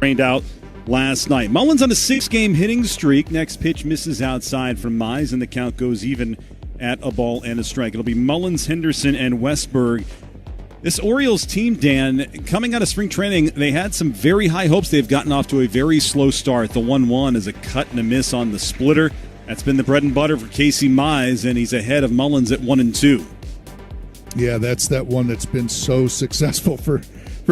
rained out last night. Mullins on a 6-game hitting streak. Next pitch misses outside from Mize, and the count goes even at a ball and a strike. It'll be Mullins, Henderson, and Westberg. This Orioles team, Dan, coming out of spring training, they had some very high hopes. They've gotten off to a very slow start. The 1-1 is a cut and a miss on the splitter. That's been the bread and butter for Casey Mize, and he's ahead of Mullins at 1-2. Yeah, that's that one that's been so successful for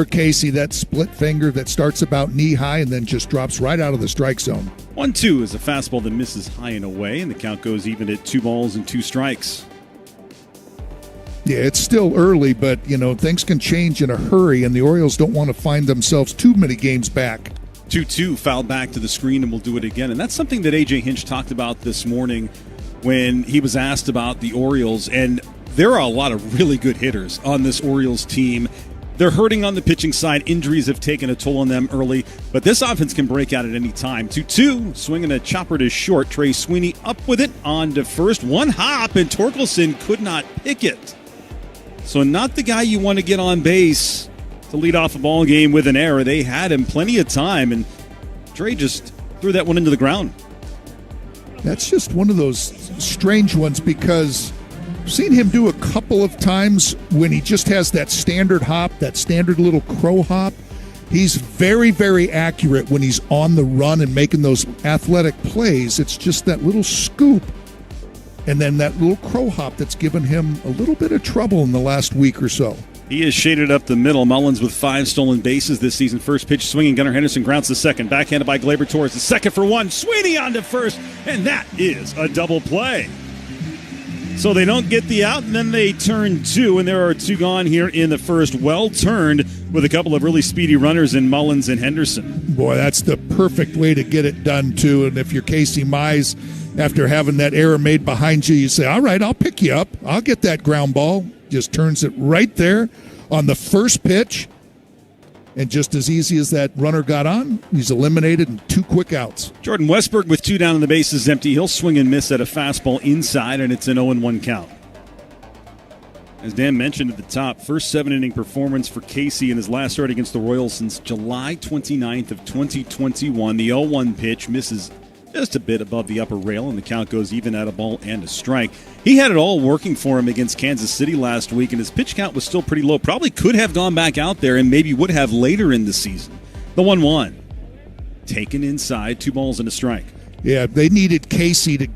Casey, that split finger that starts about knee-high and then just drops right out of the strike zone. 1-2 is a fastball that misses high and away, and the count goes even at 2 balls and 2 strikes. Yeah, it's still early, but, things can change in a hurry, and the Orioles don't want to find themselves too many games back. 2-2, fouled back to the screen, and we'll do it again. And that's something that A.J. Hinch talked about this morning when he was asked about the Orioles. And there are a lot of really good hitters on this Orioles team. They're hurting on the pitching side. Injuries have taken a toll on them early, but this offense can break out at any time. 2-2, swinging a chopper to short. Trey Sweeney up with it on to first. One hop, and Torkelson could not pick it. So not the guy you want to get on base to lead off a ball game with an error. They had him plenty of time, and Trey just threw that one into the ground. That's just one of those strange ones because I've seen him do a couple of times when he just has that standard hop, that standard little crow hop. He's very, very accurate when he's on the run and making those athletic plays. It's just that little scoop and then that little crow hop that's given him a little bit of trouble in the last week or so. He is shaded up the middle. Mullins with 5 stolen bases this season. First pitch swinging. Gunnar Henderson grounds to second. Backhanded by Gleyber Torres. The second for 1. Sweeney on to first. And that is a double play. So they don't get the out, and then they turn 2, and there are 2 gone here in the first. Well turned with a couple of really speedy runners in Mullins and Henderson. Boy, that's the perfect way to get it done, too. And if you're Casey Mize, after having that error made behind you, you say, all right, I'll pick you up. I'll get that ground ball. Just turns it right there on the first pitch. And just as easy as that runner got on, he's eliminated in 2 quick outs. Jordan Westberg with 2 down and the bases empty. He'll swing and miss at a fastball inside, and it's an 0-1 count. As Dan mentioned at the top, first 7-inning performance for Casey in his last start against the Royals since July 29th of 2021. The 0-1 pitch misses just a bit above the upper rail, and the count goes even at a ball and a strike. He had it all working for him against Kansas City last week, and his pitch count was still pretty low. Probably could have gone back out there and maybe would have later in the season. The 1-1. Taken inside, 2 balls and a strike. Yeah, they needed Casey to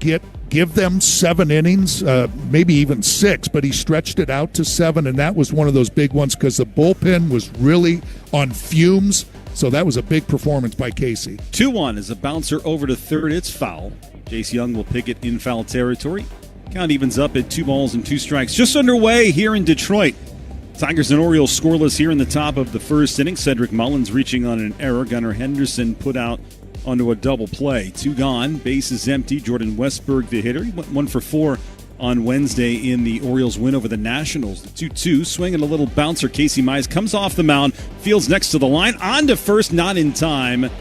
give them 7 innings, maybe even 6, but he stretched it out to 7, and that was one of those big ones because the bullpen was really on fumes. So that was a big performance by Casey. 2-1 is a bouncer over to third. It's foul. Jace Young will pick it in foul territory. Count evens up at 2 balls and 2 strikes. Just underway here in Detroit. Tigers and Orioles scoreless here in the top of the first inning. Cedric Mullins reaching on an error. Gunnar Henderson put out onto a double play. 2 gone. Bases empty. Jordan Westberg, the hitter. He went 1 for 4 on Wednesday in the Orioles win over the Nationals. The 2-2, swinging a little bouncer. Casey Mize comes off the mound, fields next to the line, on to first, not in time. And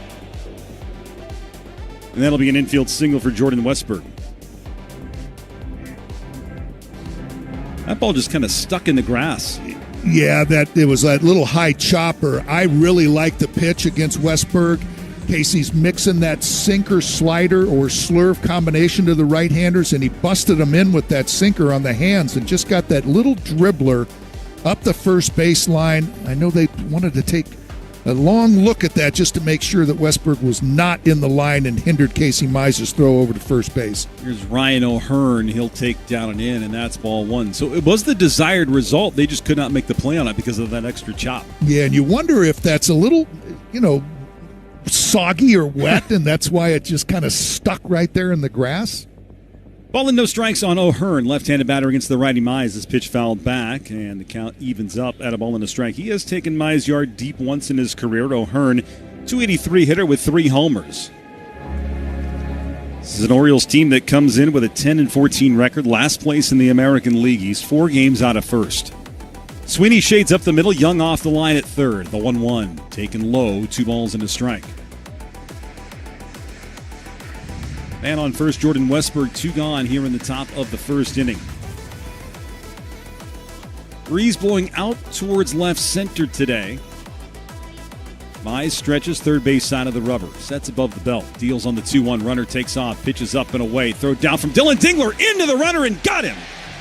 that'll be an infield single for Jordan Westberg. That ball just kind of stuck in the grass. Yeah, it was that little high chopper. I really like the pitch against Westberg. Casey's mixing that sinker slider or slurve combination to the right-handers, and he busted them in with that sinker on the hands and just got that little dribbler up the first baseline. I know they wanted to take a long look at that just to make sure that Westberg was not in the line and hindered Casey Mize's throw over to first base. Here's Ryan O'Hearn. He'll take down and in, and that's ball 1. So it was the desired result. They just could not make the play on it because of that extra chop. Yeah, and you wonder if that's a little, soggy or wet, and that's why it just kind of stuck right there in the grass. Ball and no strikes on O'Hearn. Left-handed batter against the righty Mize. This pitch fouled back, and the count evens up at a ball and a strike. He has taken Mize yard deep once in his career. O'Hearn, 283 hitter with 3 homers. This is an Orioles team that comes in with a 10-14 record, last place in the American League. He's 4 games out of first. Sweeney shades up the middle, Young off the line at third. The 1-1, taken low, 2 balls and a strike. Man on first, Jordan Westberg, 2 gone here in the top of the first inning. Breeze blowing out towards left center today. Mize stretches third base side of the rubber. Sets above the belt. Deals on the 2-1. Runner takes off. Pitches up and away. Throw down from Dylan Dingler into the runner and got him.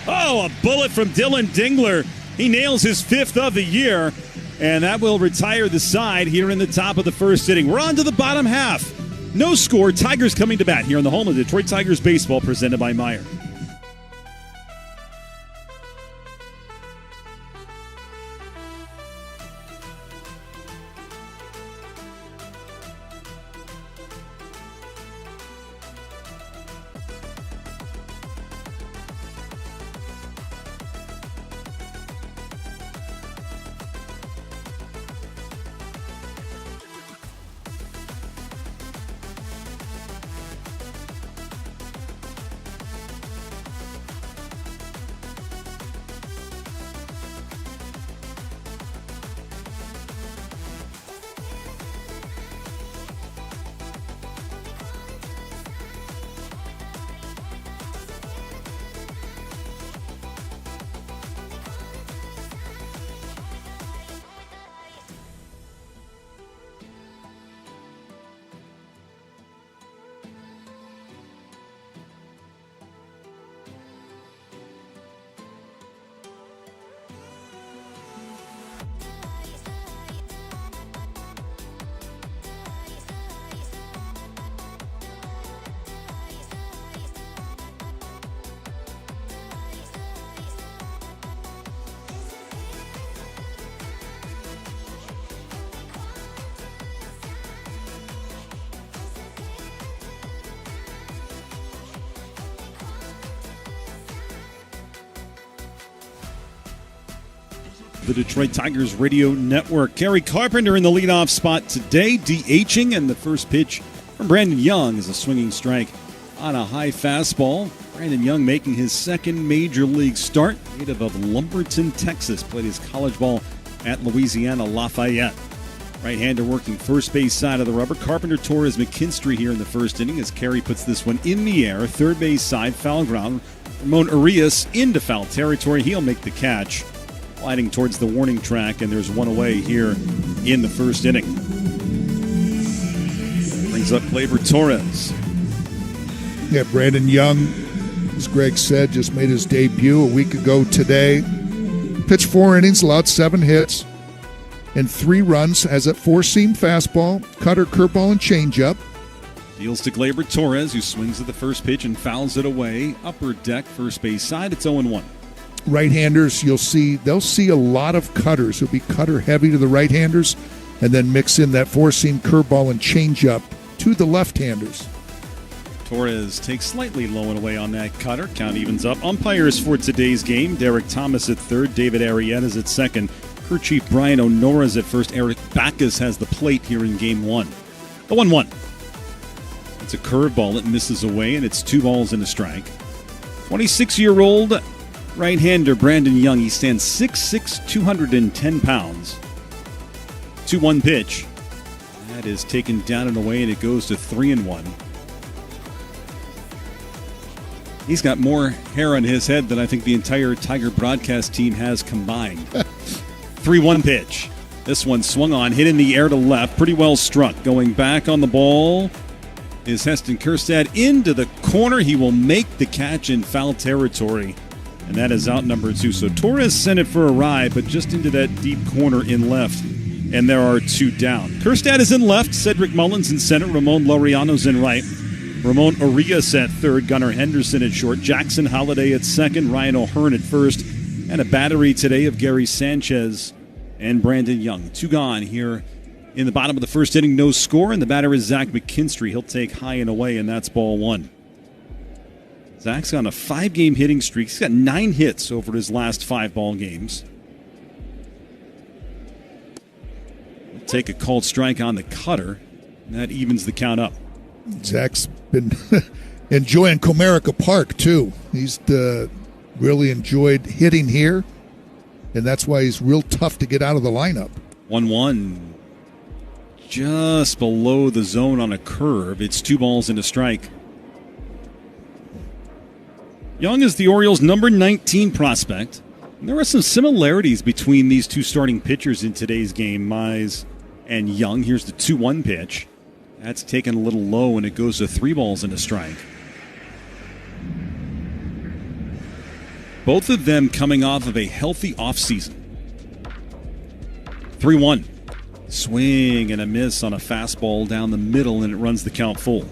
Oh, a bullet from Dylan Dingler. He nails his 5th of the year. And that will retire the side here in the top of the first inning. We're on to the bottom half. No score. Tigers coming to bat here on the home of Detroit Tigers baseball, presented by Meyer. The Detroit Tigers radio network. Kerry Carpenter in the leadoff spot today, DHing, and the first pitch from Brandon Young is a swinging strike on a high fastball. Brandon Young making his second major league start, native of Lumberton, Texas. Played his college ball at Louisiana Lafayette. Right-hander working first base side of the rubber. Carpenter Torres McKinstry here in the first inning as Kerry puts this one in the air. Third base side, foul ground. Ramon Arias into foul territory. He'll make the catch. Sliding towards the warning track, and there's one away here in the first inning. Brings up Gleyber Torres. Yeah, Brandon Young, as Greg said, just made his debut a week ago today. Pitched 4 innings, allowed 7 hits, and 3 runs. Has a 4-seam fastball, cutter, curveball, and changeup. Deals to Gleyber Torres, who swings at the first pitch and fouls it away. Upper deck, first base side. It's 0-1. Right-handers, they'll see a lot of cutters. It'll be cutter heavy to the right-handers, and then mix in that 4-seam curveball and changeup to the left-handers. Torres takes slightly low and away on that cutter. Count evens up. Umpires for today's game: Derek Thomas at third, David Arrieta's at second, crew chief Brian O'Nora's at first. Eric Backus has the plate here in game 1. The 1-1. It's a curveball. It misses away, and it's 2 balls and a strike. 26-year-old right-hander Brandon Young. He stands 6'6", 210 pounds. 2-1 pitch. That is taken down and away, and it goes to 3-1. He's got more hair on his head than I think the entire Tiger broadcast team has combined. 3-1 pitch. This one swung on, hit in the air to left, pretty well struck. Going back on the ball is Heston Kjerstad into the corner. He will make the catch in foul territory. And that is out number 2. So Torres sent it for a ride, but just into that deep corner in left. And there are 2 down. Kjerstad is in left. Cedric Mullins in center. Ramon Laureano's in right. Ramon Arias at third. Gunnar Henderson at short. Jackson Holliday at second. Ryan O'Hearn at first. And a battery today of Gary Sanchez and Brandon Young. 2 gone here in the bottom of the first inning. No score. And the batter is Zach McKinstry. He'll take high and away, and that's ball 1. Zach's on a 5-game hitting streak. He's got 9 hits over his last 5 ball games. He'll take a called strike on the cutter, and that evens the count up. Zach's been enjoying Comerica Park, too. He's really enjoyed hitting here, and that's why he's real tough to get out of the lineup. 1-1. Just below the zone on a curve. It's 2 balls and a strike. Young is the Orioles' number 19 prospect. And there are some similarities between these 2 starting pitchers in today's game. Mize and Young. Here's the 2-1 pitch. That's taken a little low, and it goes to 3 balls and a strike. Both of them coming off of a healthy offseason. 3-1. Swing and a miss on a fastball down the middle, and it runs the count full.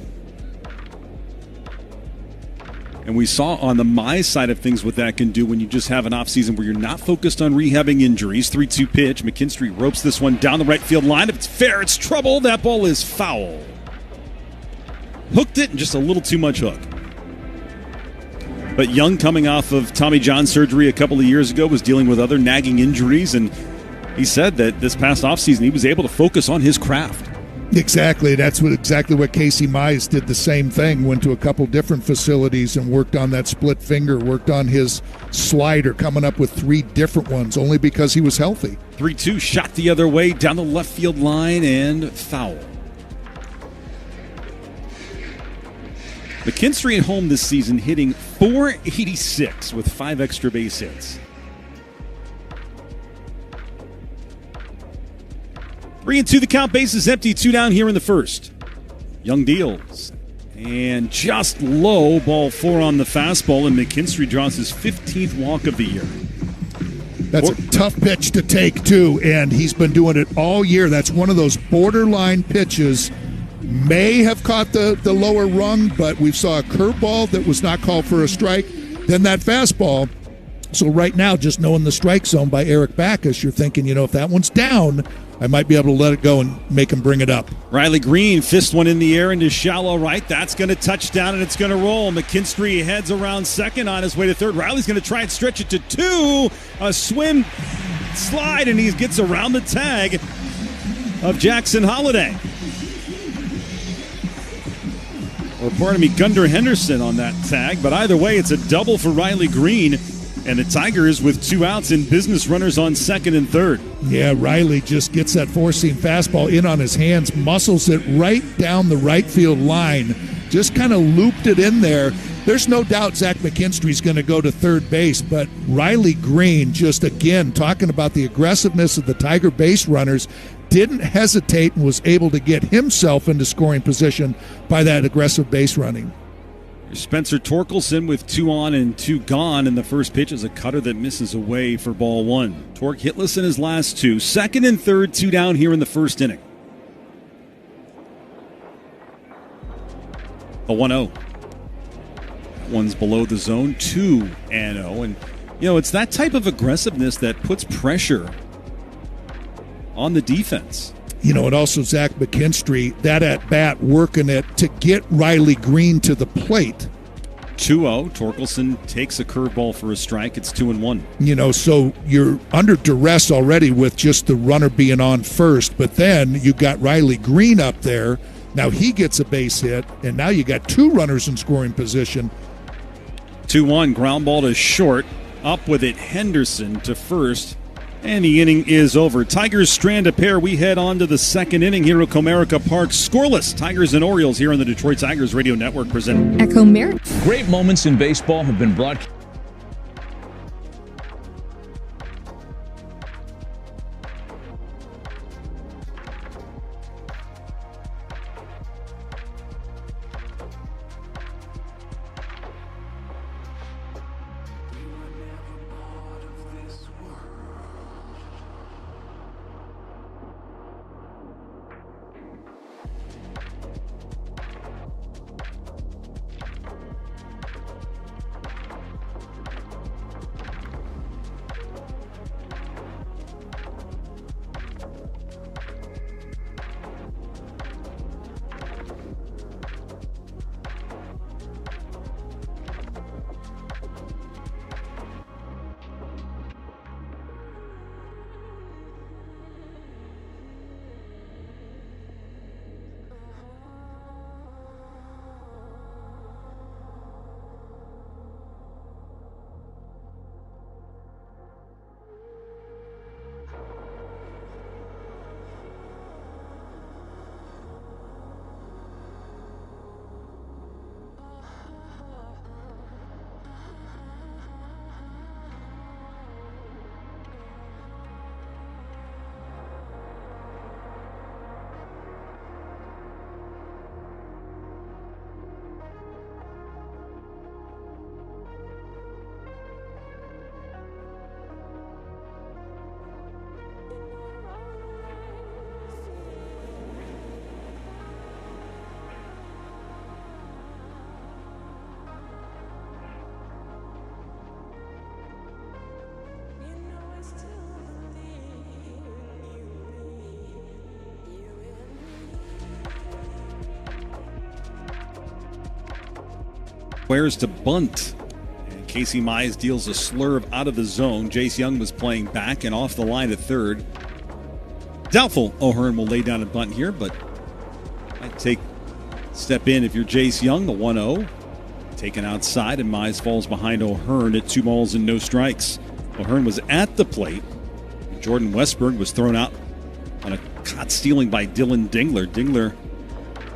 And we saw on the my side of things what that can do when you just have an offseason where you're not focused on rehabbing injuries. 3-2 pitch. McKinstry ropes this one down the right field line. If it's fair, it's trouble. That ball is foul. Hooked it and just a little too much hook. But Young, coming off of Tommy John surgery a couple of years ago, was dealing with other nagging injuries, and he said that this past offseason he was able to focus on his craft. Exactly. That's exactly what Casey Mize did, the same thing. Went to a couple different facilities and worked on that split finger, worked on his slider, coming up with 3 different ones, only because he was healthy. 3-2, shot the other way, down the left field line, and foul. McKinstry at home this season hitting .486 with 5 extra base hits. 3-2 the count, bases empty, 2 down here in the first. Young deals. And just low, ball 4 on the fastball, and McKinstry draws his 15th walk of the year. That's a tough pitch to take, too, and he's been doing it all year. That's one of those borderline pitches. May have caught the lower rung, but we saw a curveball that was not called for a strike. Then that fastball. So right now, just knowing the strike zone by Eric Backus, you're thinking, if that one's down, I might be able to let it go and make him bring it up. Riley Green fist one in the air into shallow right. That's going to touch down, and it's going to roll. McKinstry heads around second on his way to third. Riley's going to try and stretch it to 2. A swim slide, and he gets around the tag of Jackson Holliday. Or pardon me, Gunder Henderson on that tag. But either way, it's a double for Riley Green. And the Tigers with 2 outs and business runners on second and third. Yeah, Riley just gets that 4-seam fastball in on his hands, muscles it right down the right field line, just kind of looped it in there. There's no doubt Zach McKinstry's going to go to third base, but Riley Green, just again talking about the aggressiveness of the Tiger base runners, didn't hesitate and was able to get himself into scoring position by that aggressive base running. Spencer Torkelson with 2 on and 2 gone, and the first pitch is a cutter that misses away for ball 1. Tork hitless in his last 2. Second and third, 2 down here in the first inning. A 1-0. That one's below the zone, 2-0. And, it's that type of aggressiveness that puts pressure on the defense. And also Zach McKinstry, that at-bat working it to get Riley Green to the plate. 2-0. Torkelson takes a curveball for a strike. It's 2-1. So you're under duress already with just the runner being on first, but then you got Riley Green up there. Now he gets a base hit, and now you got 2 runners in scoring position. 2-1. Ground ball to short. Up with it, Henderson to first. And the inning is over. Tigers strand a pair. We head on to the second inning here at Comerica Park. Scoreless, Tigers and Orioles here on the Detroit Tigers Radio Network present. At Comerica. Great moments in baseball have been broadcast. Squares to bunt. And Casey Mize deals a slurve out of the zone. Jace Young was playing back and off the line at third. Doubtful O'Hearn will lay down a bunt here, but might step in if you're Jace Young. The 1-0. Taken outside, and Mize falls behind O'Hearn at 2 balls and no strikes. O'Hearn was at the plate. Jordan Westberg was thrown out on a caught stealing by Dylan Dingler. Dingler,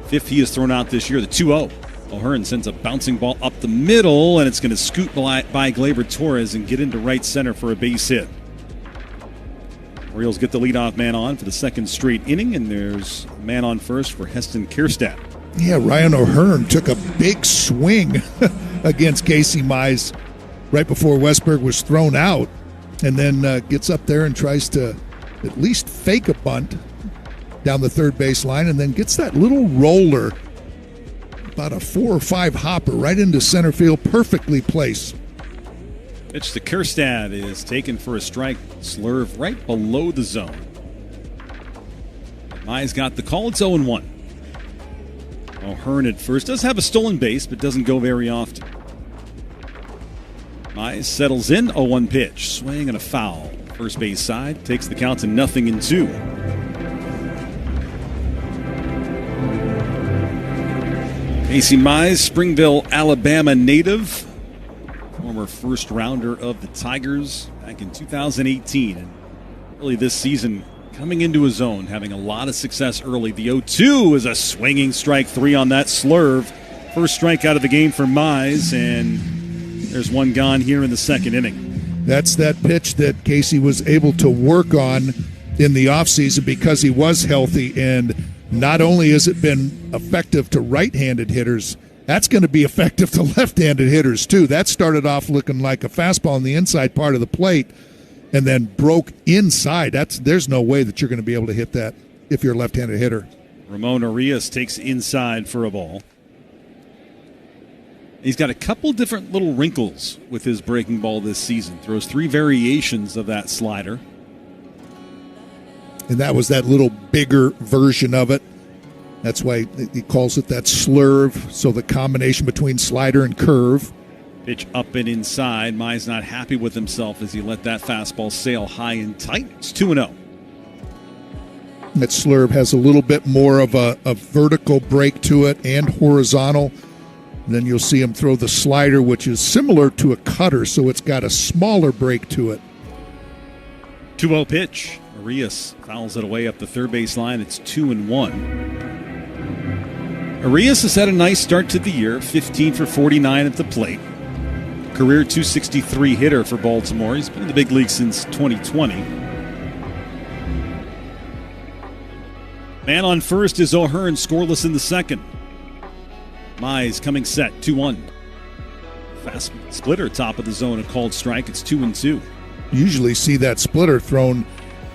5th he has thrown out this year, the 2-0. O'Hearn sends a bouncing ball up the middle, and it's going to scoot by Gleyber Torres and get into right center for a base hit. Orioles get the leadoff man on for the second straight inning, and there's a man on first for Heston Kjerstad. Yeah, Ryan O'Hearn took a big swing against Casey Mize right before Westberg was thrown out, and then gets up there and tries to at least fake a bunt down the third base line, and then gets that little roller, about a 4 or 5 hopper right into center field, perfectly placed. Pitch to Kjerstad is taken for a strike. Slurve right below the zone. Mize got the call. It's 0-1. O'Hearn at first does have a stolen base, but doesn't go very often. Mize settles in. 0-1 pitch. Swing and a foul. First base side takes the count to 0-2. Casey Mize, Springville, Alabama native. Former first rounder of the Tigers back in 2018. And really this season coming into his own, having a lot of success early. The 0-2 is a swinging strike 3 on that slurve. First strikeout of the game for Mize, and there's one gone here in the second inning. That's that pitch that Casey was able to work on in the offseason because he was healthy, and not only has it been effective to right-handed hitters, that's going to be effective to left-handed hitters too. That started off looking like a fastball on the inside part of the plate and then broke inside. There's no way that you're going to be able to hit that if you're a left-handed hitter. Ramon Arias takes inside for a ball. He's got a couple different little wrinkles with his breaking ball this season. Throws 3 variations of that slider. And that was that little bigger version of it. That's why he calls it that slurve. So the combination between slider and curve. Pitch up and inside. Mize not happy with himself as he let that fastball sail high and tight. It's 2-0. That slurve has a little bit more of a vertical break to it and horizontal. And then you'll see him throw the slider, which is similar to a cutter, so it's got a smaller break to it. 2-0 pitch. Arias fouls it away up the third base line. It's 2-1. Arias has had a nice start to the year, 15 for 49 at the plate. Career 263 hitter for Baltimore. He's been in the big league since 2020. Man on first is O'Hearn, scoreless in the second. Mize coming set, 2-1. Fast splitter, top of the zone, a called strike. It's 2-2. Usually see that splitter thrown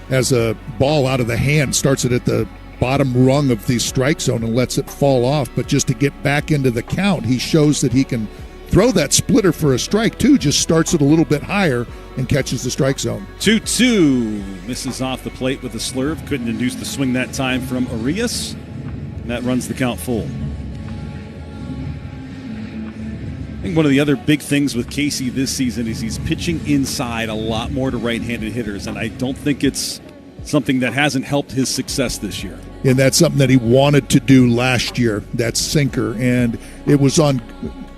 as a ball out of the hand, starts it at the bottom rung of the strike zone and lets it fall off. But just to get back into the count, he shows that he can throw that splitter for a strike too, just starts it a little bit higher and catches the strike zone. 2-2. Misses off the plate with a slurve. Couldn't induce the swing that time from Arias. And that runs the count full. I think one of the other big things with Casey this season is he's pitching inside a lot more to right-handed hitters, and I don't think it's something that hasn't helped his success this year. And that's something that he wanted to do last year, that sinker, and it was on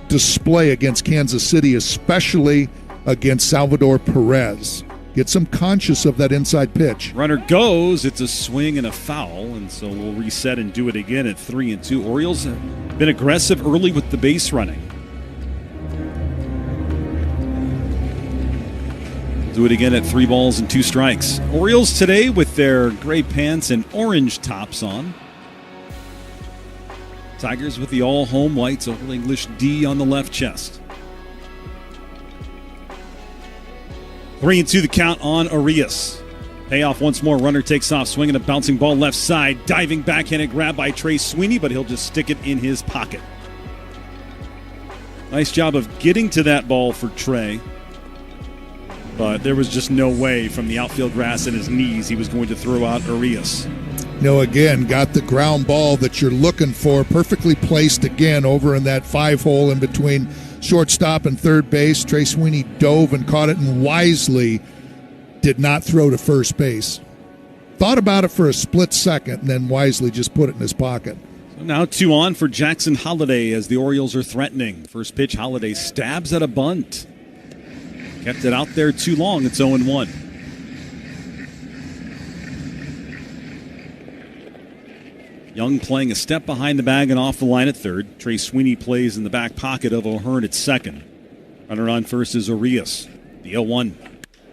display against Kansas City, especially against Salvador Perez. Gets him conscious of that inside pitch. Runner goes. It's a swing and a foul, and so we'll reset and do it again at 3-2. Orioles have been aggressive early with the base running. Do it again at 3 balls and 2 strikes. Orioles today with their gray pants and orange tops on. Tigers with the all-home whites, Old English D on the left chest. 3-2 the count on Arias. Payoff once more. Runner takes off, swinging a bouncing ball left side. Diving backhanded grab by Trey Sweeney, but he'll just stick it in his pocket. Nice job of getting to that ball for Trey. But there was just no way from the outfield grass and his knees he was going to throw out Arias. Again, got the ground ball that you're looking for, perfectly placed again over in that 5-hole in between shortstop and third base. Trey Sweeney dove and caught it and wisely did not throw to first base. Thought about it for a split second and then wisely just put it in his pocket. So now 2 on for Jackson Holliday as the Orioles are threatening. First pitch, Holliday stabs at a bunt. Kept it out there too long. It's 0-1. Young playing a step behind the bag and off the line at third. Trey Sweeney plays in the back pocket of O'Hearn at second. Runner on first is Arias. The 0-1.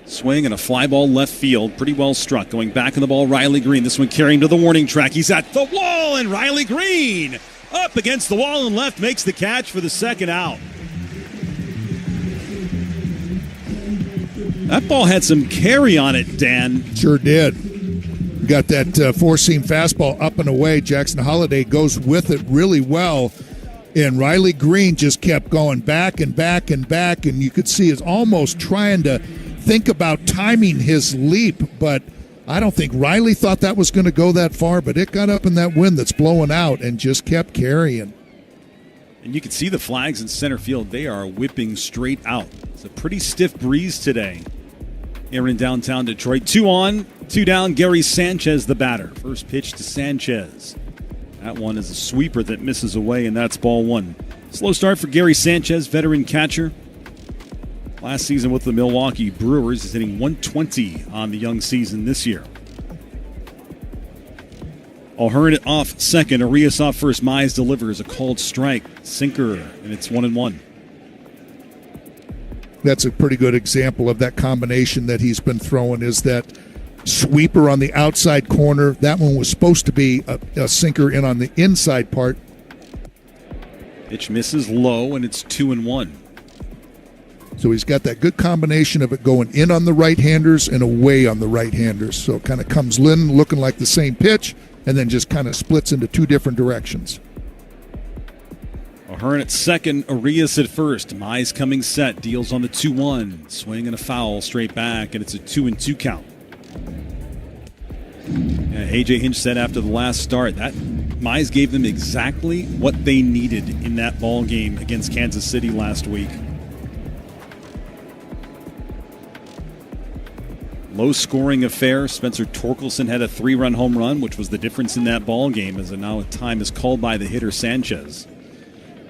Swing and a fly ball left field. Pretty well struck. Going back on the ball, Riley Green. This one carrying to the warning track. He's at the wall, and Riley Green up against the wall and left makes the catch for the second out. That ball had some carry on it, Dan. Sure did. Got that four-seam fastball up and away. Jackson Holliday goes with it really well. And Riley Green just kept going back and back and back. And you could see is almost trying to think about timing his leap. But I don't think Riley thought that was going to go that far. But it got up in that wind that's blowing out and just kept carrying. And you can see the flags in center field. They are whipping straight out. It's a pretty stiff breeze today here in downtown Detroit. 2 on, 2 down. Gary Sanchez, the batter. First pitch to Sanchez. That one is a sweeper that misses away, and that's ball 1. Slow start for Gary Sanchez, veteran catcher. Last season with the Milwaukee Brewers, is hitting .120 on the young season this year. O'Hearn off second. Arias off first. Mize delivers a called strike. Sinker, and it's 1-1. That's a pretty good example of that combination that he's been throwing, is that sweeper on the outside corner. That one was supposed to be a sinker in on the inside part. Pitch misses low, and it's 2-1. So he's got that good combination of it going in on the right-handers and away on the right-handers. So it kind of comes in looking like the same pitch and then just kind of splits into two different directions. O'Hearn at second, Arias at first. Mize coming set, deals on the 2-1. Swing and a foul straight back, and it's a 2-2 count. A.J. Hinch said after the last start that Mize gave them exactly what they needed in that ball game against Kansas City last week. Low-scoring affair. Spencer Torkelson had a 3-run home run, which was the difference in that ball game, as now a time is called by the hitter Sanchez.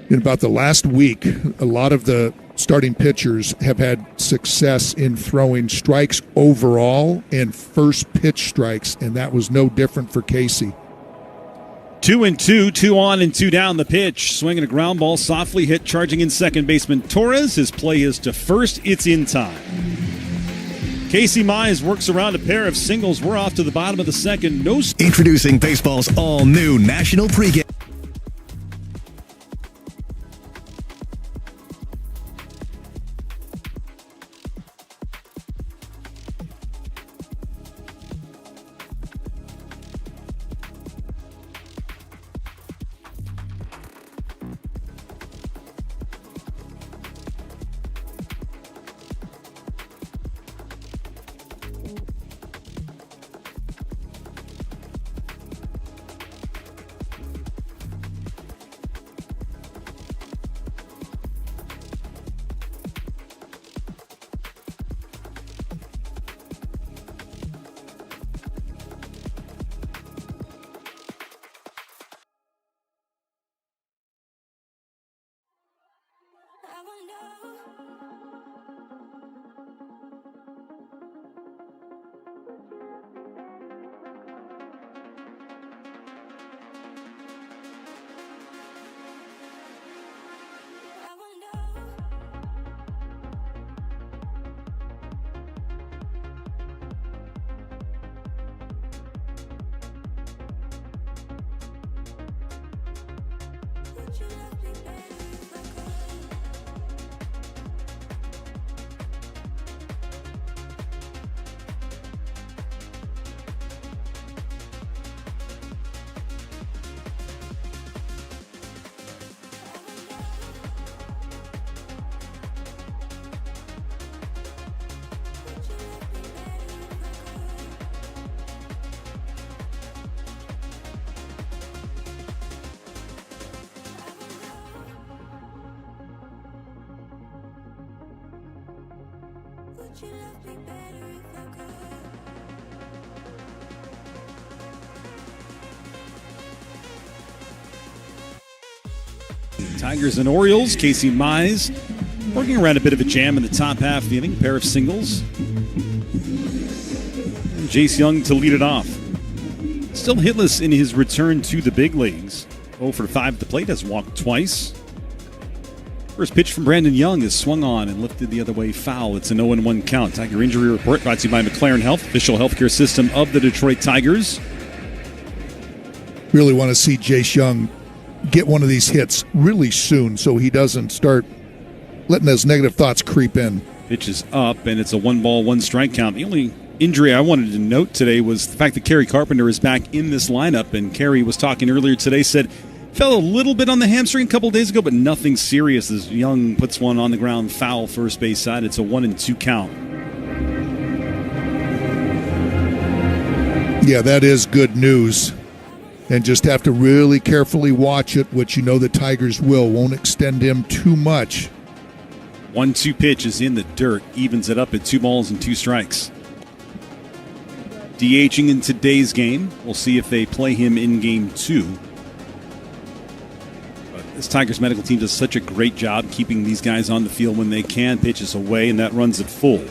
In about the last week, a lot of the starting pitchers have had success in throwing strikes overall and first pitch strikes, and that was no different for Casey. 2-2, 2 on and 2 down. The pitch, swinging a ground ball, softly hit, charging in second baseman Torres. His play is to first. It's in time. Casey Mize works around a pair of singles. We're off to the bottom of the second. Introducing baseball's all-new national pregame. Tigers and Orioles, Casey Mize working around a bit of a jam in the top half of the inning. Pair of singles. And Jace Young to lead it off. Still hitless in his return to the big leagues. 0 for 5 at the plate, has walked twice. First pitch from Brandon Young is swung on and lifted the other way foul. It's an 0-1 count. Tiger Injury Report brought to you by McLaren Health, official healthcare system of the Detroit Tigers. Really want to see Jace Young get one of these hits really soon so he doesn't start letting those negative thoughts creep in. Pitch is up, and it's a 1-ball, 1-strike count. The only injury I wanted to note today was the fact that Kerry Carpenter is back in this lineup, and Kerry was talking earlier today, said fell a little bit on the hamstring a couple of days ago, but nothing serious as Young puts one on the ground foul first base side. It's a 1-2 count. Yeah, that is good news. And just have to really carefully watch it, which you know the Tigers will. Won't extend him too much. 1-2 pitch is in the dirt. Evens it up at 2 balls and 2 strikes. DHing in today's game. We'll see if they play him in game 2. But this Tigers medical team does such a great job keeping these guys on the field when they can. Pitches away, and that runs it full.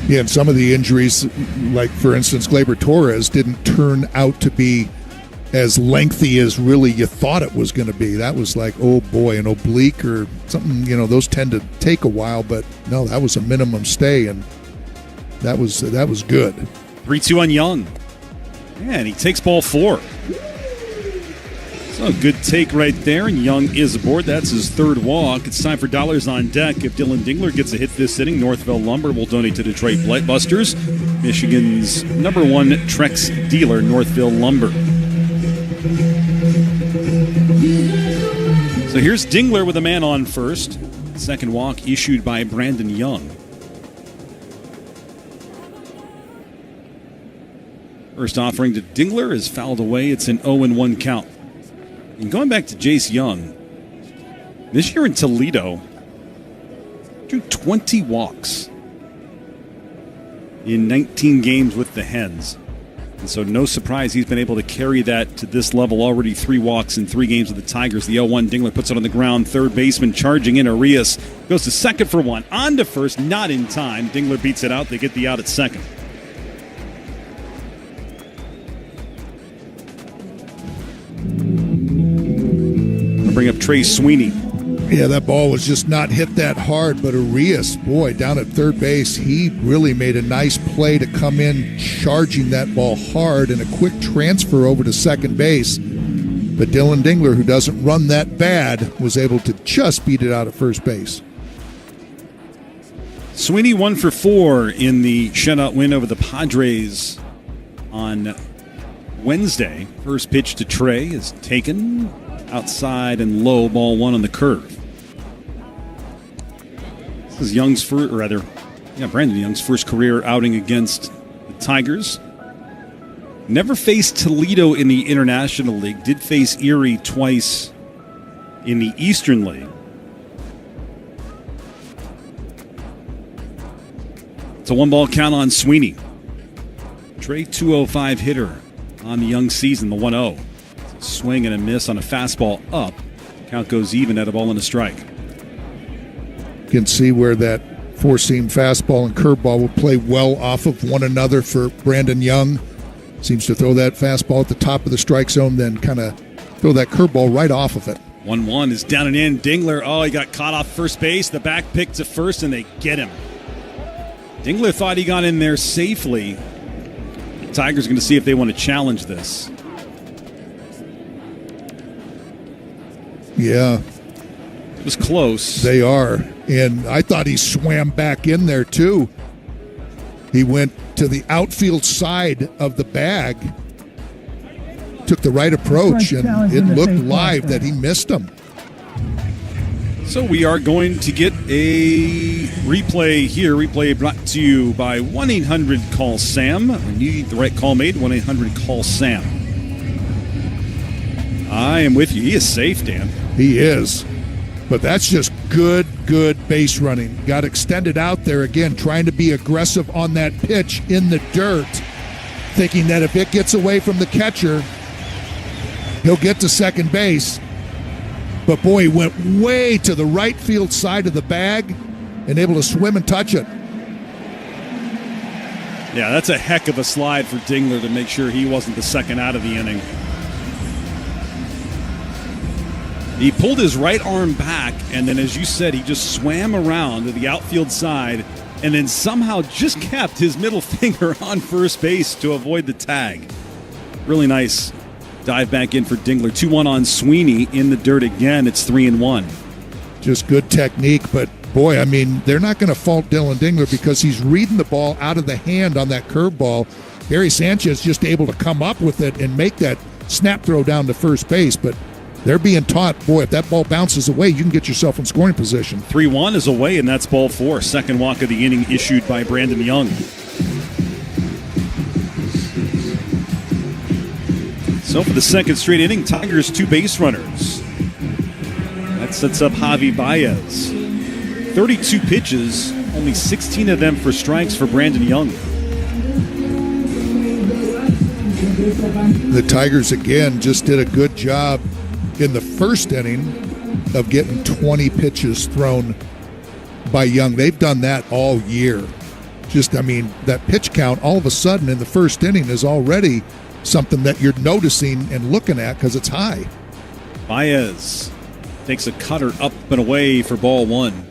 Yeah, and some of the injuries, like, for instance, Gleyber Torres, didn't turn out to be as lengthy as really you thought it was going to be. That was like, oh, boy, an oblique or something. You know, those tend to take a while, but no, that was a minimum stay, and that was good. 3-2 on Young. And he takes ball 4. So a good take right there, and Young is aboard. That's his 3rd walk. It's time for Dollars on Deck. If Dylan Dingler gets a hit this inning, Northville Lumber will donate to Detroit Busters, Michigan's #1 Trex dealer, Northville Lumber. So here's Dingler with a man on first. Second walk issued by Brandon Young. First offering to Dingler is fouled away. It's an 0-1 count. And going back to Jace Young, this year in Toledo, drew 20 walks in 19 games with the Hens. And so no surprise he's been able to carry that to this level. Already 3 walks in 3 games with the Tigers. The 0-1 Dingler puts it on the ground. Third baseman charging in. Arias goes to second for 1. On to first, not in time. Dingler beats it out. They get the out at second. Bring up Trey Sweeney. Yeah, that ball was just not hit that hard, but Arias, boy, down at third base, he really made a nice play to come in charging that ball hard and a quick transfer over to second base. But Dylan Dingler, who doesn't run that bad, was able to just beat it out at first base. Sweeney 1 for 4 in the shutout win over the Padres on Wednesday. First pitch to Trey is taken outside and low, ball 1 on the curve. This is Young's first, or rather, Brandon Young's first career outing against the Tigers. Never faced Toledo in the International League. Did face Erie twice in the Eastern League. It's a 1-ball count on Sweeney. Trey, 205 hitter on the Young season, the 1-0. Swing and a miss on a fastball up. Count goes even at a ball and a strike. You can see where that four-seam fastball and curveball will play well off of one another for Brandon Young. Seems to throw that fastball at the top of the strike zone, then kind of throw that curveball right off of it. 1-1 is down and in. Dingler, he got caught off first base. The back pick to first, and they get him. Dingler thought he got in there safely. The Tigers are going to see if they want to challenge this. Yeah. It was close. They are. And I thought he swam back in there, too. He went to the outfield side of the bag, took the right approach, and it looked live that he missed him. So we are going to get a replay here. Replay brought to you by 1-800-CALL-SAM. When you need the right call made, 1-800-CALL-SAM. I am with you. He is safe, Dan. He is. But that's just good base running. Got extended out there again, trying to be aggressive on that pitch in the dirt, thinking that if it gets away from the catcher, he'll get to second base. But boy, he went way to the right field side of the bag and able to swim and touch it. Yeah, that's a heck of a slide for Dingler to make sure he wasn't the second out of the inning. He pulled his right arm back, and then, as you said, he just swam around to the outfield side and then somehow just kept his middle finger on first base to avoid the tag. Really nice dive back in for Dingler. 2-1 on Sweeney in the dirt again. It's 3-1. Just good technique, but boy, I mean, they're not going to fault Dylan Dingler because he's reading the ball out of the hand on that curveball. Gary Sanchez just able to come up with it and make that snap throw down to first base, but they're being taught, boy, if that ball bounces away, you can get yourself in scoring position. 3-1 is away, and that's ball four. Second walk of the inning issued by Brandon Young. So for the second straight inning, Tigers 2 base runners. That sets up Javi Baez. 32 pitches, only 16 of them for strikes for Brandon Young. The Tigers, again, just did a good job in the first inning of getting 20 pitches thrown by Young. They've done that all year. Just, I mean, that pitch count all of a sudden in the first inning is already something that you're noticing and looking at because it's high. Baez takes a cutter up and away for ball one.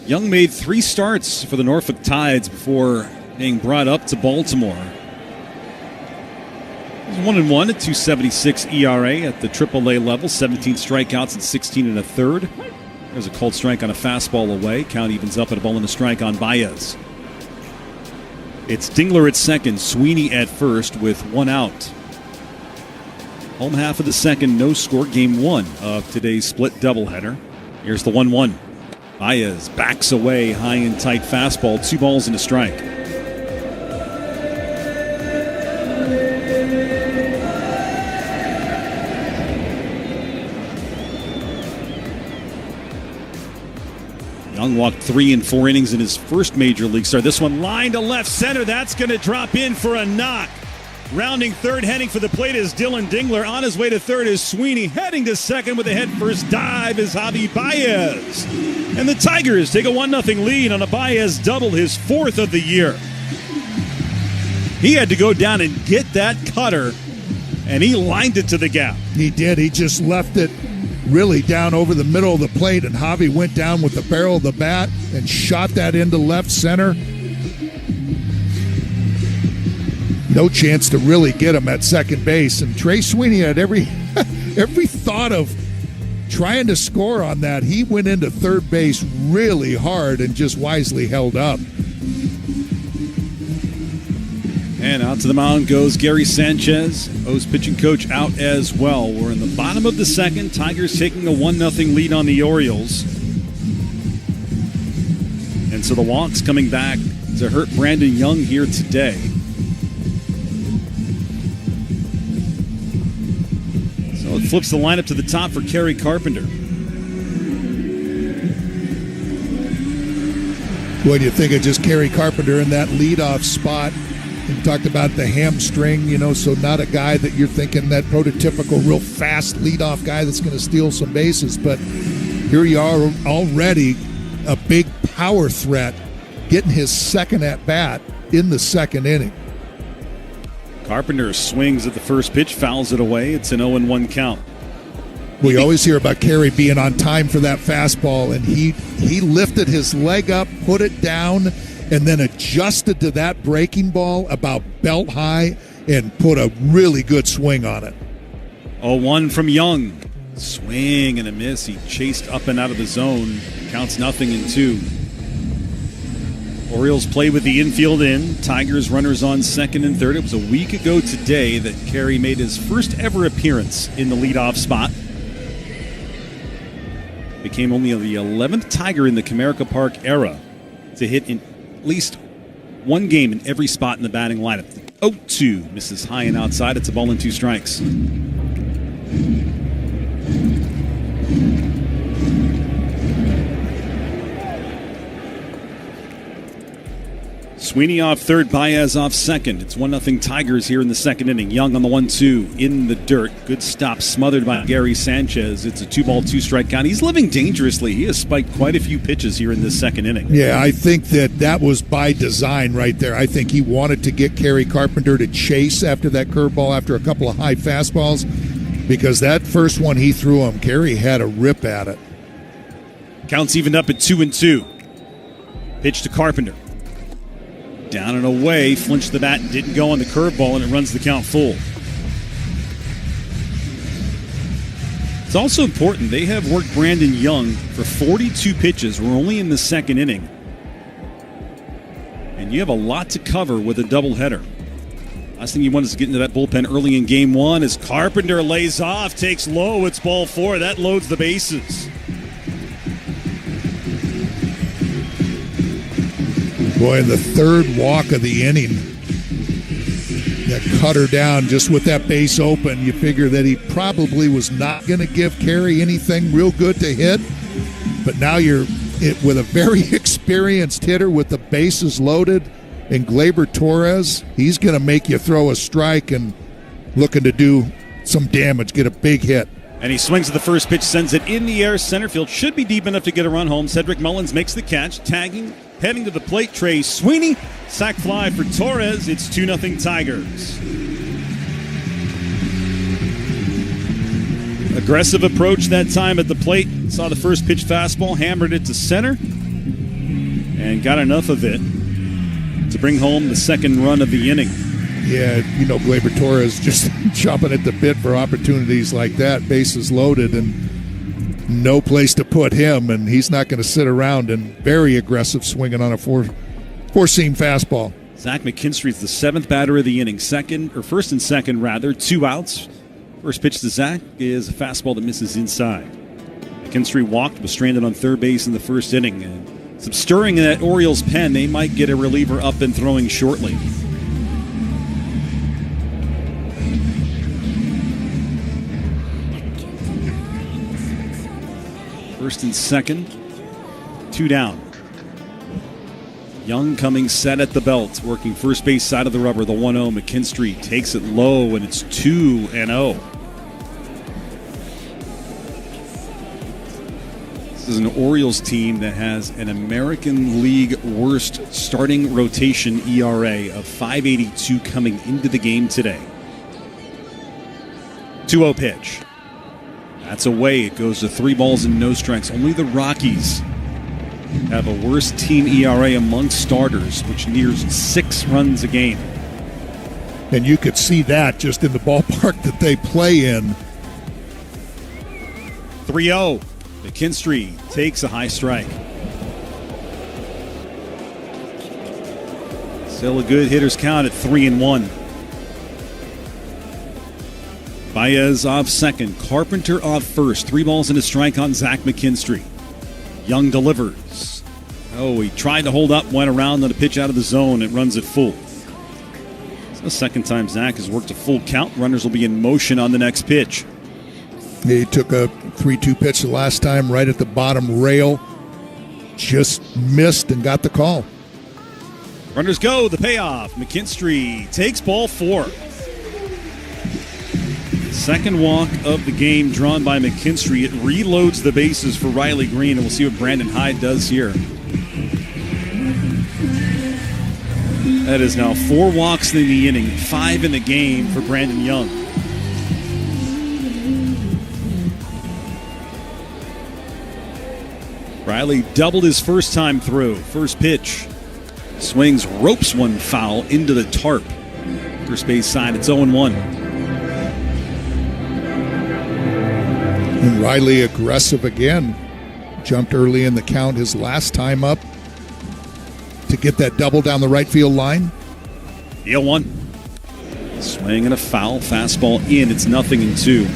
Young made 3 starts for the Norfolk Tides before being brought up to Baltimore. He's 1-1 at 2.76 ERA at the AAA level, 17 strikeouts and 16 1/3. There's a called strike on a fastball away. Count evens up at a ball and a strike on Baez. It's Dingler at second, Sweeney at first with 1 out. Home half of the second, no score, game 1 of today's split doubleheader. Here's the 1-1. Baez backs away, high and tight fastball, 2 balls and a strike. Young walked 3 and 4 innings in his first major league start. This one lined to left center. That's going to drop in for a knock. Rounding third, heading for the plate is Dylan Dingler. On his way to third is Sweeney. Heading to second with a head-first dive is Javi Baez. And the Tigers take a 1-0 lead on a Baez double, his 4th of the year. He had to go down and get that cutter, and he lined it to the gap. He did. He just left it really down over the middle of the plate, and Javi went down with the barrel of the bat and shot that into left center. No chance to really get him at second base, and Trey Sweeney had every thought of trying to score on that. He went into third base really hard and just wisely held up. And out to the mound goes Gary Sanchez. O's pitching coach out as well. We're in the bottom of the second. Tigers taking a 1-0 lead on the Orioles. And so the walks coming back to hurt Brandon Young here today. So it flips the lineup to the top for Kerry Carpenter. What do you think of just Kerry Carpenter in that leadoff spot? You talked about the hamstring, so not a guy that you're thinking that prototypical real fast leadoff guy that's going to steal some bases. But here you are already, a big power threat, getting his second at-bat in the second inning. Carpenter swings at the first pitch, fouls it away. It's an 0-1 count. We always hear about Kerry being on time for that fastball, and he lifted his leg up, put it down, and then adjusted to that breaking ball about belt high and put a really good swing on it. 0-1 from Young. Swing and a miss. He chased up and out of the zone. Counts 0-2. Orioles play with the infield in. Tigers runners on second and third. It was a week ago today that Kerry made his first ever appearance in the leadoff spot. Became only the 11th Tiger in the Comerica Park era to hit in at least one game in every spot in the batting lineup. 0-2 misses high and outside. It's a ball and 2 strikes. Sweeney off third, Baez off second. It's 1-0 Tigers here in the second inning. Young on the 1-2 in the dirt. Good stop smothered by Gary Sanchez. It's a 2-ball, 2-strike count. He's living dangerously. He has spiked quite a few pitches here in this second inning. Yeah, I think that was by design right there. I think he wanted to get Kerry Carpenter to chase after that curveball after a couple of high fastballs, because that first one he threw him, Kerry had a rip at it. Counts evened up at 2-2. Pitch to Carpenter. Down and away, flinched the bat, didn't go on the curveball, and it runs the count full. It's also important, they have worked Brandon Young for 42 pitches. We're only in the second inning. And you have a lot to cover with a doubleheader. Last thing you want is to get into that bullpen early in game one as Carpenter lays off, takes low, it's ball four. That loads the bases. Boy, in the third walk of the inning, that cutter down just with that base open, you figure that he probably was not going to give Kerry anything real good to hit. But now you're with a very experienced hitter with the bases loaded, and Gleyber Torres, he's going to make you throw a strike and looking to do some damage, get a big hit. And he swings at the first pitch, sends it in the air. Center field should be deep enough to get a run home. Cedric Mullins makes the catch, tagging, heading to the plate. Trey Sweeney, sac fly for Torres. It's 2-0 Tigers. Aggressive approach that time at the plate. Saw the first pitch fastball, hammered it to center, and got enough of it to bring home the second run of the inning. Yeah, Gleyber Torres just chomping at the bit for opportunities like that. Bases loaded and no place to put him, and he's not going to sit around, and very aggressive swinging on a four-seam fastball. Zach McKinstry's the seventh batter of the inning. First and second, 2 outs. First pitch to Zach is a fastball that misses inside. McKinstry walked, was stranded on third base in the first inning. And some stirring in that Orioles pen. They might get a reliever up and throwing shortly. First and second, 2 down. Young coming set at the belt, working first base side of the rubber, the 1-0. McKinstry takes it low, and it's 2-0. This is an Orioles team that has an American League worst starting rotation ERA of 5.82 coming into the game today. 2-0 pitch. That's away. It goes to 3 balls and no strikes. Only the Rockies have a worse team ERA among starters, which nears 6 runs a game. And you could see that just in the ballpark that they play in. 3-0. McKinstry takes a high strike. Still a good hitter's count at 3-1. Baez off second. Carpenter off first. 3 balls and a strike on Zach McKinstry. Young delivers. Oh, he tried to hold up, went around on a pitch out of the zone, and runs it full. It's the second time Zach has worked a full count. Runners will be in motion on the next pitch. He took a 3-2 pitch the last time right at the bottom rail. Just missed and got the call. Runners go. The payoff. McKinstry takes ball 4. Second walk of the game drawn by McKinstry. It reloads the bases for Riley Green, and we'll see what Brandon Hyde does here. That is now 4 walks in the inning, 5 in the game for Brandon Young. Riley doubled his first time through. First pitch. Swings, ropes one foul into the tarp. First base side, it's 0-1. And Riley aggressive again. Jumped early in the count his last time up to get that double down the right field line. The 0-1. Swing and a foul. Fastball in. It's 0-2.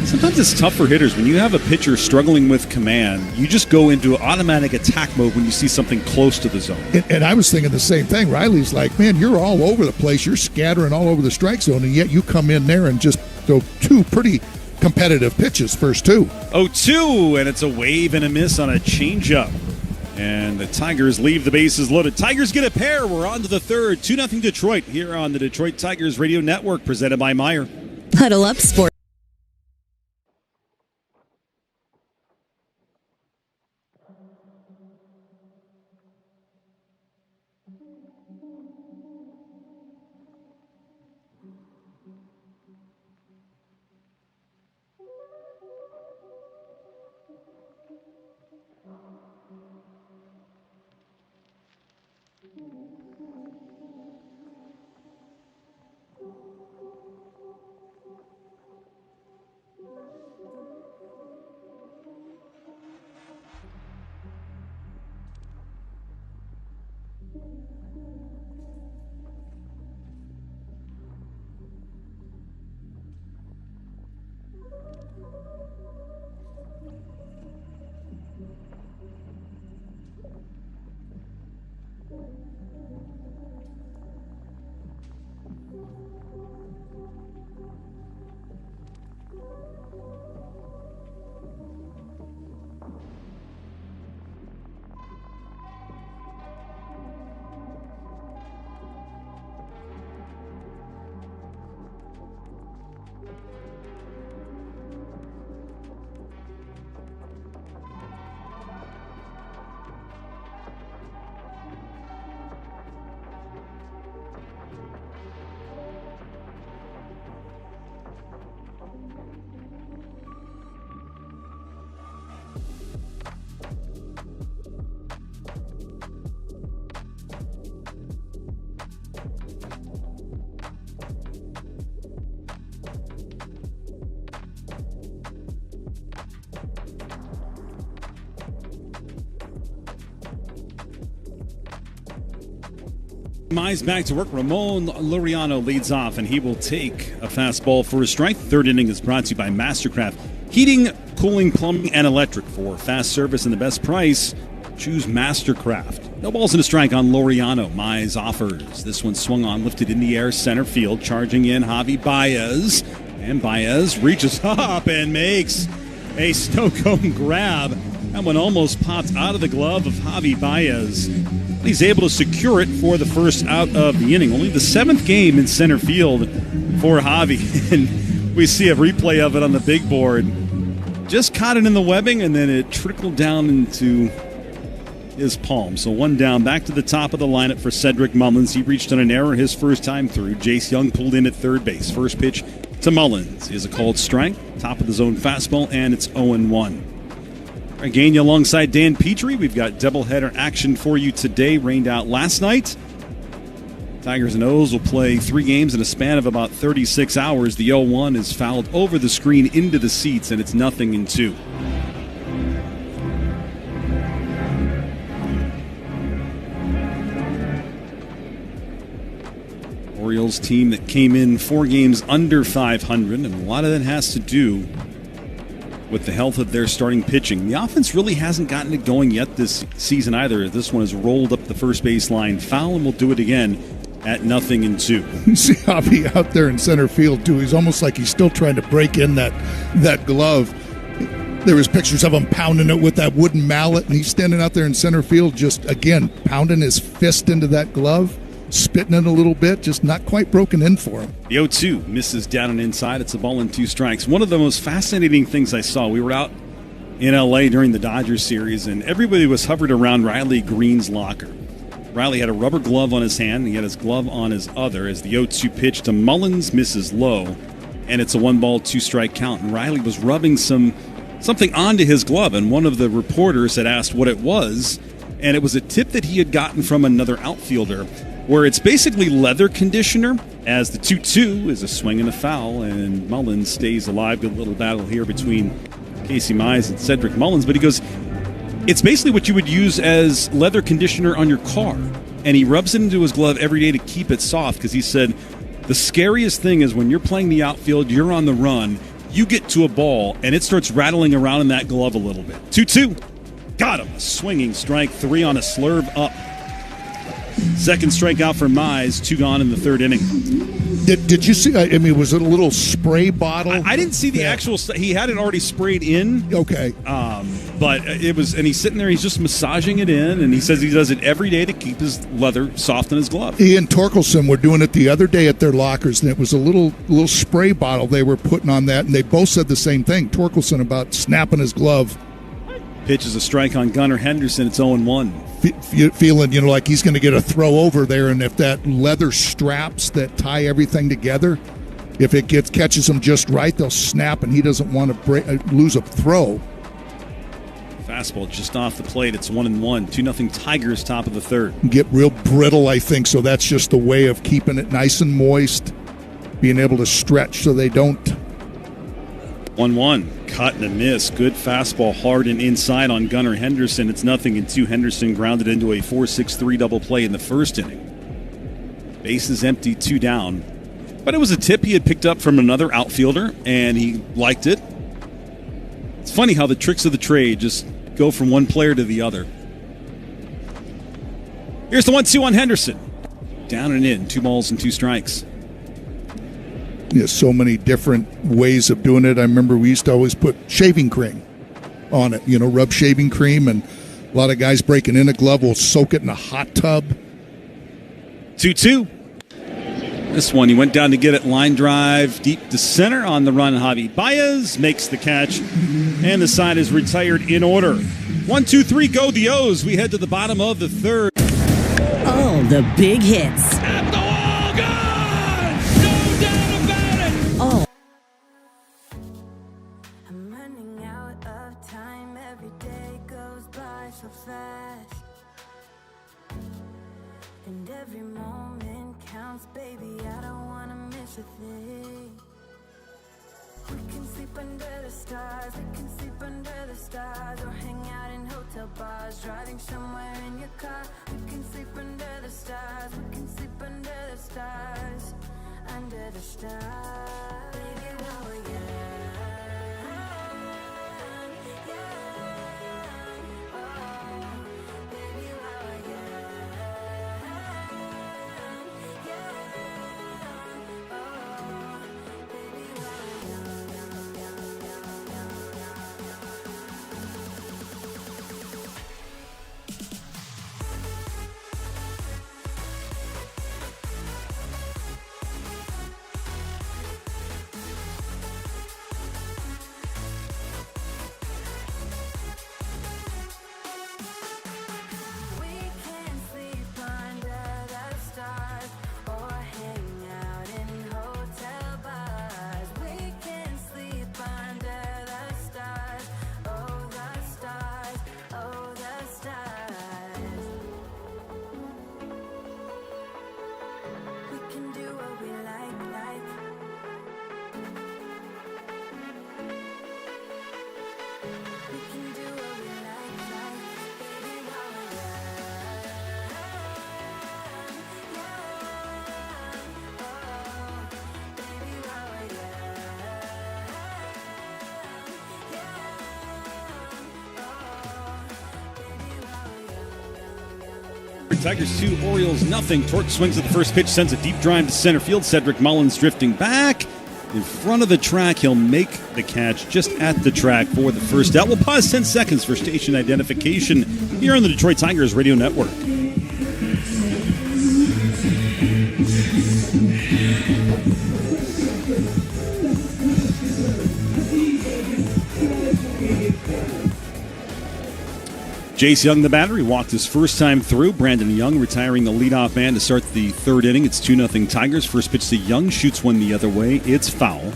Sometimes it's tough for hitters. When you have a pitcher struggling with command, you just go into automatic attack mode when you see something close to the zone. And I was thinking the same thing. Riley's like, man, you're all over the place. You're scattering all over the strike zone, and yet you come in there and just throw 2 pretty competitive pitches, first 2. 0-2, and it's a wave and a miss on a changeup. And the Tigers leave the bases loaded. Tigers get a pair. We're on to the third. 2-0 Detroit here on the Detroit Tigers Radio Network, presented by Meyer. Huddle Up Sports. Mize back to work. Ramon Laureano leads off, and he will take a fastball for a strike. Third inning is brought to you by Mastercraft Heating, Cooling, Plumbing, and Electric. For fast service and the best price, choose Mastercraft. No balls and a strike on Laureano. Mize offers. This one swung on, lifted in the air, center field. Charging in, Javi Baez. And Baez reaches up and makes a snow cone grab. That one almost popped out of the glove of Javi Baez. He's able to secure it for the first out of the inning. Only the seventh game in center field for Javi. And we see a replay of it on the big board. Just caught it in the webbing, and then it trickled down into his palm. So one down, back to the top of the lineup for Cedric Mullins. He reached on an error his first time through. Jace Young pulled in at third base. First pitch to Mullins is a called strike. Top of the zone fastball, and it's 0-1. Again, alongside Dan Petrie, we've got doubleheader action for you today. Rained out last night. Tigers and O's will play 3 games in a span of about 36 hours. The 0-1 is fouled over the screen into the seats, and it's 0-2. Orioles team that came in 4 games under 500, and a lot of that has to do with the health of their starting pitching. The offense really hasn't gotten it going yet this season either. This one has rolled up the first baseline foul, and will do it again at 0-2. You see Javi out there in center field, too. He's almost like he's still trying to break in that glove. There was pictures of him pounding it with that wooden mallet, and he's standing out there in center field just, again, pounding his fist into that glove, spitting it a little bit, just not quite broken in for him. The 0-2 misses down and inside. It's a ball and 2 strikes. One of the most fascinating things I saw, we were out in L.A. during the Dodgers series, and everybody was hovered around Riley Green's locker. Riley had a rubber glove on his hand, and he had his glove on his other as the 0-2 pitch to Mullins misses low, and it's a 1-ball, 2-strike count. And Riley was rubbing something onto his glove, and one of the reporters had asked what it was, and it was a tip that he had gotten from another outfielder, where it's basically leather conditioner, as the 2-2 is a swing and a foul, and Mullins stays alive. Good little battle here between Casey Mize and Cedric Mullins, but he goes, it's basically what you would use as leather conditioner on your car, and he rubs it into his glove every day to keep it soft, because he said the scariest thing is when you're playing the outfield, you're on the run, you get to a ball, and it starts rattling around in that glove a little bit. 2-2, got him, a swinging strike, 3 on a slurve up. Second strikeout for Mize, 2 gone in the third inning. Did you see, I mean, was it a little spray bottle? I didn't see the actual, he had it already sprayed in. Okay. But it was, and he's sitting there, he's just massaging it in, and he says he does it every day to keep his leather soft in his glove. He and Torkelson were doing it the other day at their lockers, and it was a little spray bottle they were putting on that, and they both said the same thing. Torkelson about snapping his glove. Pitch is a strike on Gunnar Henderson. It's 0-1. Feeling, like he's going to get a throw over there, and if that leather straps that tie everything together, if it catches him just right, they'll snap, and he doesn't want to lose a throw. Fastball just off the plate. It's 1-1. 2-0 Tigers, top of the third. Get real brittle, I think, so that's just a way of keeping it nice and moist, being able to stretch so they don't. 1-1. Cut and a miss. Good fastball, hard and inside on Gunnar Henderson. It's 0-2. Henderson grounded into a 4-6-3 double play in the first inning. Bases empty, 2 down. But it was a tip he had picked up from another outfielder, and he liked it. It's funny how the tricks of the trade just go from one player to the other. Here's the 1-2 on Henderson. Down and in. 2 balls and 2 strikes. So many different ways of doing it. I remember we used to always put shaving cream on it, rub shaving cream, and a lot of guys breaking in a glove will soak it in a hot tub. 2-2. This one, he went down to get it. Line drive deep to center on the run. Javi Baez makes the catch, and the side is retired in order. 1-2-3, go the O's. We head to the bottom of the third. All the big hits. At the wall, gone! No doubt about it! All. I'm running out of time. Every day goes by so fast. And every moment counts, baby. I don't want to miss a thing. We can sleep under the stars. We can sleep under the stars. Or hang out in hotel bars. Driving somewhere in your car. We can sleep under the stars. We can sleep under the stars. Under the stars. Baby, while we're young. Tigers 2, Orioles nothing. Torque swings at the first pitch, sends a deep drive to center field. Cedric Mullins drifting back in front of the track. He'll make the catch just at the track for the first out. We'll pause 10 seconds for station identification here on the Detroit Tigers Radio Network. Jace Young, the batter, he walked his first time through. Brandon Young retiring the leadoff man to start the third inning. It's 2-0 Tigers. First pitch to Young, shoots one the other way. It's foul.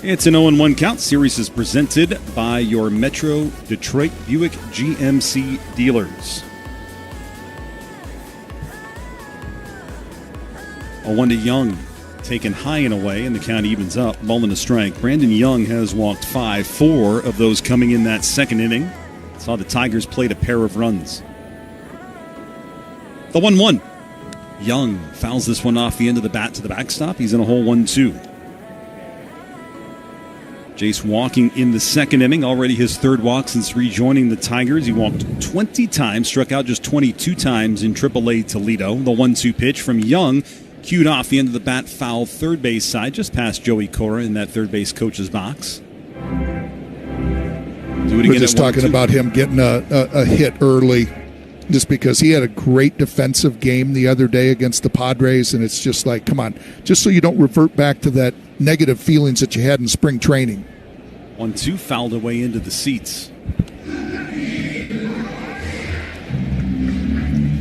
It's an 0-1 count. Series is presented by your Metro Detroit Buick GMC dealers. 0-1 to Young, taken high and away, and the count evens up. Ball and a strike. Brandon Young has walked 5, 4 of those coming in that second inning. Saw the Tigers played a pair of runs. The 1-1. Young fouls this one off the end of the bat to the backstop. He's in a hole 1-2. Jace walking in the second inning. Already his third walk since rejoining the Tigers. He walked 20 times, struck out just 22 times in AAA Toledo. The 1-2 pitch from Young, cued off the end of the bat, foul third base side, just past Joey Cora in that third base coach's box. Doing it again. We're just talking about him getting a hit early, just because he had a great defensive game the other day against the Padres, and it's just like, come on, just so you don't revert back to that negative feelings that you had in spring training. 1-2 fouled away into the seats.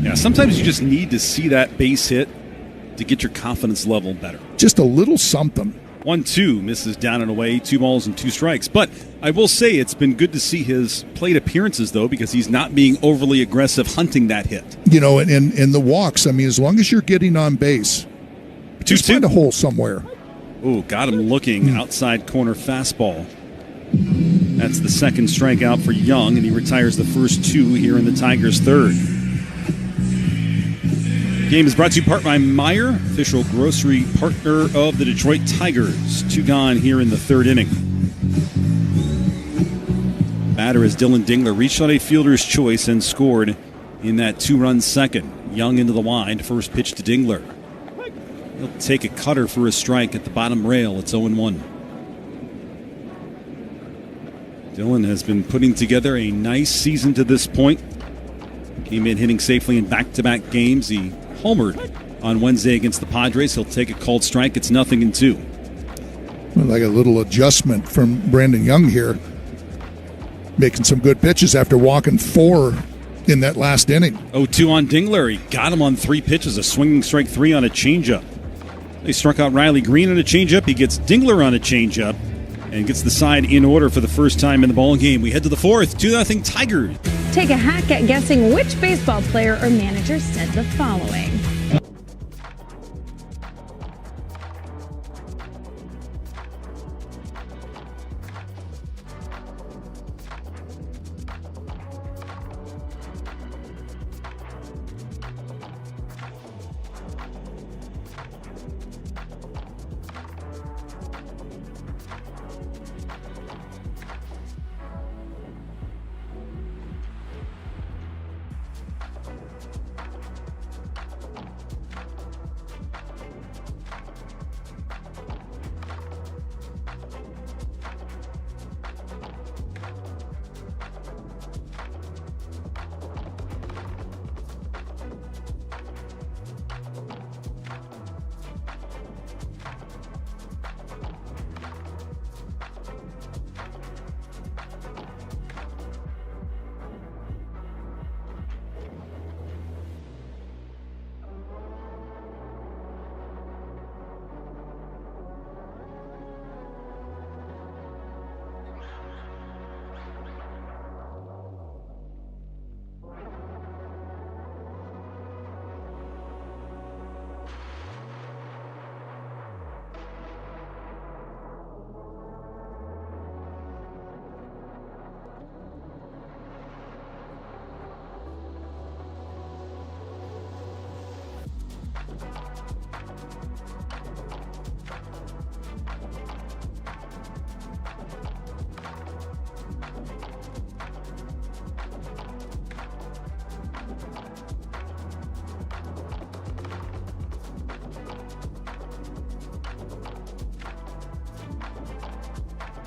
Yeah, sometimes you just need to see that base hit to get your confidence level better. Just a little something. 1-2 misses down and away, 2 balls and 2 strikes. But I will say it's been good to see his plate appearances, though, because he's not being overly aggressive hunting that hit. You know, and the walks, I mean, as long as you're getting on base, just find a hole somewhere. Ooh, got him looking. Outside corner fastball. That's the second strikeout for Young, and he retires the first 2 here in the Tigers' third. Game is brought to you part by Meijer, official grocery partner of the Detroit Tigers. 2 gone here in the third inning. Batter is Dylan Dingler, reached on a fielder's choice and scored in that 2-run second. Young into the wind, first pitch to Dingler. He'll take a cutter for a strike at the bottom rail. It's 0-1. Dylan has been putting together a nice season to this point. Came in hitting safely in back-to-back games. He homered on Wednesday against the Padres. He'll take a called strike. It's 0-2. Well, like a little adjustment from Brandon Young here. Making some good pitches after walking 4 in that last inning. 0-2 on Dingler. He got him on 3 pitches. A swinging strike 3 on a changeup. They struck out Riley Green on a changeup. He gets Dingler on a changeup and gets the side in order for the first time in the ball game. We head to the fourth. 2-0 Tigers. Take a hack at guessing which baseball player or manager said the following.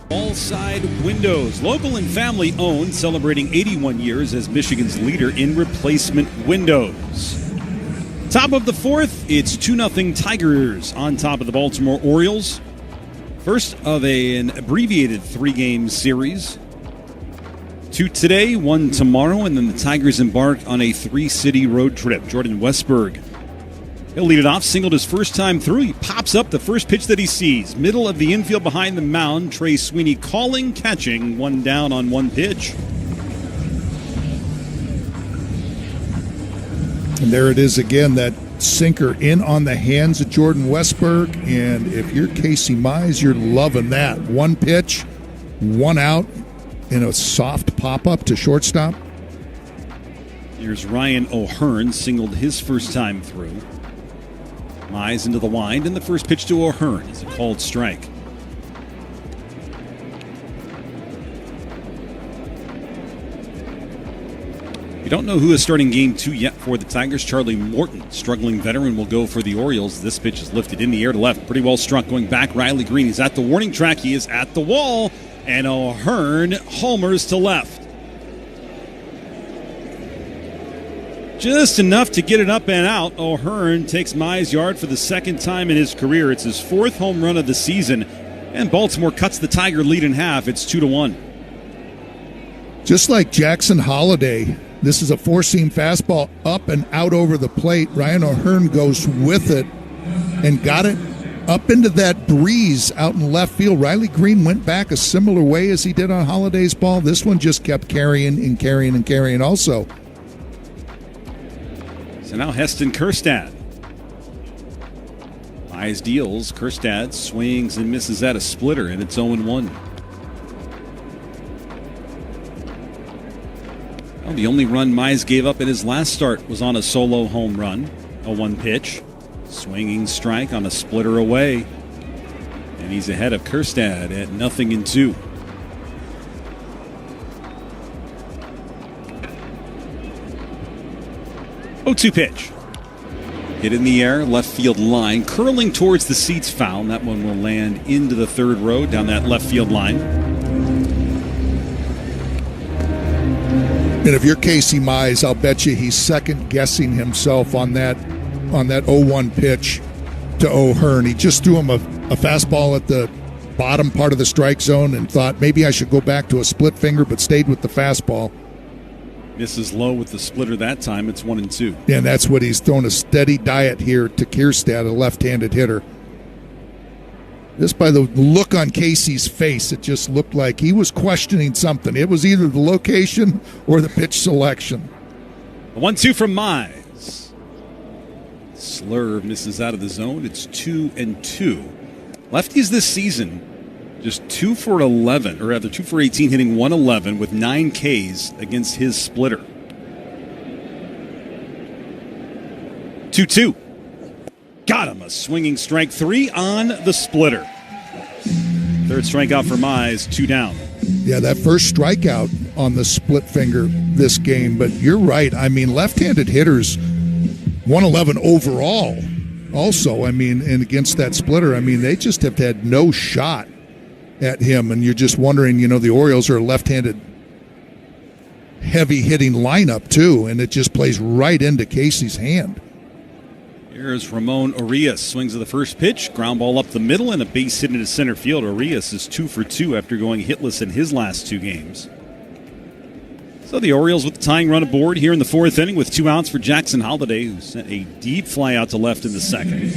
Wallside Windows, local and family owned, celebrating 81 years as Michigan's leader in replacement windows. Top of the fourth, it's 2-0 Tigers on top of the Baltimore Orioles. First of an abbreviated 3-game series. 2 today, 1 tomorrow, and then the Tigers embark on a 3-city road trip. Jordan Westberg, he'll lead it off, singled his first time through. He pops up the first pitch that he sees. Middle of the infield behind the mound. Trey Sweeney calling, catching, 1 down on 1 pitch. And there it is again, that sinker in on the hands of Jordan Westberg. And if you're Casey Mize, you're loving that. 1 pitch, 1 out, and a soft pop-up to shortstop. Here's Ryan O'Hearn, singled his first time through. Mize into the wind, and the first pitch to O'Hearn is a called strike. We don't know who is starting game 2 yet for the Tigers. Charlie Morton, struggling veteran, will go for the Orioles. This pitch is lifted in the air to left. Pretty well struck going back. Riley Green is at the warning track. He is at the wall. And O'Hearn homers to left. Just enough to get it up and out. O'Hearn takes Mize yard for the second time in his career. It's his fourth home run of the season. And Baltimore cuts the Tiger lead in half. It's 2-1. Just like Jackson Holiday, this is a four-seam fastball up and out over the plate. Ryan O'Hearn goes with it and got it up into that breeze out in left field. Riley Green went back a similar way as he did on Holiday's ball. This one just kept carrying and carrying and carrying also. So now Heston Kjerstad. Mize deals. Kjerstad swings and misses at a splitter, and it's 0-1. Well, the only run Mize gave up in his last start was on a solo home run. A 1 pitch. Swinging strike on a splitter away. And he's ahead of Kjerstad at 0-2. 0-2 pitch. Hit in the air, left field line, curling towards the seats, foul. And that one will land into the third row down that left field line. And if you're Casey Mize, I'll bet you he's second-guessing himself on that 0-1 pitch to O'Hearn. He just threw him a fastball at the bottom part of the strike zone and thought maybe I should go back to a split finger, but stayed with the fastball. Misses low with the splitter that time. It's 1-2. And that's what he's thrown a steady diet here to Kjerstad, a left-handed hitter. Just by the look on Casey's face, it just looked like he was questioning something. It was either the location or the pitch selection. A 1-2 from Mize. Slurve misses out of the zone. It's 2-2. Lefties this season just 2 for 11, or rather 2 for 18, hitting 111 with 9 Ks against his splitter. 2-2. Got him. A swinging strike 3 on the splitter. Third strikeout for Mize, 2 down. Yeah, that first strikeout on the split finger this game. But you're right. I mean, left-handed hitters, 111 overall also. I mean, and against that splitter, I mean, they just have had no shot at him. And you're just wondering, the Orioles are a left-handed heavy-hitting lineup, too. And it just plays right into Casey's hand. Here's Ramon Urias. Swings of the first pitch. Ground ball up the middle and a base hit into center field. Urias is 2 for 2 after going hitless in his last 2 games. So the Orioles with the tying run aboard here in the 4th inning with 2 outs for Jackson Holiday, who sent a deep fly out to left in the second.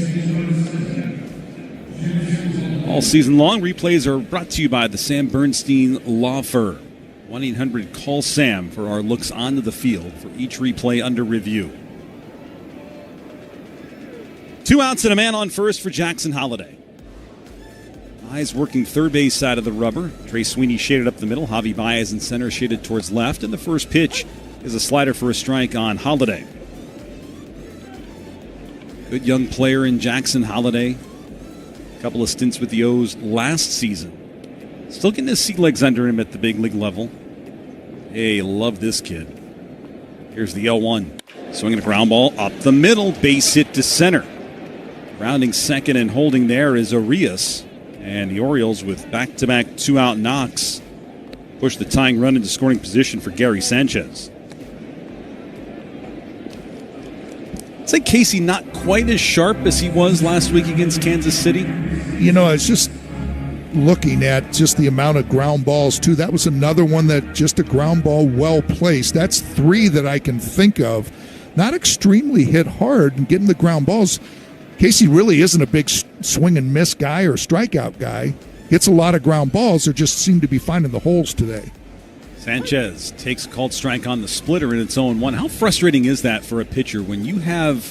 All season long, replays are brought to you by the Sam Bernstein Law Firm. 1-800-CALL-SAM for our looks onto the field for each replay under review. 2 outs and a man on first for Jackson Holiday. Mize working third base side of the rubber. Trey Sweeney shaded up the middle. Javi Baez in center shaded towards left. And the first pitch is a slider for a strike on Holiday. Good young player in Jackson Holiday. A couple of stints with the O's last season. Still getting his sea legs under him at the big league level. Hey, love this kid. Here's the 0-1. Swinging a ground ball up the middle. Base hit to center. Rounding second and holding there is Urias. And the Orioles, with back-to-back 2-out knocks, push the tying run into scoring position for Gary Sanchez. I'd say Casey not quite as sharp as he was last week against Kansas City. I was just looking at just the amount of ground balls, too. That was another one that just a ground ball well placed. That's 3 that I can think of. Not extremely hit hard and getting the ground balls. Casey really isn't a big swing and miss guy or strikeout guy. Hits a lot of ground balls. They just seem to be finding the holes today. Sanchez takes a called strike on the splitter, and it's 0-1. How frustrating is that for a pitcher when you have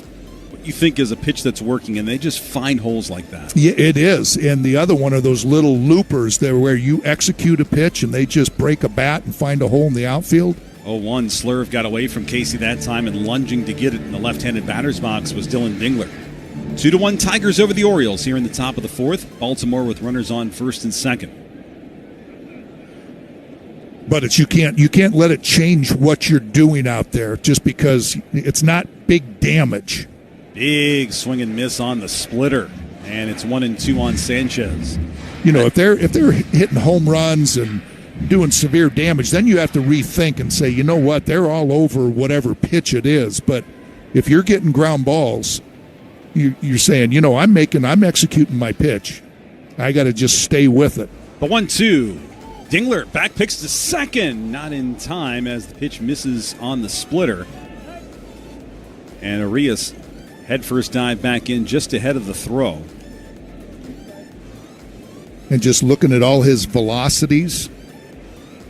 what you think is a pitch that's working and they just find holes like that? Yeah, it is. And the other one are those little loopers there where you execute a pitch and they just break a bat and find a hole in the outfield. 0-1. Slurve got away from Casey that time, and lunging to get it in the left-handed batter's box was Dylan Dingler. 2-1 Tigers over the Orioles here in the top of the 4th. Baltimore with runners on first and second. But you can't let it change what you're doing out there just because it's not big damage. Big swing and miss on the splitter. And it's 1-2 on Sanchez. if they're hitting home runs and doing severe damage, then you have to rethink and say, you know what, they're all over whatever pitch it is. But if you're getting ground balls, you're saying, I'm executing my pitch. I got to just stay with it. The 1-2. Dingler back picks to second, not in time as the pitch misses on the splitter. And Arias headfirst dive back in just ahead of the throw. And just looking at all his velocities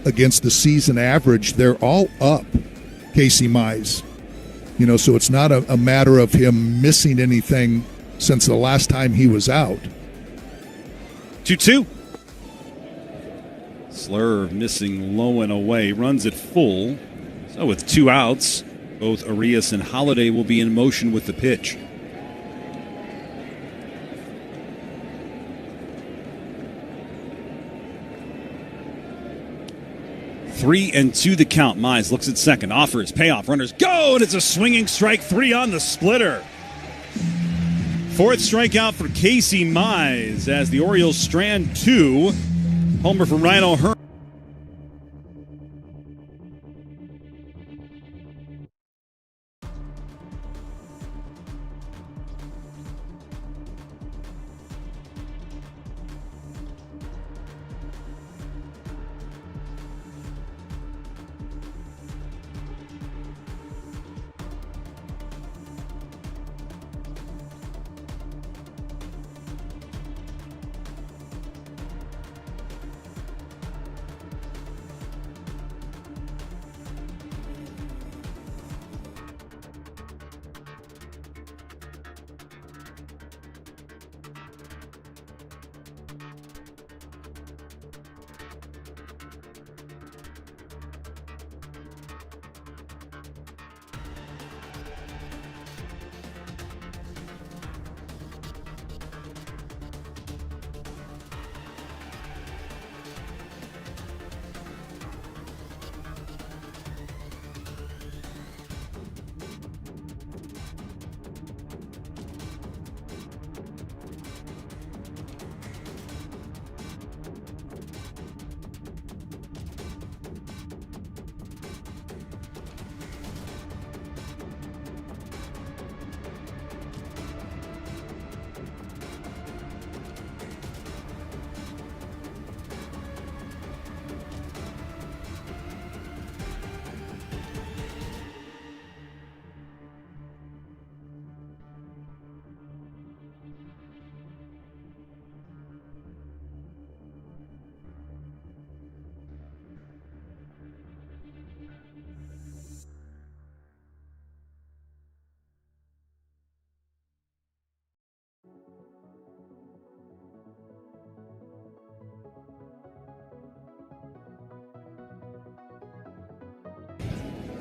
against the season average, they're all up, Casey Mize. So it's not a matter of him missing anything since the last time he was out. 2-2. Slurve missing low and away. Runs it full. So with 2 outs, both Arias and Holiday will be in motion with the pitch. Three and 2 the count. Mize looks at second. Offers. Payoff. Runners go. And it's a swinging strike 3 on the splitter. 4th strikeout for Casey Mize as the Orioles strand 2. Homer from Ryan O'Hearn.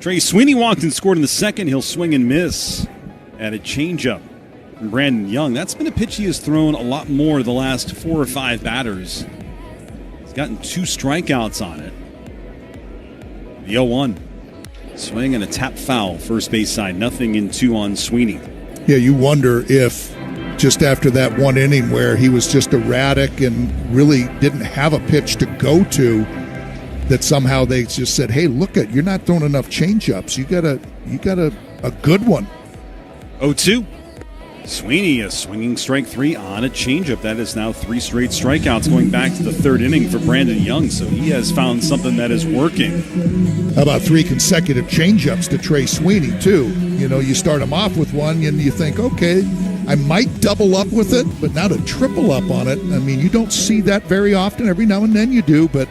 Trey Sweeney walked and scored in the second. He'll swing and miss at a changeup from Brandon Young. That's been a pitch he has thrown a lot more the last 4 or 5 batters. He's gotten 2 strikeouts on it. The 0-1. Swing and a tap foul, first base side. 0-2 on Sweeney. Yeah, you wonder if just after that 1 inning where he was just erratic and really didn't have a pitch to go to, that somehow they just said, hey, look you're not throwing enough changeups. You got a good one. 0-2. Sweeney, a swinging strike 3 on a changeup. That is now 3 straight strikeouts going back to the 3rd inning for Brandon Young. So he has found something that is working. How about 3 consecutive changeups to Trey Sweeney, too? You start him off with one and you think, okay, I might double up with it, but not a triple up on it. I mean, you don't see that very often. Every now and then you do, but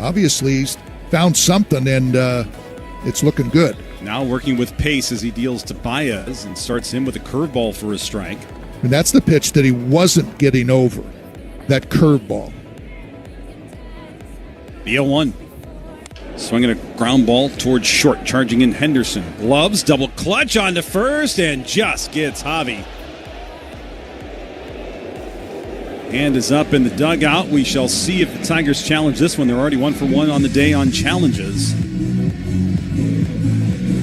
obviously he's found something, and it's looking good. Now working with pace as he deals to Baez and starts him with a curveball for a strike. And that's the pitch that he wasn't getting over, that curveball. The 0-1. Swinging a ground ball towards short, charging in Henderson. Gloves, double clutch onto first, and just gets Javi. Hand is up in the dugout. We shall see if the Tigers challenge this one. They're already 1 for 1 on the day on challenges.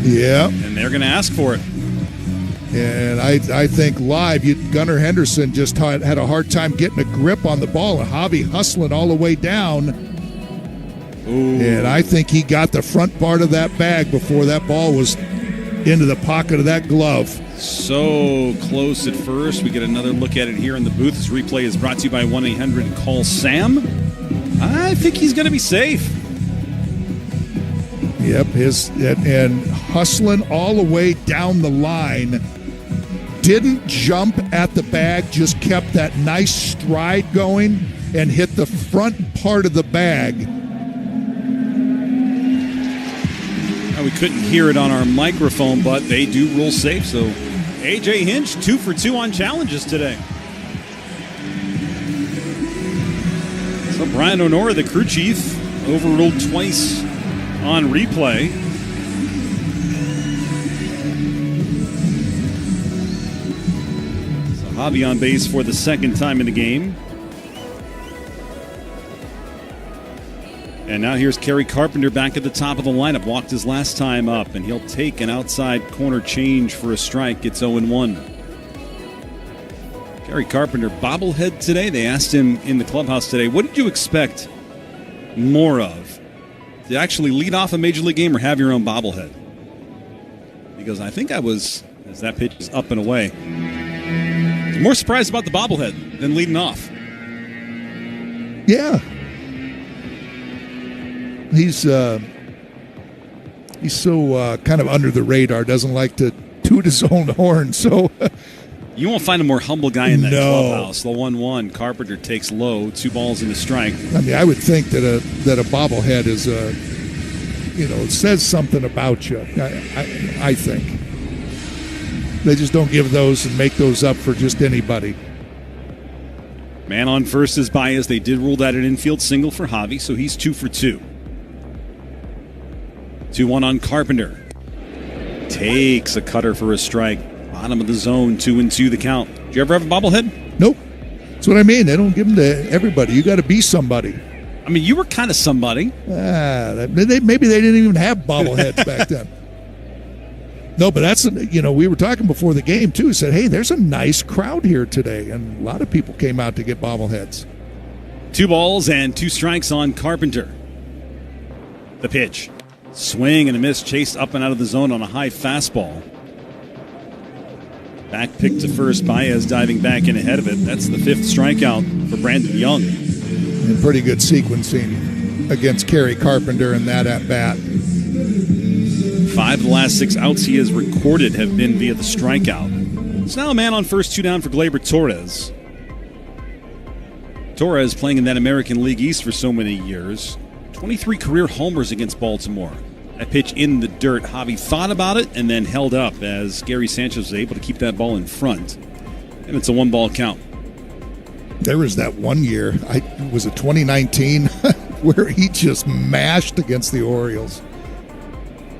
Yeah. And they're going to ask for it. And I think live, Gunnar Henderson just had a hard time getting a grip on the ball, and Javi hustling all the way down. Ooh. And I think he got the front part of that bag before that ball was into the pocket of that glove. So close at first. We get another look at it here in the booth. This replay is brought to you by 1-800-CALL-SAM. I think he's going to be safe. Yep, and hustling all the way down the line. Didn't jump at the bag, just kept that nice stride going and hit the front part of the bag. Now, we couldn't hear it on our microphone, but they do rule safe. So A.J. Hinch, 2 for 2 on challenges today. So Brian Honora, the crew chief, overruled twice on replay. So Javi on base for the second time in the game. And now here's Kerry Carpenter back at the top of the lineup. Walked his last time up, and he'll take an outside corner change for a strike. Gets 0-1. Kerry Carpenter, bobblehead today. They asked him in the clubhouse today, what did you expect more of? To actually lead off a Major League game or have your own bobblehead? He goes, I think I was, as that pitch is up and away, more surprised about the bobblehead than leading off. Yeah. He's so kind of under the radar, doesn't like to toot his own horn. So you won't find a more humble guy in that clubhouse. The 1-1, Carpenter takes low, 2 balls and a strike. I mean, I would think that a bobblehead is it says something about you. I think they just don't give those and make those up for just anybody. Man on first is Baez. They did rule that an infield single for Javi, so he's 2 for 2. 2-1 on Carpenter. Takes a cutter for a strike. Bottom of the zone, 2-2 the count. Did you ever have a bobblehead? Nope. That's what I mean. They don't give them to everybody. You got to be somebody. I mean, you were kind of somebody. Maybe they didn't even have bobbleheads back then. No, but that's, we were talking before the game, too. Said, hey, there's a nice crowd here today. And a lot of people came out to get bobbleheads. 2 balls and 2 strikes on Carpenter. The pitch. Swing and a miss, chased up and out of the zone on a high fastball. Back pick to first, Baez diving back in ahead of it. That's the 5th strikeout for Brandon Young. And pretty good sequencing against Kerry Carpenter in that at-bat. 5 of the last 6 outs he has recorded have been via the strikeout. It's now a man on first, 2 down for Gleyber Torres. Torres playing in that American League East for so many years. 23 career homers against Baltimore. That pitch in the dirt. Javi thought about it and then held up as Gary Sanchez was able to keep that ball in front. And it's a 1-ball count. There was that one year, was it 2019, where he just mashed against the Orioles.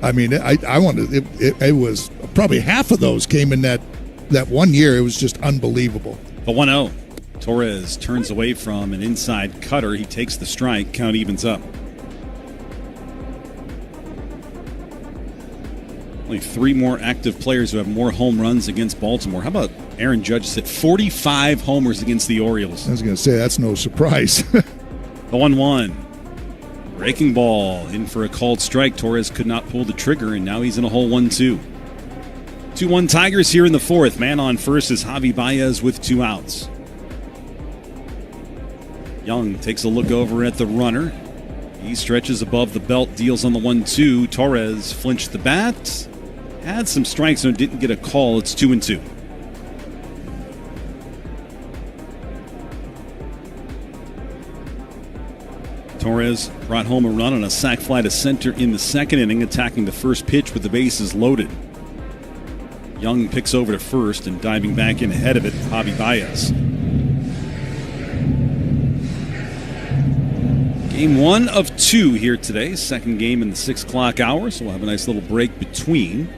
I mean, it was probably half of those came in that 1 year. It was just unbelievable. The 1-0. Torres turns away from an inside cutter. He takes the strike. Count evens up. Only 3 more active players who have more home runs against Baltimore. How about Aaron Judge hit 45 homers against the Orioles? I was going to say, that's no surprise. The 1-1. Breaking ball in for a called strike. Torres could not pull the trigger, and now he's in a hole 1-2. 2-1 Tigers here in the 4th. Man on first is Javi Baez with 2 outs. Young takes a look over at the runner. He stretches above the belt, deals on the 1-2. Torres flinched the bat. Had some strikes and didn't get a call. It's 2-2. Torres brought home a run on a sac fly to center in the 2nd inning, attacking the first pitch with the bases loaded. Young picks over to first and diving back in ahead of it, Javi Baez. Game 1 of 2 here today. 2nd game in the 6 o'clock hour, so we'll have a nice little break between.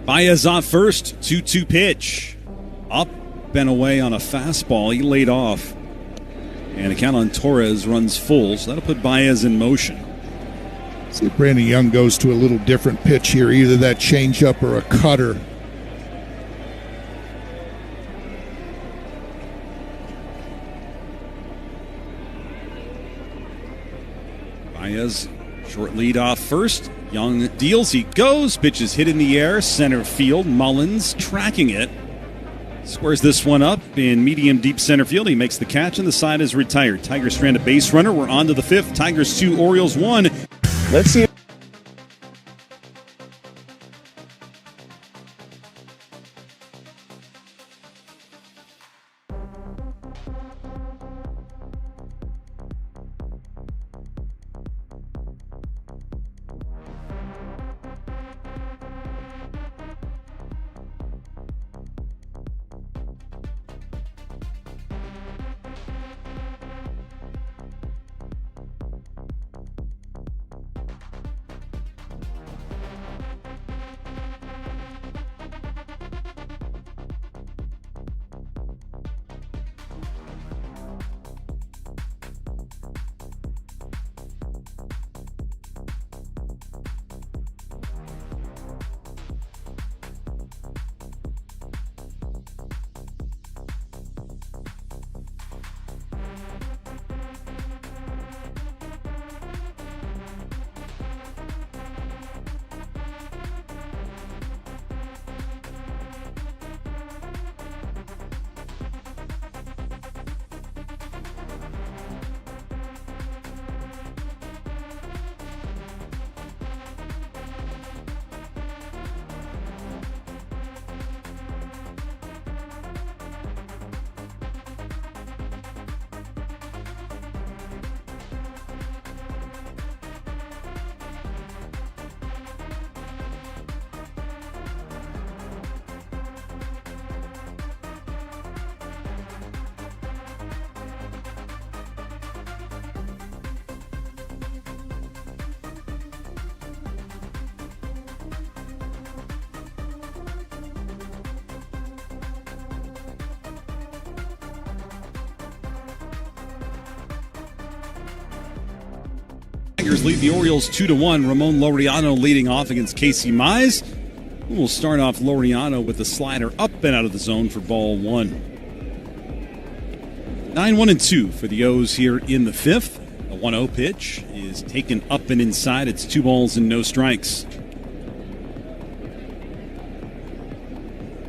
Baez off first, 2-2 pitch. Up and away on a fastball. He laid off. And a count on Torres runs full, so that'll put Baez in motion. See if Brandon Young goes to a little different pitch here, either that changeup or a cutter. Baez, short lead off first. Young deals, he goes, pitch is hit in the air, center field. Mullins tracking it. Squares this one up in medium deep center field. He makes the catch and the side is retired. Tigers strand a base runner. We're on to the fifth. Tigers 2, Orioles 1. Let's see. Tigers lead the Orioles 2-1. Ramon Laureano leading off against Casey Mize. We'll start off Laureano with the slider up and out of the zone for ball one. 9-1-2 for the O's here in the fifth. The 1-0 pitch is taken up and inside. It's 2 balls and no strikes.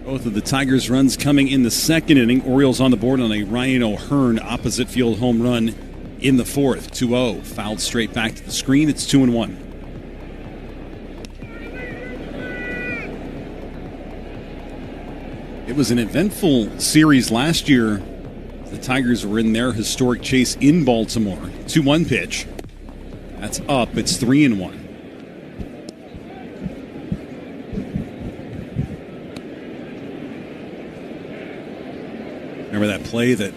Both of the Tigers' runs coming in the second inning. Orioles on the board on a Ryan O'Hearn opposite field home run in the fourth. 2-0. Fouled straight back to the screen. It's 2-1. It was an eventful series last year. The Tigers were in their historic chase in Baltimore. 2-1 pitch. That's up. It's 3-1. Remember that play that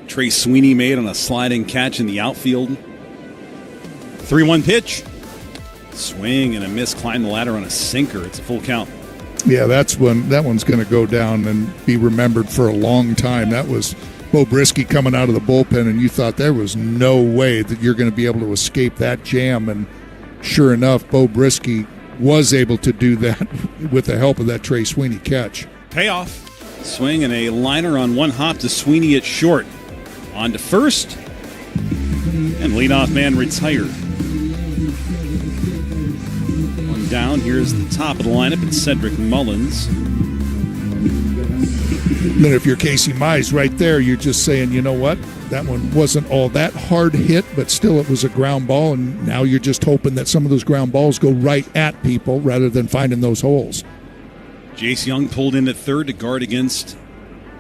Trey Sweeney made on a sliding catch in the outfield? 3-1 pitch. Swing and a miss. Climb the ladder on a sinker. It's a full count. Yeah, that one's going to go down and be remembered for a long time. That was Bo Brisky coming out of the bullpen, and you thought there was no way that you're going to be able to escape that jam. And sure enough, Bo Brisky was able to do that with the help of that Trey Sweeney catch. Payoff. Swing and a liner on one hop to Sweeney at short. On to first. And leadoff man retired. One down. Here's the top of the lineup. It's Cedric Mullins. Then if you're Casey Mize right there, you're just saying, you know what? That one wasn't all that hard hit, but still it was a ground ball, and now you're just hoping that some of those ground balls go right at people rather than finding those holes. Jace Young pulled in at third to guard against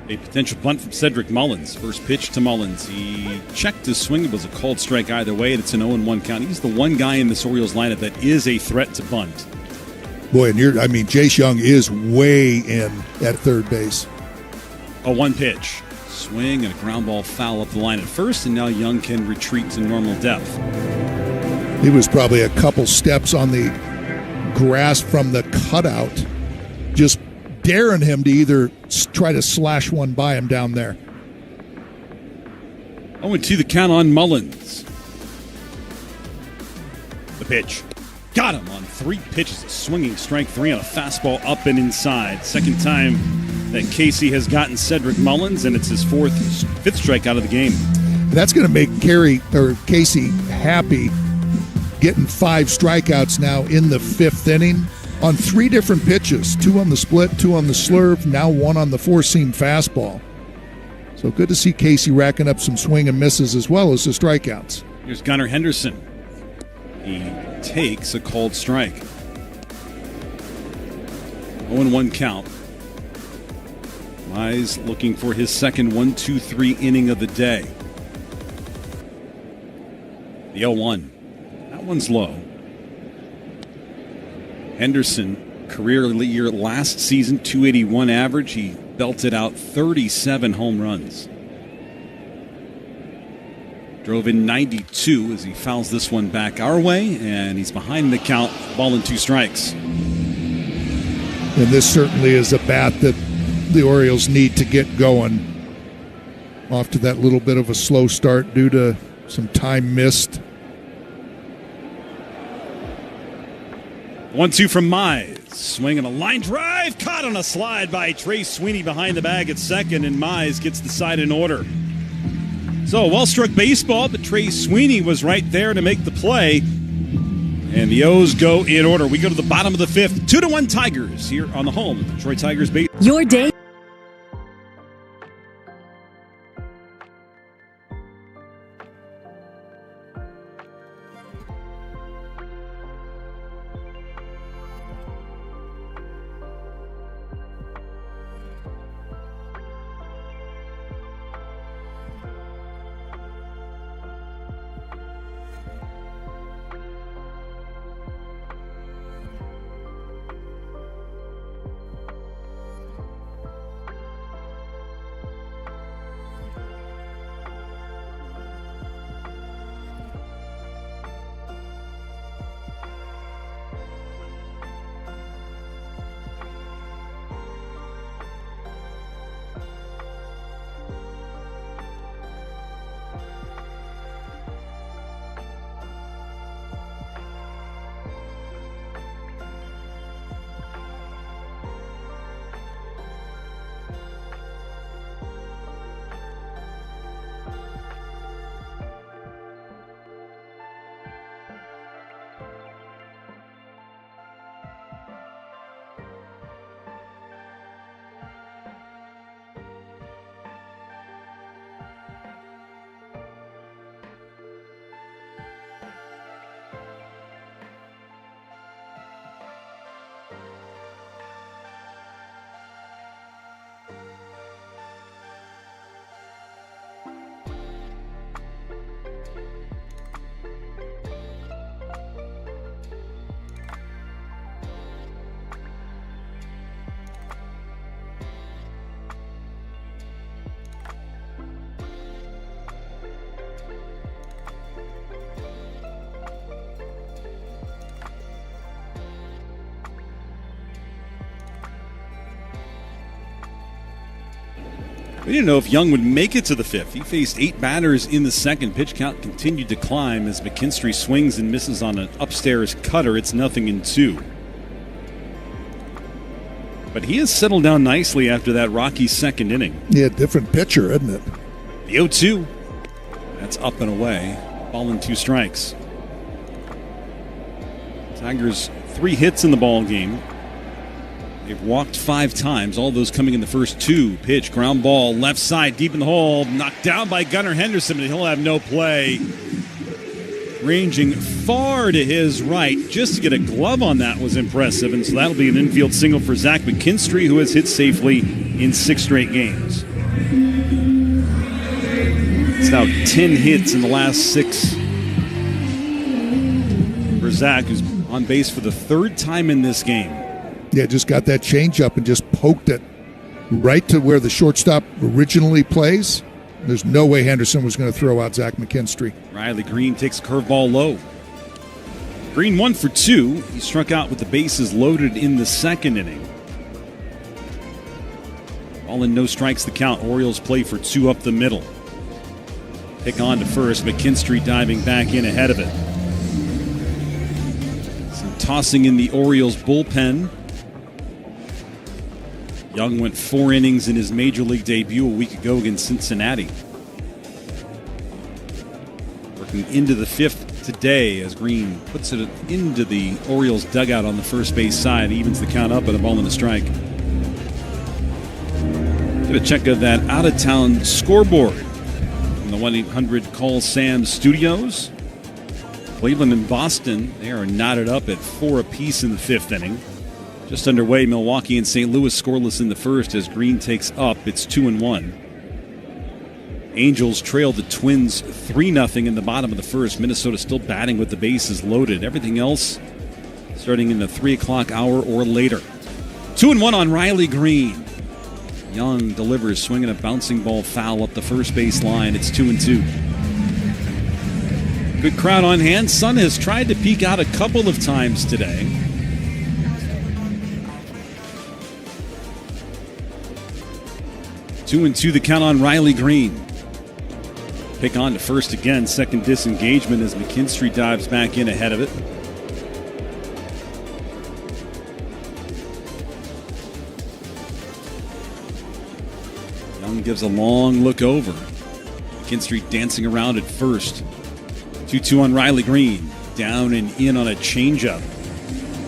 a potential bunt from Cedric Mullins. First pitch to Mullins. He checked his swing. It was a called strike either way, and it's an 0-1 count. He's the one guy in this Orioles lineup that is a threat to bunt. Boy, and Jace Young is way in at third base. A 1 pitch. Swing and a ground ball foul up the line at first, and now Young can retreat to normal depth. He was probably a couple steps on the grass from the cutout, just daring him to either try to slash one by him down there. 0-2 the count on Mullins. The pitch. Got him on 3 pitches. A swinging strike 3 on a fastball up and inside. Second time that Casey has gotten Cedric Mullins, and it's his 5th strikeout of the game. That's going to make Casey happy, getting 5 strikeouts now in the 5th inning on 3 different pitches, 2 on the split, 2 on the slurve, now 1 on the 4-seam fastball. So good to see Casey racking up some swing and misses as well as the strikeouts. Here's Gunnar Henderson. He takes a called strike. 0-1 count. Mize looking for his second 1-2-3 inning of the day. The 0-1. That one's low. Henderson, career year last season, 281 average. He belted out 37 home runs. Drove in 92 as he fouls this one back our way, and he's behind the count, ball and 2 strikes. And this certainly is a bat that the Orioles need to get going. Off to that little bit of a slow start due to some time missed. 1-2 from Mize. Swinging a line drive, caught on a slide by Trey Sweeney behind the bag at second, and Mize gets the side in order. So, well-struck baseball, but Trey Sweeney was right there to make the play. And the O's go in order. We go to the bottom of the 5th. 2-1 Tigers here on the home of the Detroit Tigers. Your day. We didn't know if Young would make it to the 5th. He faced 8 batters in the second. Pitch count continued to climb as McKinstry swings and misses on an upstairs cutter. It's 0-2. But he has settled down nicely after that rocky second inning. Yeah, different pitcher, isn't it? The 0-2. That's up and away. Ball and 2 strikes. Tigers 3 hits in the ball game. They've walked 5 times, all those coming in the first 2. Pitch, ground ball, left side, deep in the hole, knocked down by Gunnar Henderson, but he'll have no play. Ranging far to his right, just to get a glove on that was impressive, and so that'll be an infield single for Zach McKinstry, who has hit safely in 6 straight games. It's now 10 hits in the last 6 for Zach, who's on base for the 3rd time in this game. Yeah, just got that changeup and just poked it right to where the shortstop originally plays. There's no way Henderson was going to throw out Zach McKinstry. Riley Green takes a curveball low. Green 1 for 2. He struck out with the bases loaded in the second inning. All in, no strikes the count. Orioles play for 2 up the middle. Pick on to first. McKinstry diving back in ahead of it. So tossing in the Orioles bullpen. Young went 4 innings in his major league debut a week ago against Cincinnati. Working into the 5th today as Green puts it into the Orioles dugout on the first base side. Evens the count up at a ball and a strike. Get a check of that out-of-town scoreboard from the 1-800-CALL-SAM studios. Cleveland and Boston, they are knotted up at 4 apiece in the 5th inning. Just underway, Milwaukee and St. Louis scoreless in the first as Green takes up. It's 2-1. Angels trail the Twins 3-0 in the bottom of the first. Minnesota still batting with the bases loaded. Everything else starting in the 3 o'clock hour or later. 2-1 on Riley Green. Young delivers, swinging a bouncing ball foul up the first base line. It's 2-2. Good crowd on hand. Sun has tried to peek out a couple of times today. Two and two, the count on Riley Green. Pick on to first again. Second disengagement as McKinstry dives back in ahead of it. Young gives a long look over. McKinstry dancing around at first. 2-2 on Riley Green. Down and in on a changeup.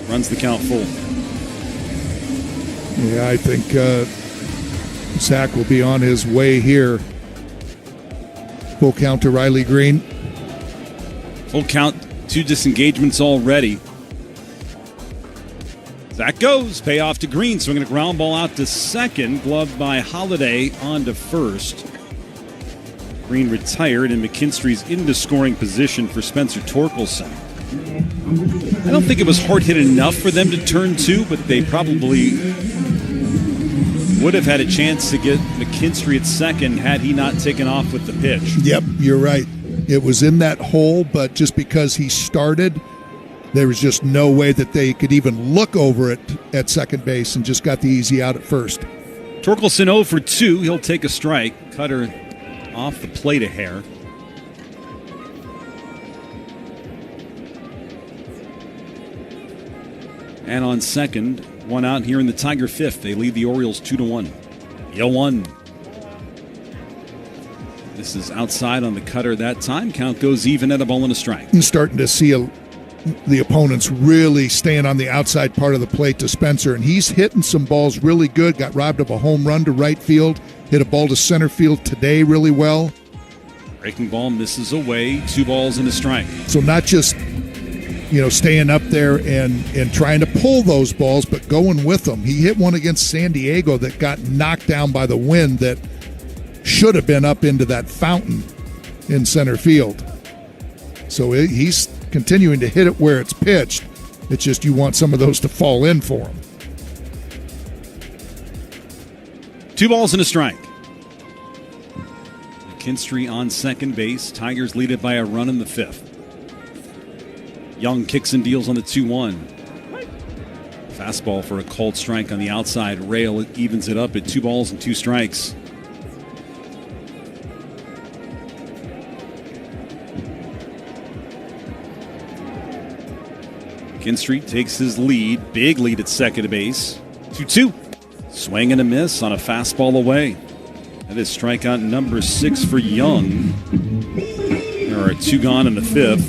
Runs the count full. Yeah, I think Zach will be on his way here. Full count to Riley Green. Full count, 2 disengagements already. Zach goes. Payoff to Green. Swinging a ground ball out to second. Gloved by Holiday on to first. Green retired, and McKinstry's into scoring position for Spencer Torkelson. I don't think it was hard hit enough for them to turn 2, but they probably would have had a chance to get McKinstry at second had he not taken off with the pitch. Yep, you're right. It was in that hole, but just because he started, there was just no way that they could even look over it at second base and just got the easy out at first. Torkelson 0 for 2. He'll take a strike. Cutter off the plate a hair. And on second, one out here in the Tiger 5th. They lead the Orioles 2-1. The 0-1. This is outside on the cutter that time. Count goes even at a ball and a strike. You're starting to see the opponents really staying on the outside part of the plate to Spencer, and he's hitting some balls really good. Got robbed of a home run to right field. Hit a ball to center field today really well. Breaking ball misses away. 2 balls and a strike. So not just staying up there and trying to pull those balls, but going with them. He hit one against San Diego that got knocked down by the wind that should have been up into that fountain in center field. So he's continuing to hit it where it's pitched. It's just you want some of those to fall in for him. 2 balls and a strike. McKinstry on second base. Tigers lead it by a run in the 5th. Young kicks and deals on the 2-1. Fastball for a called strike on the outside rail. It evens it up at 2 balls and 2 strikes. McKinstry takes his lead. Big lead at second base. 2-2. Swing and a miss on a fastball away. That is strikeout number 6 for Young. There are 2 gone in the 5th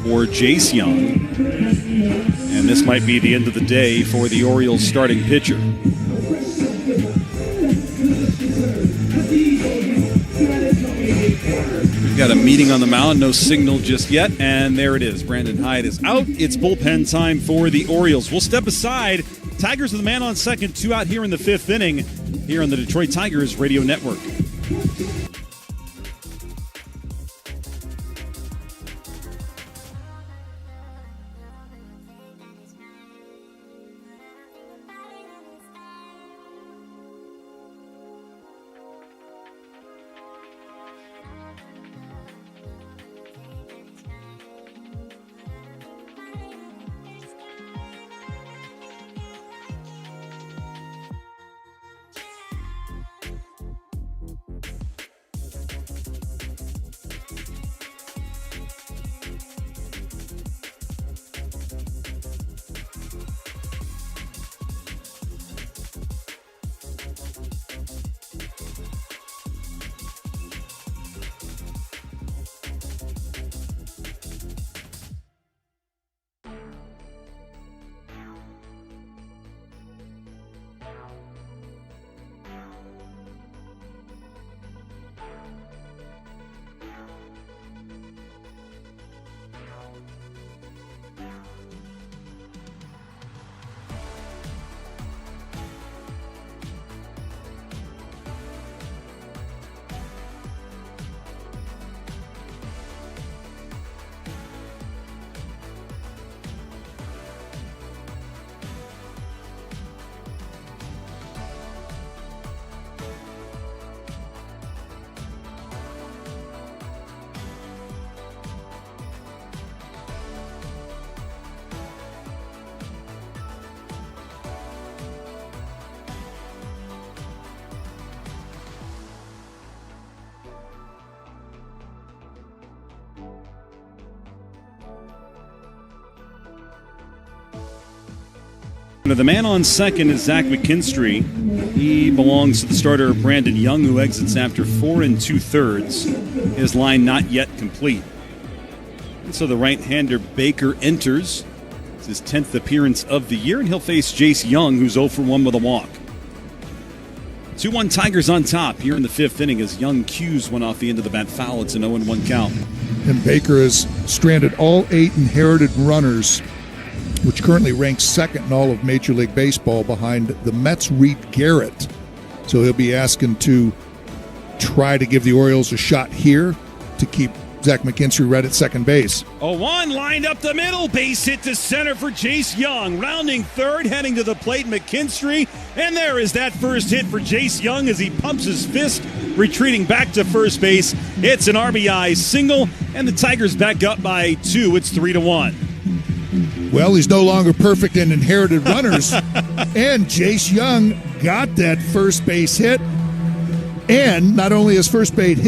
for Jace Young. And this might be the end of the day for the Orioles starting pitcher. We've got a meeting on the mound, no signal just yet, and there it is. Brandon Hyde is out. It's bullpen time for the Orioles. We'll step aside. Tigers are the man on second, 2 out here in the 5th inning, here on the Detroit Tigers Radio Network. The man on second is Zach McKinstry. He belongs to the starter Brandon Young, who exits after 4 2/3. His line not yet complete. And so the right-hander Baker enters. It's his 10th appearance of the year, and he'll face Jace Young, who's 0 for 1 with a walk. 2-1 Tigers on top here in the 5th inning as Young cues one off the end of the bat foul. It's an 0-1 count. And Baker has stranded all 8 inherited runners, which currently ranks second in all of Major League Baseball behind the Mets' Reed Garrett. So he'll be asking to try to give the Orioles a shot here to keep Zach McKinstry right at second base. 0-1 lined up the middle, base hit to center for Jace Young. Rounding third, heading to the plate, McKinstry. And there is that first hit for Jace Young as he pumps his fist, retreating back to first base. It's an RBI single, and the Tigers back up by 2. It's 3-1. Well, he's no longer perfect in inherited runners. And Jace Young got that first base hit. And not only his first base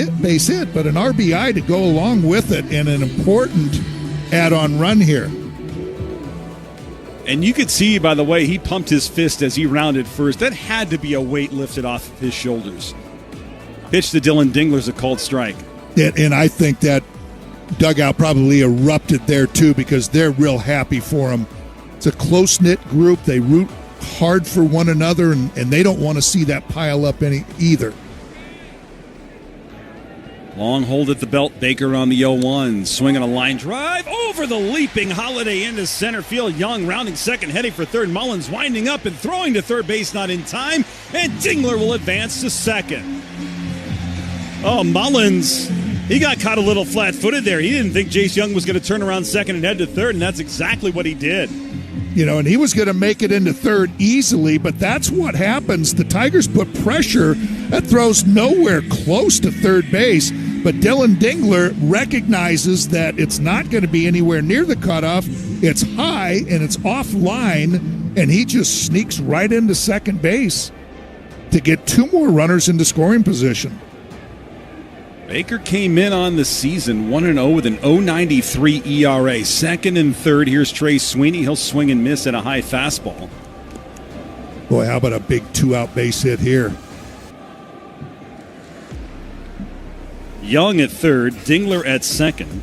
hit, but an RBI to go along with it, and an important add-on run here. And you could see by the way he pumped his fist as he rounded first, that had to be a weight lifted off of his shoulders. Pitch to Dylan Dingler's a called strike. And I think that dugout probably erupted there too, because they're real happy for him. It's a close-knit group. They root hard for one another, and they don't want to see that pile up any either. Long hold at the belt. Baker on the 0-1. Swinging a line drive over the leaping Holiday into center field. Young rounding second, heading for third. Mullins winding up and throwing to third base, not in time. And Dingler will advance to second. Oh, Mullins, he got caught a little flat-footed there. He didn't think Jace Young was going to turn around second and head to third, and that's exactly what he did. You know, and he was going to make it into third easily, but that's what happens. The Tigers put pressure. That throws nowhere close to third base, but Dylan Dingler recognizes that it's not going to be anywhere near the cutoff. It's high, and it's offline, and he just sneaks right into second base to get 2 more runners into scoring position. Baker came in on the season 1-0 with an 0.93 ERA. Second and third, here's Trey Sweeney. He'll swing and miss at a high fastball. Boy, how about a big 2-out base hit here? Young at third, Dingler at second.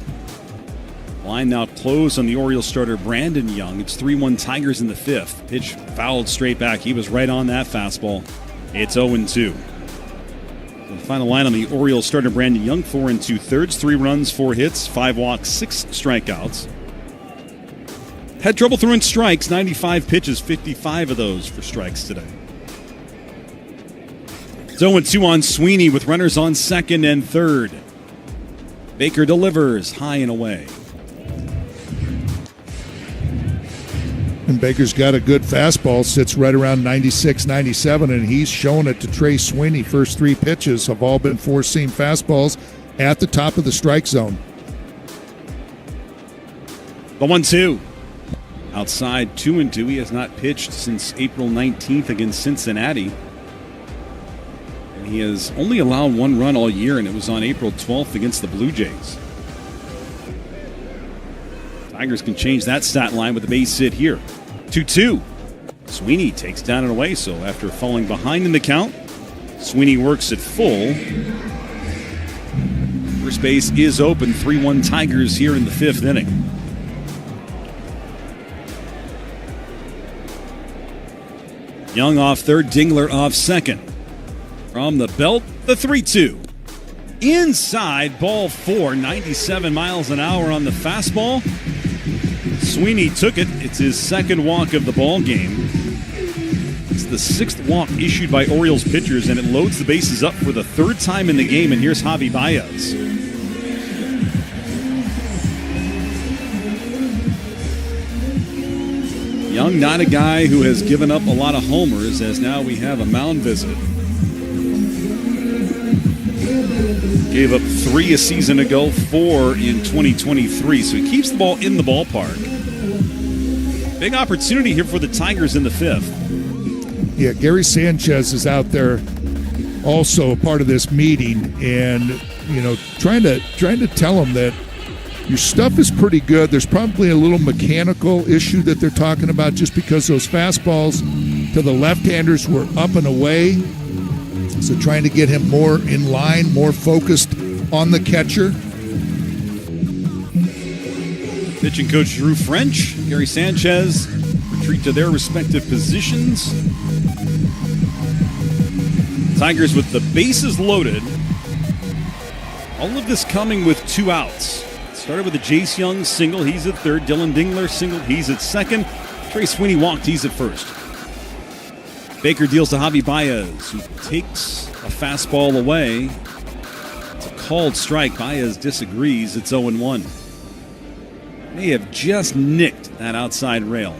Line now closed on the Orioles starter Brandon Young. It's 3-1 Tigers in the 5th. Pitch fouled straight back. He was right on that fastball. It's 0-2. The final line on the Orioles starter Brandon Young, 4 2/3, 3 runs, 4 hits, 5 walks, 6 strikeouts. Had trouble throwing strikes, 95 pitches, 55 of those for strikes today. 0-2 on Sweeney with runners on second and third. Baker delivers high and away. And Baker's got a good fastball, sits right around 96, 97, and he's showing it to Trey Sweeney. First 3 pitches have all been 4-seam fastballs at the top of the strike zone. The 1-2. Outside 2-2. He has not pitched since April 19th against Cincinnati. And he has only allowed 1 run all year, and it was on April 12th against the Blue Jays. Tigers can change that stat line with a base hit here. 2-2. Sweeney takes down and away, so after falling behind in the count, Sweeney works at full. First base is open. 3-1 Tigers here in the 5th inning. Young off third, Dingler off second. From the belt, the 3-2. Inside, ball 4, 97 miles an hour on the fastball. Sweeney took it. It's his second walk of the ball game. It's the 6th walk issued by Orioles pitchers, and it loads the bases up for the 3rd time in the game, and here's Javi Baez. Young, not a guy who has given up a lot of homers, as now we have a mound visit. Gave up 3 a season ago, 4 in 2023, so he keeps the ball in the ballpark. Big opportunity here for the Tigers in the 5th. Yeah, Gary Sanchez is out there also a part of this meeting, and trying to tell him that your stuff is pretty good. There's probably a little mechanical issue that they're talking about just because those fastballs to the left-handers were up and away. So trying to get him more in line, more focused on the catcher. Pitching coach Drew French, Gary Sanchez retreat to their respective positions. Tigers with the bases loaded. All of this coming with 2 outs. Started with a Jace Young single. He's at third. Dylan Dingler singled. He's at second. Trey Sweeney walked. He's at first. Baker deals to Javi Baez, who takes a fastball away. It's a called strike. Baez disagrees. It's 0-1. May have just nicked that outside rail.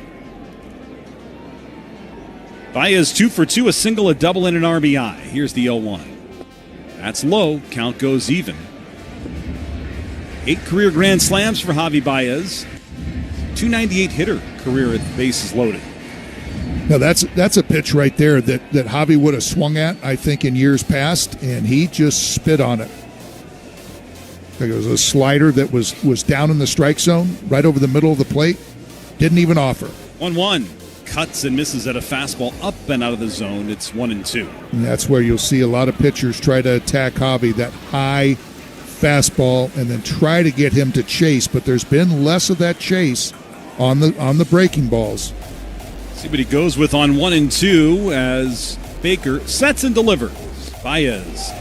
Baez 2 for 2, a single, a double, and an RBI. Here's the 0-1. That's low. Count goes even. 8 career grand slams for Javi Baez. 298 hitter career at the bases loaded. Now that's a pitch right there that Javi would have swung at, I think, in years past, and he just spit on it. It was a slider that was down in the strike zone, right over the middle of the plate. Didn't even offer. 1-1. Cuts and misses at a fastball up and out of the zone. It's 1-2. And that's where you'll see a lot of pitchers try to attack Javi, that high fastball, and then try to get him to chase. But there's been less of that chase on the breaking balls. See what he goes with on 1-2 as Baker sets and delivers. Baez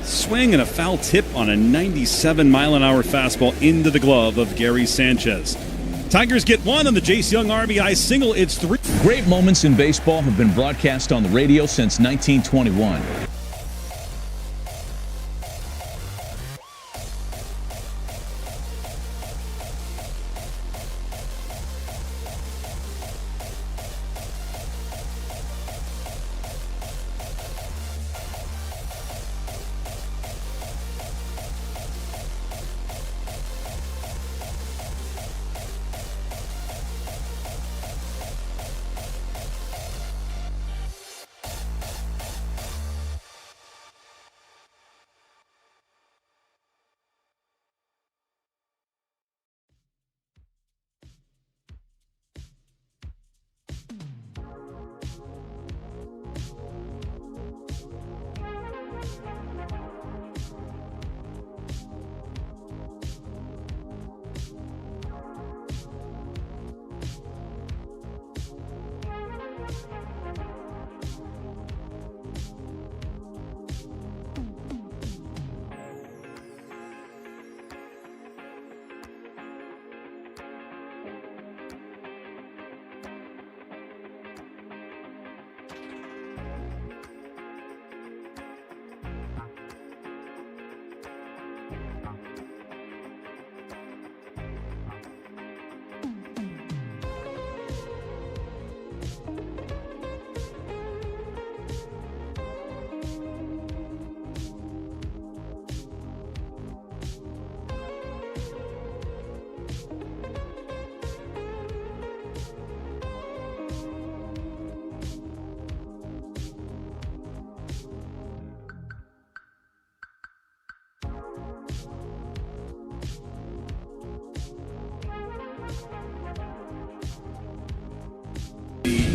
swing and a foul tip on a 97-mile-an-hour fastball into the glove of Gary Sanchez. Tigers get 1 on the Jace Young RBI single. It's 3. Great moments in baseball have been broadcast on the radio since 1921.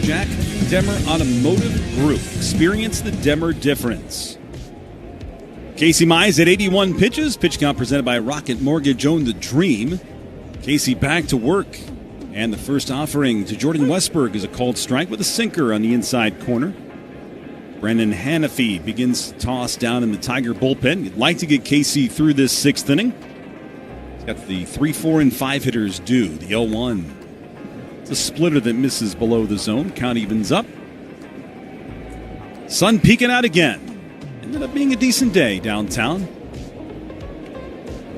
Jack Demmer Automotive Group. Experience the Demmer difference. Casey Mize at 81 pitches. Pitch count presented by Rocket Mortgage. Own the dream. Casey back to work. And the first offering to Jordan Westberg is a called strike with a sinker on the inside corner. Brendan Hanafy begins to toss down in the Tiger bullpen. You'd like to get Casey through this 6th inning. He's got the 3, 4, and 5 hitters due. The 0-1. It's a splitter that misses below the zone. Count evens up. Sun peeking out again. Ended up being a decent day downtown.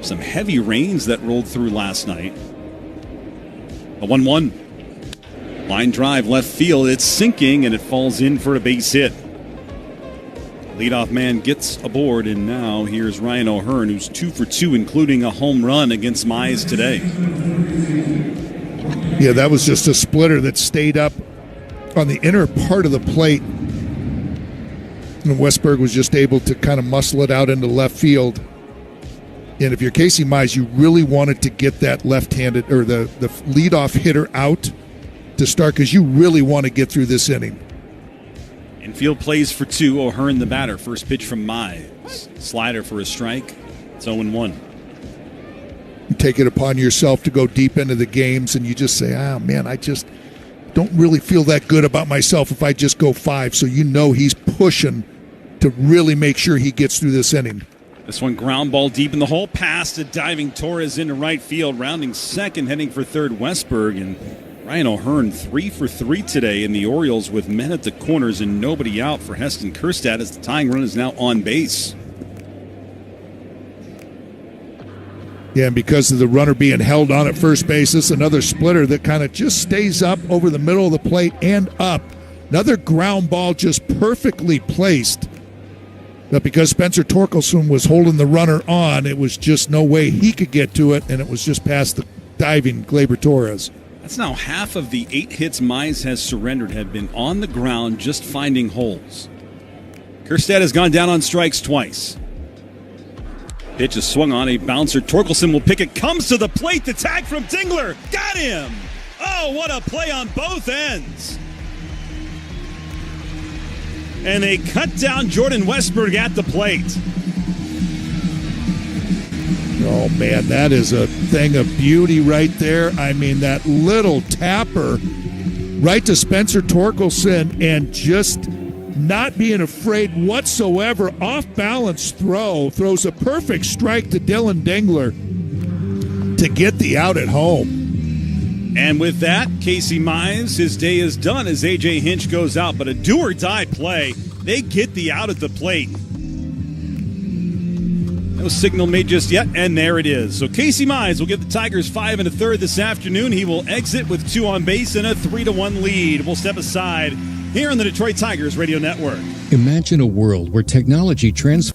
Some heavy rains that rolled through last night. A 1-1. Line drive left field. It's sinking and it falls in for a base hit. Leadoff man gets aboard, and now here's Ryan O'Hearn, who's 2 for 2, including a home run against Mize today. Yeah, that was just a splitter that stayed up on the inner part of the plate. And Westberg was just able to kind of muscle it out into left field. And if you're Casey Mize, you really wanted to get that left-handed or the leadoff hitter out to start because you really want to get through this inning. Infield plays for 2. O'Hearn the batter. First pitch from Mize. Slider for a strike. It's 0-1. You take it upon yourself to go deep into the games, and you just say, man, I just don't really feel that good about myself if I just go 5. So you know he's pushing to really make sure he gets through this inning. This one ground ball deep in the hole. Pass to diving Torres into right field. Rounding second, heading for third, Westberg. And Ryan O'Hearn 3 for 3 today in the Orioles with men at the corners and nobody out for Heston Kjerstad as the tying run is now on base. Yeah, and because of the runner being held on at first base, this is another splitter that kind of just stays up over the middle of the plate and up. Another ground ball just perfectly placed. But because Spencer Torkelson was holding the runner on, it was just no way he could get to it, and it was just past the diving Gleyber Torres. That's now half of the 8 hits Mize has surrendered have been on the ground just finding holes. Kjerstad has gone down on strikes twice. Pitch is swung on, a bouncer. Torkelson will pick it, comes to the plate, the tag from Dingler. Got him! Oh, what a play on both ends. And they cut down Jordan Westberg at the plate. Oh, man, that is a thing of beauty right there. I mean, that little tapper right to Spencer Torkelson and just not being afraid whatsoever. Off-balance throws a perfect strike to Dylan Dingler to get the out at home. And with that, Casey Mize, his day is done as A.J. Hinch goes out. But a do-or-die play. They get the out at the plate. No signal made just yet, and there it is. So Casey Mize will give the Tigers 5 1/3 this afternoon. He will exit with 2 on base and a 3-1 lead. We'll step aside here on the Detroit Tigers Radio Network. Imagine a world where technology transforms.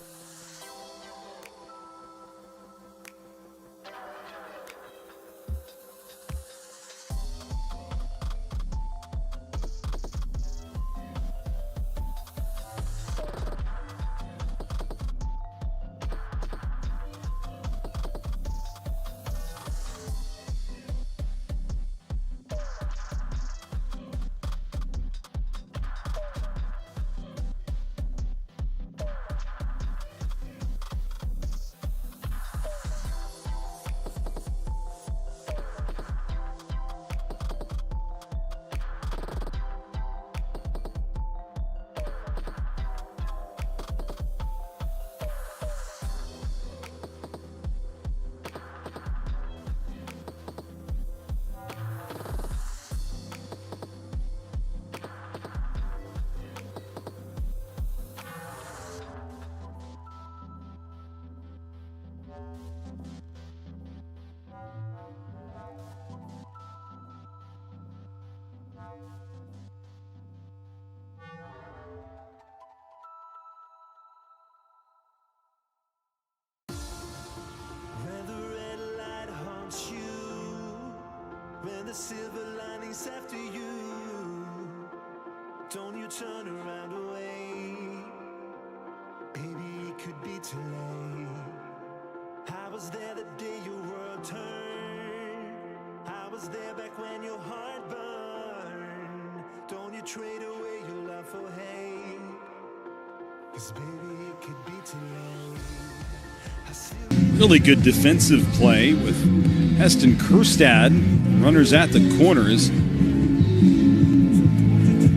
The silver linings after you. Don't you turn around away. Baby, it could be too late. I was there the day your world turned. I was there back when your heart burned. Don't you trade away your love for hate. 'Cause baby, it could be too late. Really good defensive play with Heston Kjerstad. Runners at the corners.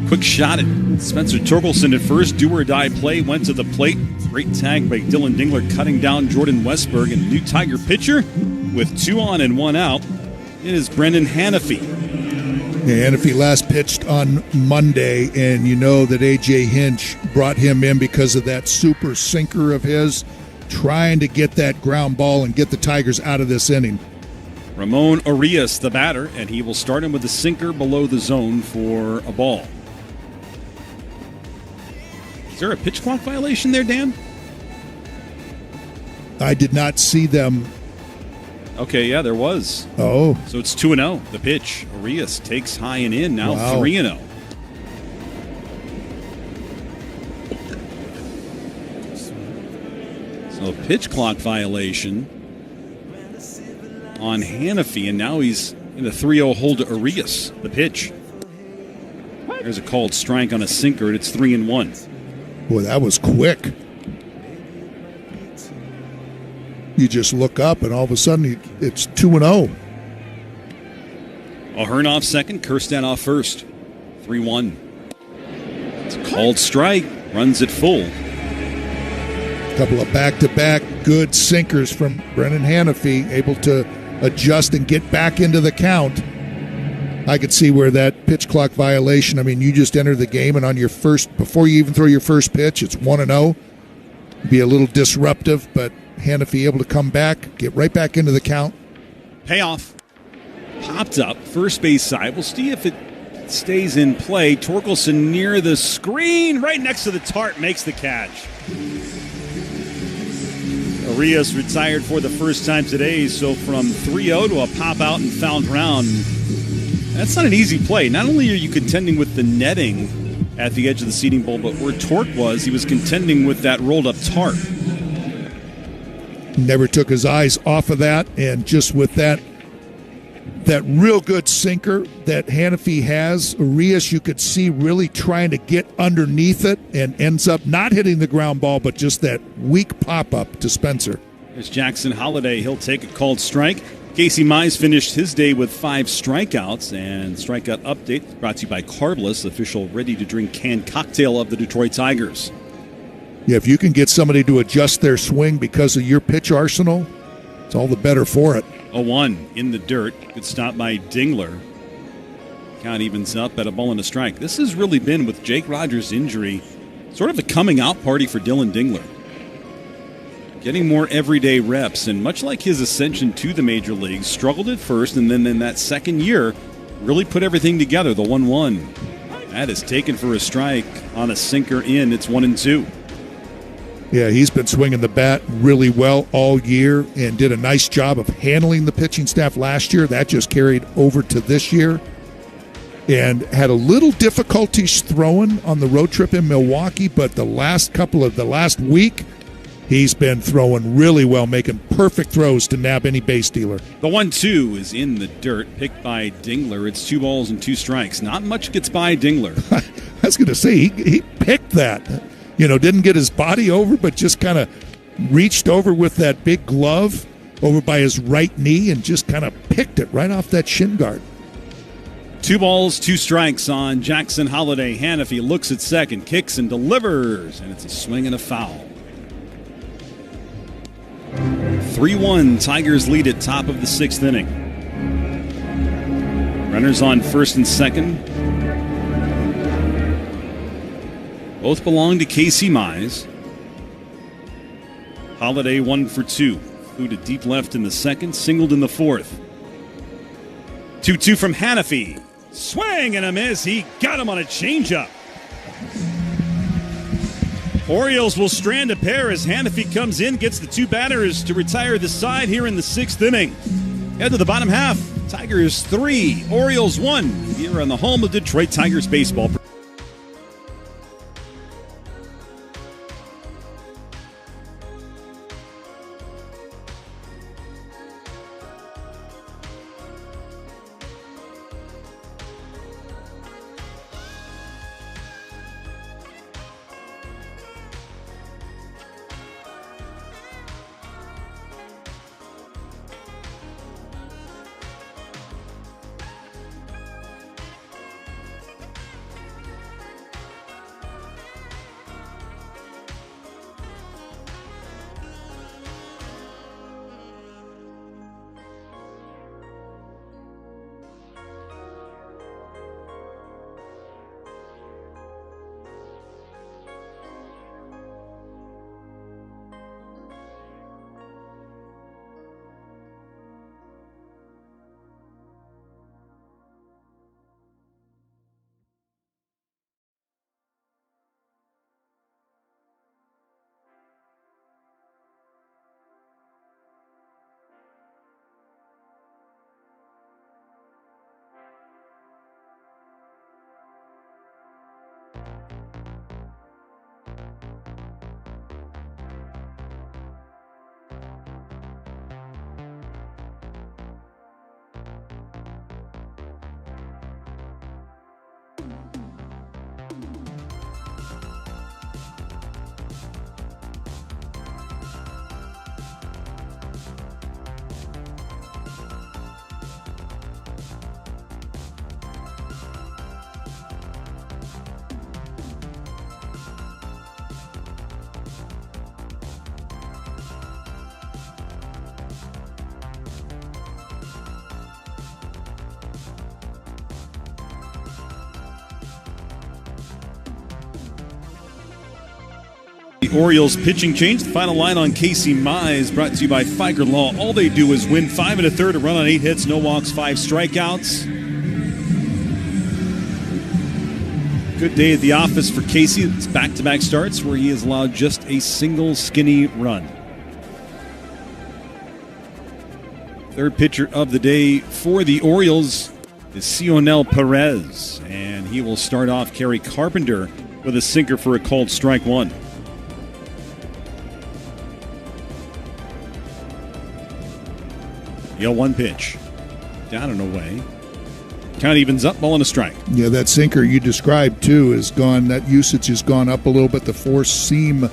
Quick shot at Spencer Torkelson at first. Do-or-die play. Went to the plate. Great tag by Dylan Dingler cutting down Jordan Westberg. And new Tiger pitcher with 2 on and 1 out. It is Brendan Hanafy. Yeah, Hanafy last pitched on Monday, and you know that A.J. Hinch brought him in because of that super sinker of his, trying to get that ground ball and get the Tigers out of this inning. Ramon Arias, the batter, and he will start him with a sinker below the zone for a ball. Is there a pitch clock violation there, Dan? I did not see them. Okay, yeah, there was. Oh. So it's 2-0. The pitch. Arias takes high and in, now 3-0. So a pitch clock violation. on Hannafy, and now he's in a 3-0 hold to Arias. The pitch. There's a called strike on a sinker, and it's 3-1. Boy, that was quick. You just look up, and all of a sudden, it's 2-0. O'Hearn off second, Kirsten off first. 3-1. It's a called strike. Runs it full. A couple of back-to-back good sinkers from Brennan Hannafy, able to adjust and get back into the count. I could see where that pitch clock violation, I mean, you just enter the game, and on your first, before you even throw your first pitch, it's 1-0. Be a little disruptive, but Hannafy able to come back, get right back into the count. Payoff. Popped up, first base side. We'll see if it stays in play. Torkelson near the screen, right next to the tarp, makes the catch. Arias retired for the first time today, so from 3-0 to a pop out and found round. That's not an easy play. Not only are you contending with the netting at the edge of the seating bowl, but where Torque was, he was contending with that rolled up tarp. Never took his eyes off of that, and just with that real good sinker that Hannafy has, Arias, you could see really trying to get underneath it and ends up not hitting the ground ball, but just that weak pop-up to Spencer. There's Jackson Holliday. He'll take a called strike. Casey Mize finished his day with 5 strikeouts, and strikeout update brought to you by Carbless, the official ready-to-drink canned cocktail of the Detroit Tigers. Yeah, if you can get somebody to adjust their swing because of your pitch arsenal, it's all the better for it. 0-1 in the dirt. Good stop by Dingler. Count evens up at a ball and a strike. This has really been, with Jake Rogers' injury, sort of a coming-out party for Dylan Dingler. Getting more everyday reps, and much like his ascension to the major leagues, struggled at first, and then in that second year, really put everything together. The 1-1. That is taken for a strike on a sinker in. It's 1-2. Yeah, he's been swinging the bat really well all year and did a nice job of handling the pitching staff last year. That just carried over to this year. And had a little difficulties throwing on the road trip in Milwaukee, but the last week, he's been throwing really well, making perfect throws to nab any base stealer. The 1-2 is in the dirt, picked by Dingler. It's 2 balls and 2 strikes. Not much gets by Dingler. I was going to say, he picked that. You know, didn't get his body over, but just kind of reached over with that big glove over by his right knee and just kind of picked it right off that shin guard. 2 balls, 2 strikes on Jackson Holliday. Hannafy looks at second, kicks and delivers, and it's a swing and a foul. 3-1, Tigers lead at top of the 6th inning. Runners on first and second. Both belong to Casey Mize. Holliday 1 for 2. Flew to deep left in the second, singled in the fourth. 2-2 from Hannafy. Swing and a miss. He got him on a changeup. Orioles will strand a pair as Hannafy comes in, gets the 2 batters to retire the side here in the 6th inning. Head to the bottom half. Tigers 3, Orioles 1. Here on the home of Detroit Tigers baseball. The Orioles pitching change. The final line on Casey Mize, brought to you by Figer Law. All they do is win 5 1/3, a run on 8 hits, no walks, 5 strikeouts. Good day at the office for Casey. It's back-to-back starts where he has allowed just a single skinny run. Third pitcher of the day for the Orioles is Cionel Perez, and he will start off Kerry Carpenter with a sinker for a called strike one. The 0-1 pitch. Down and away. Count evens up, ball and a strike. Yeah, that sinker you described, too, is gone. That usage has gone up a little bit. The four seam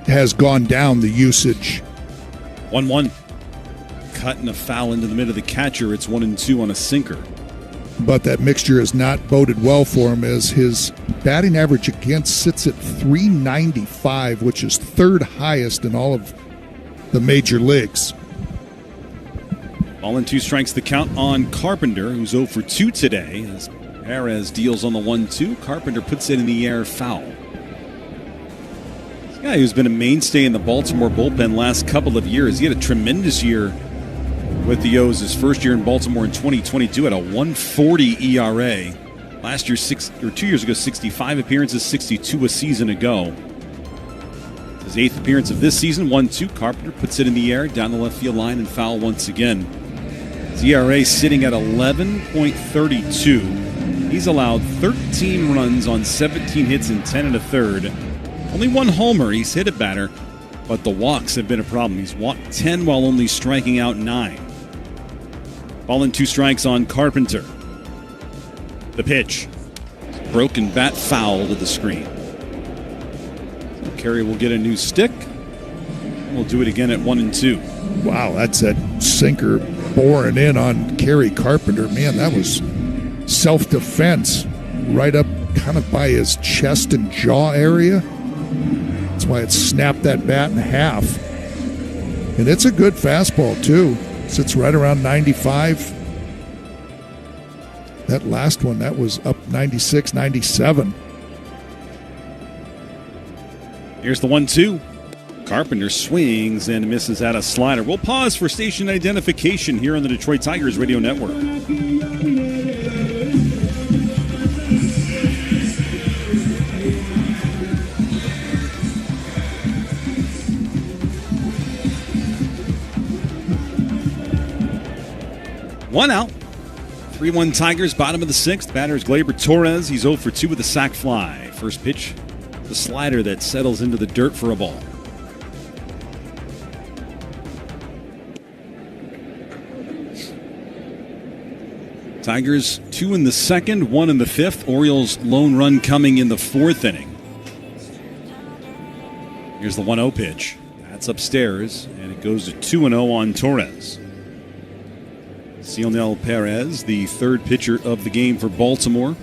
has gone down, the usage. 1-1. Cut and a foul into the mid of the catcher. It's 1-2 on a sinker. But that mixture has not boded well for him, as his batting average against sits at .395, which is third highest in all of the major leagues. Ball and 2 strikes, the count on Carpenter, who's 0 for 2 today. As Perez deals on the 1-2, Carpenter puts it in the air, foul. This guy who's been a mainstay in the Baltimore bullpen last couple of years. He had a tremendous year with the O's. His first year in Baltimore in 2022 at a 1.40 ERA. Last year, 2 years ago, 65 appearances, 62 a season ago. His 8th appearance of this season, 1-2. Carpenter puts it in the air, down the left field line, and foul once again. His ERA sitting at 11.32. He's allowed 13 runs on 17 hits in 10 1/3. Only 1 homer. He's hit a batter, but the walks have been a problem. He's walked 10 while only striking out 9. Ball and 2 strikes on Carpenter. The pitch. Broken bat, foul to the screen. So Kerry will get a new stick. We'll do it again at 1-2. Wow, that's that sinker boring in on Kerry Carpenter. Man, that was self-defense right up kind of by his chest and jaw area. That's why it snapped that bat in half. And it's a good fastball, too. Sits right around 95. That last one, that was up 96, 97. Here's the 1-2. Carpenter swings and misses at a slider. We'll pause for station identification here on the Detroit Tigers Radio Network. One out. 3-1 Tigers, bottom of the 6th. Batter is Gleyber Torres. He's 0 for 2 with a sac fly. First pitch, the slider that settles into the dirt for a ball. Tigers 2 in the 2nd, 1 in the 5th. Orioles lone run coming in the 4th inning. Here's the 1-0 pitch. That's upstairs, and it goes to 2-0 on Torres. Cionel Perez, the 3rd pitcher of the game for Baltimore.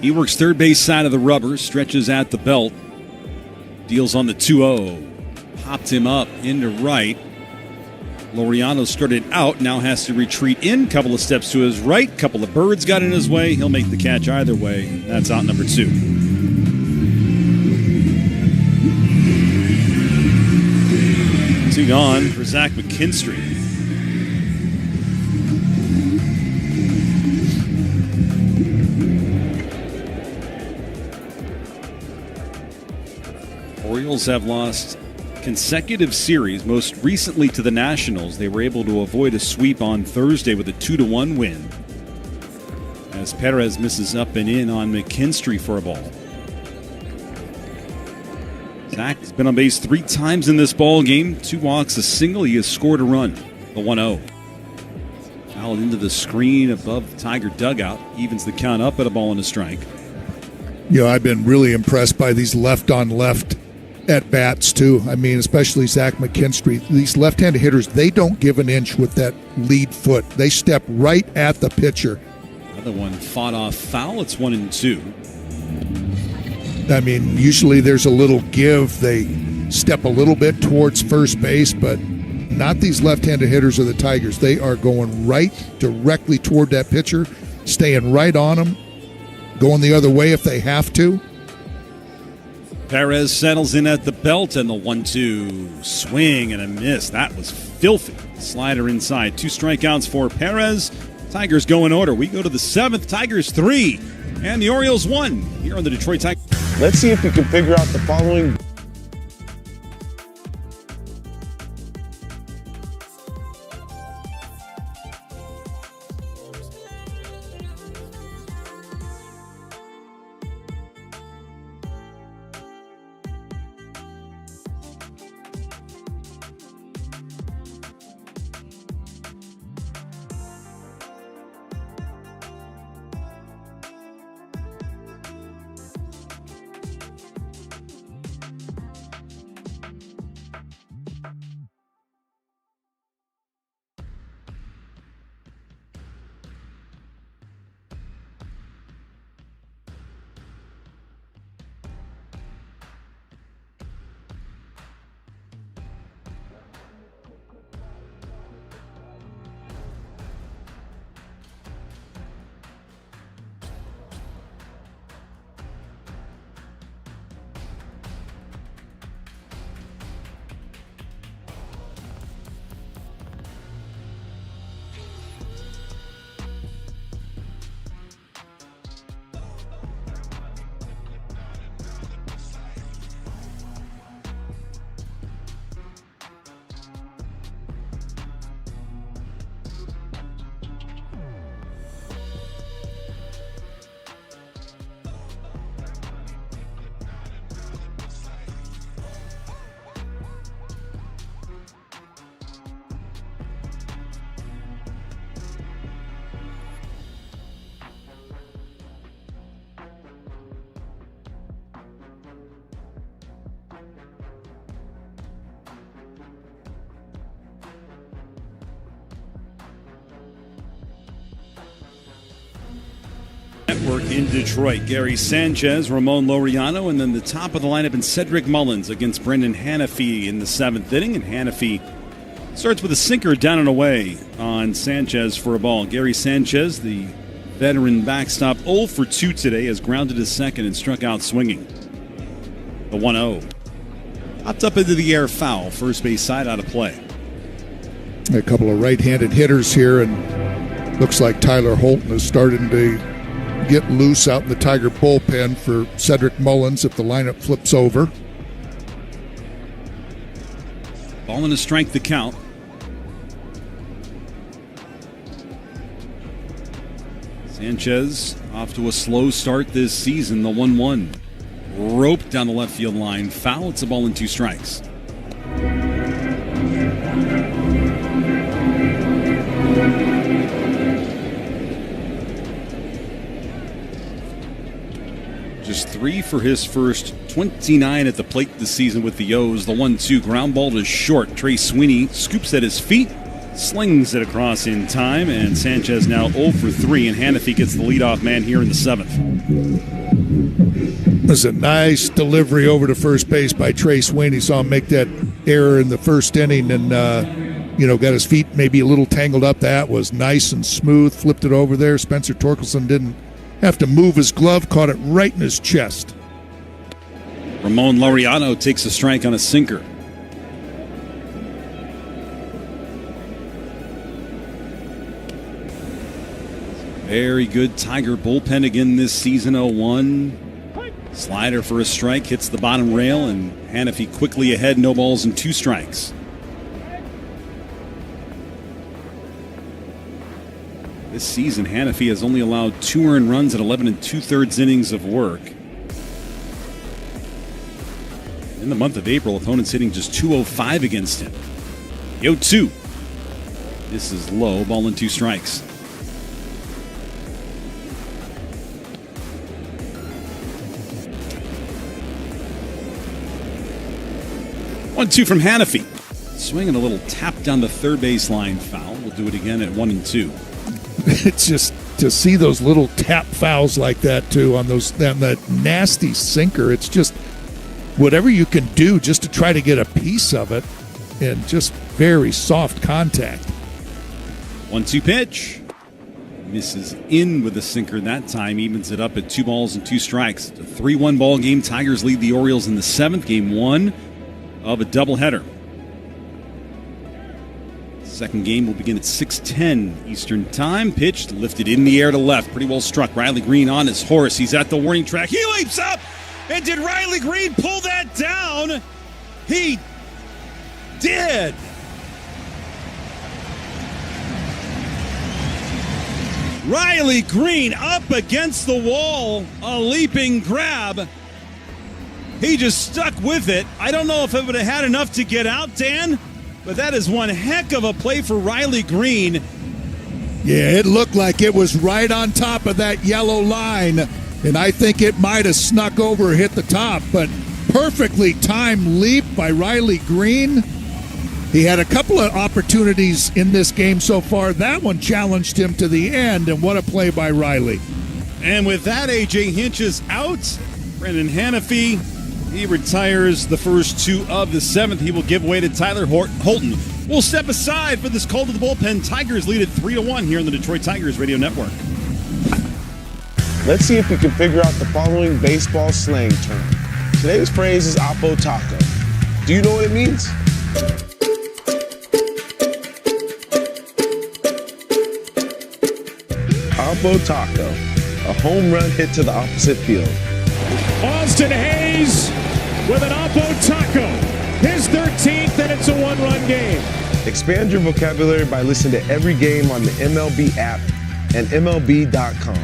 He works third base side of the rubber, stretches at the belt, deals on the 2-0. Popped him up into right. Laureano started out, now has to retreat in, couple of steps to his right, couple of birds got in his way. He'll make the catch either way. That's out number 2. Two gone for Zach McKinstry. Orioles have lost consecutive series, most recently to the Nationals. They were able to avoid a sweep on Thursday with a 2-1 win, as Perez misses up and in on McKinstry for a ball. Zach has been on base 3 times in this ball game. 2 walks, a single. He has scored a run. The 1-0. Fouled into the screen above Tiger dugout. Evens the count up at a ball and a strike. You know, I've been really impressed by these left-on-left at-bats, too. I mean, especially Zach McKinstry. These left-handed hitters, they don't give an inch with that lead foot. They step right at the pitcher. Another one fought off foul. It's 1-2. I mean, usually there's a little give. They step a little bit towards first base, but not these left-handed hitters of the Tigers. They are going right directly toward that pitcher, staying right on him, going the other way if they have to. Perez settles in at the belt, and the 1-2 swing and a miss. That was filthy. Slider inside. 2 strikeouts for Perez. Tigers go in order. We go to the 7th. Tigers 3 and the Orioles 1 here on the Detroit Tigers. Let's see if you can figure out the following. Network in Detroit. Gary Sanchez, Ramon Laureano, and then the top of the lineup in Cedric Mullins against Brendan Hanafy in the 7th inning. And Hanafy starts with a sinker down and away on Sanchez for a ball. Gary Sanchez, the veteran backstop, 0 for 2 today, has grounded his second and struck out swinging. The 1-0. Popped up into the air, foul. First base side out of play. A couple of right-handed hitters here, and looks like Tyler Holton is starting to get loose out in the Tiger bullpen for Cedric Mullins if the lineup flips over. Ball and a strike the count. Sanchez off to a slow start this season. The 1-1. Roped down the left field line. Foul. It's a ball and 2 strikes. Just 3 for his first 29 at the plate this season with the O's. The 1-2 ground ball is short. Trey Sweeney scoops at his feet, slings it across in time, and Sanchez now 0 for 3, and Hanafy gets the leadoff man here in the 7th. It was a nice delivery over to first base by Trey Sweeney. Saw him make that error in the first inning and, got his feet maybe a little tangled up. That was nice and smooth. Flipped it over there. Spencer Torkelson didn't have to move his glove, caught it right in his chest. Ramon Laureano takes a strike on a sinker. Very good Tiger bullpen again this season. 0-1. Slider for a strike, hits the bottom rail, and Hanafy quickly ahead, no balls and 2 strikes. This season, Hanafy has only allowed 2 earned runs at 11 2/3 innings of work. In the month of April, opponents hitting just .205 against him. 0-2. This is low, ball and 2 strikes. One, 2 from Hanafy. Swinging a little tap down the third baseline foul. We'll do it again at 1-2. It's just to see those little tap fouls like that too on that nasty sinker. It's just whatever you can do just to try to get a piece of it, and just very soft contact. 1-2 pitch. Misses in with a sinker that time, evens it up at 2 balls and 2 strikes. It's a 3-1 ball game. Tigers lead the Orioles in the 7th, game 1 of a doubleheader. Second game will begin at 6:10 Eastern Time. Pitched, lifted in the air to left. Pretty well struck. Riley Green on his horse. He's at the warning track. He leaps up! And did Riley Green pull that down? He did! Riley Green up against the wall, a leaping grab. He just stuck with it. I don't know if it would have had enough to get out, Dan, but that is one heck of a play for Riley Green. Yeah, it looked like it was right on top of that yellow line, and I think it might have snuck over, hit the top, but perfectly timed leap by Riley Green. He had a couple of opportunities in this game so far. That one challenged him to the end, and what a play by Riley. And with that, A.J. Hinch is out. Brendan Hanafy, he retires the first 2 of the 7th. He will give way to Tyler Holton. We'll step aside for this call to the bullpen. Tigers lead at 3-1 here on the Detroit Tigers Radio Network. Let's see if we can figure out the following baseball slang term. Today's phrase is Oppo Taco. Do you know what it means? Oppo Taco, a home run hit to the opposite field. Austin Hayes with an Oppo Taco. His 13th, and it's a 1-run game. Expand your vocabulary by listening to every game on the MLB app and MLB.com.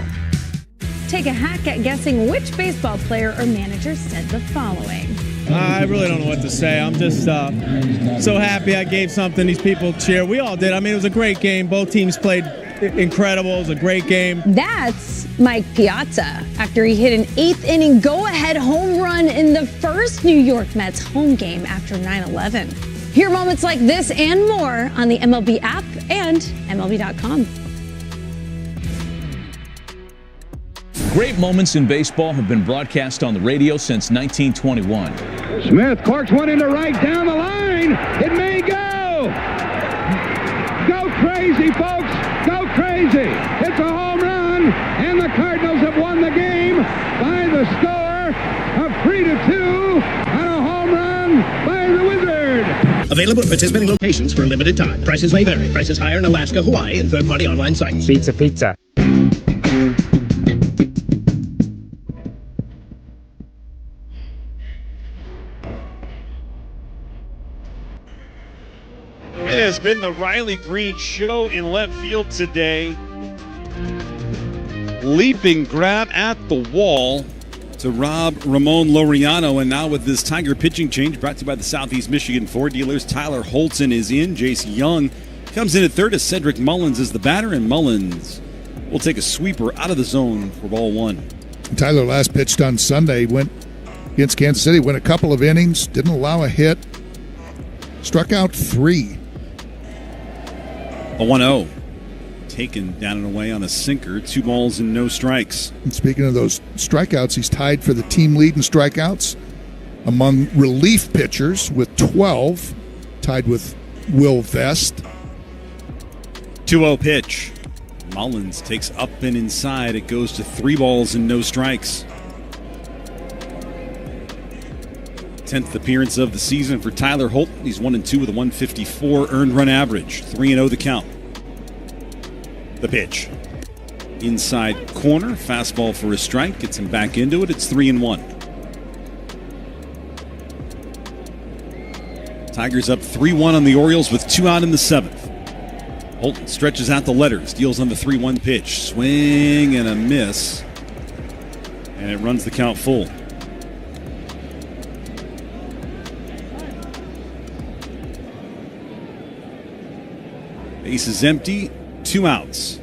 Take a hack at guessing which baseball player or manager said the following. I really don't know what to say. I'm just so happy I gave something these people cheer. We all did. I mean, it was a great game. Both teams played incredible. It was a great game. That's Mike Piazza after he hit an 8th inning go-ahead home run in the first New York Mets home game after 9/11. Hear moments like this and more on the MLB app and MLB.com. Great moments in baseball have been broadcast on the radio since 1921. Smith corks one into right down the line. It may go. Go crazy, folks. Go crazy. It's a home run, and the Cardinals have won the game by the score of 3-2 on a home run by the Wizard. Available at participating locations for a limited time. Prices may vary. Prices higher in Alaska, Hawaii, and third-party online sites. Pizza. It has been the Riley Green show in left field today. Leaping grab at the wall to Rob Ramon Laureano. And now with this Tiger pitching change brought to you by the Southeast Michigan Ford dealers, Tyler Holton is in. Jace Young comes in at third as Cedric Mullins is the batter. And Mullins will take a sweeper out of the zone for ball 1. Tyler last pitched on Sunday, went against Kansas City, went a couple of innings, didn't allow a hit, struck out 3. A 1-0. Taken down and away on a sinker. 2 balls and no strikes. And speaking of those strikeouts, he's tied for the team lead in strikeouts among relief pitchers with 12, tied with Will Vest. 2-0 pitch. Mullins takes up and inside. It goes to 3 balls and no strikes. 10th appearance of the season for Tyler Holton. He's 1-2 with a 154 earned run average. 3-0 the count. The pitch. Inside corner. Fastball for a strike. Gets him back into it. It's 3-1. Tigers up 3-1 on the Orioles with 2 out in the 7th. Holton stretches out the letters. Deals on the 3-1 pitch. Swing and a miss. And it runs the count full. Base is empty, 2 outs.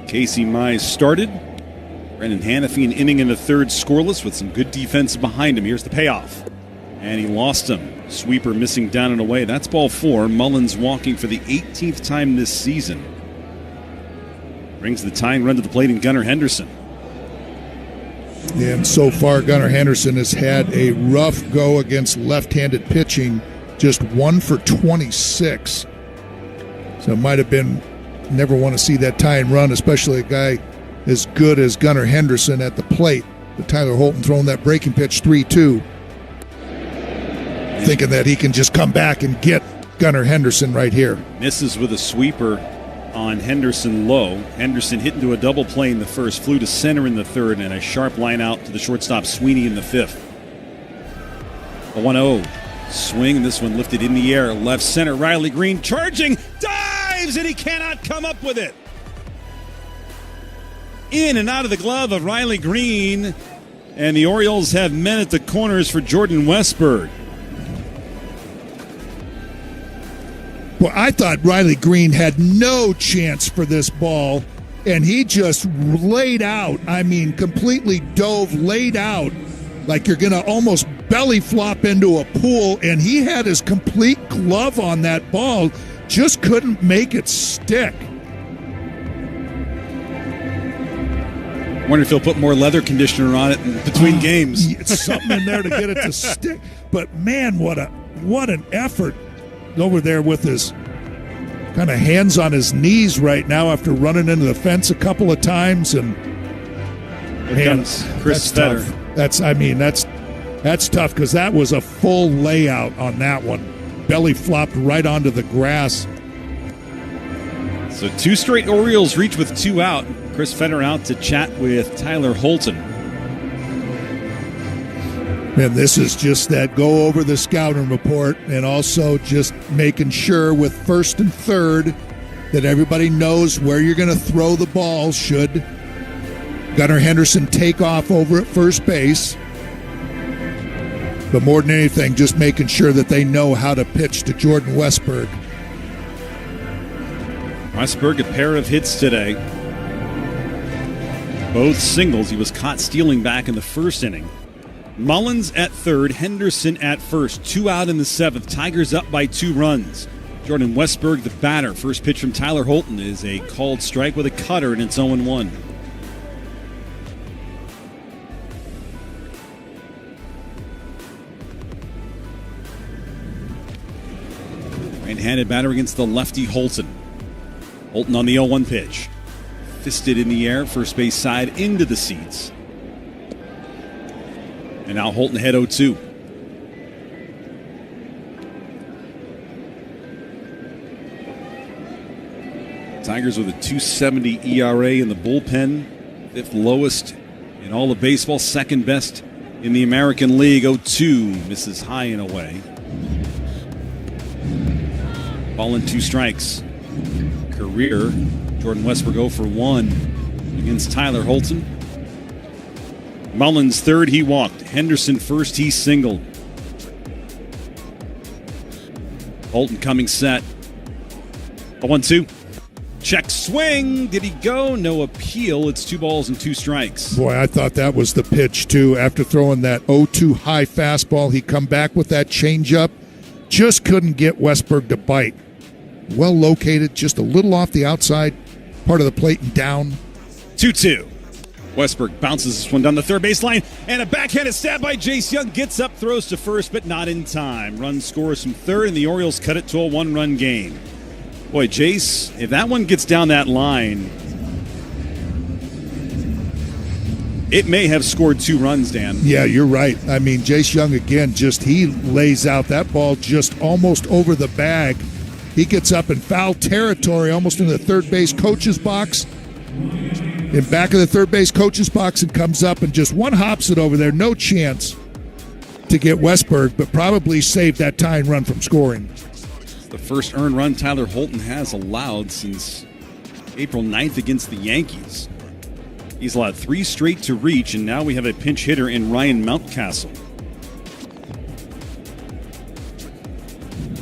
Casey Mize started. Brendan Hanafy an inning in the 3rd scoreless with some good defense behind him. Here's the payoff. And he lost him. Sweeper missing down and away. That's ball 4. Mullins walking for the 18th time this season. Brings the tying run to the plate in Gunnar Henderson. And so far, Gunnar Henderson has had a rough go against left-handed pitching. Just 1 for 26. So it might have been never want to see that tie and run, especially a guy as good as Gunnar Henderson at the plate. But Tyler Holton throwing that breaking pitch 3-2, thinking that he can just come back and get Gunnar Henderson right here. Misses with a sweeper on Henderson low. Henderson hit into a double play in the first, flew to center in the third, and a sharp line out to the shortstop Sweeney in the fifth. A 1-0 swing, and this one lifted in the air. Left center, Riley Green charging, dives, and he cannot come up with it. In and out of the glove of Riley Green, and the Orioles have men at the corners for Jordan Westburg. Well, I thought Riley Green had no chance for this ball, and he just laid out. I mean, completely dove, laid out like you're going to almost belly flop into a pool, and he had his complete glove on that ball, just couldn't make it stick. Wonder if he'll put more leather conditioner on it in between games. It's something in there to get it to stick. But, man, what an effort over there with his kind of hands on his knees right now after running into the fence a couple of times. And Chris Fetter. That's tough because that was a full layout on that one. Belly flopped right onto the grass. So 2 straight Orioles reach with 2 out. Chris Fetter out to chat with Tyler Holton. And this is just that go over the scouting report and also just making sure with first and third that everybody knows where you're going to throw the ball should Gunnar Henderson take off over at first base. But more than anything, just making sure that they know how to pitch to Jordan Westburg. Westburg, a pair of hits today. Both singles. He was caught stealing back in the first inning. Mullins at third, Henderson at first. 2 out in the 7th. Tigers up by 2 runs. Jordan Westburg, the batter. First pitch from Tyler Holton is a called strike with a cutter, and it's 0-1. Right-handed batter against the lefty Holton. Holton on the 0-1 pitch. Fisted in the air, first base side into the seats. And now Holton ahead 0-2. Tigers with a 2.70 ERA in the bullpen. 5th lowest in all of baseball. 2nd best in the American League. 0-2. Misses high and away. Ball in 2 strikes. Career. Jordan Westburg 0 for 1 against Tyler Holton. Mullins third, he walked. Henderson first, he singled. Holton coming set. A 1-2. Check swing. Did he go? No appeal. It's 2 balls and 2 strikes. Boy, I thought that was the pitch, too. After throwing that 0-2 high fastball, he come back with that changeup. Just couldn't get Westburg to bite. Well located, just a little off the outside part of the plate and down. 2-2. Westburg bounces this one down the third baseline, and a backhanded stab by Jace Young. Gets up, throws to first, but not in time. Run scores from third, and the Orioles cut it to a 1-run game. Boy, Jace, if that one gets down that line, it may have scored 2 runs, Dan. Yeah, you're right. I mean, Jace Young, again, he lays out that ball just almost over the bag. He gets up in foul territory, almost in the third base coach's box. In back of the third base coach's box, and comes up and just one-hops it over there. No chance to get Westburg, but probably saved that tying run from scoring. It's the first earned run Tyler Holton has allowed since April 9th against the Yankees. He's allowed 3 straight to reach, and now we have a pinch hitter in Ryan Mountcastle.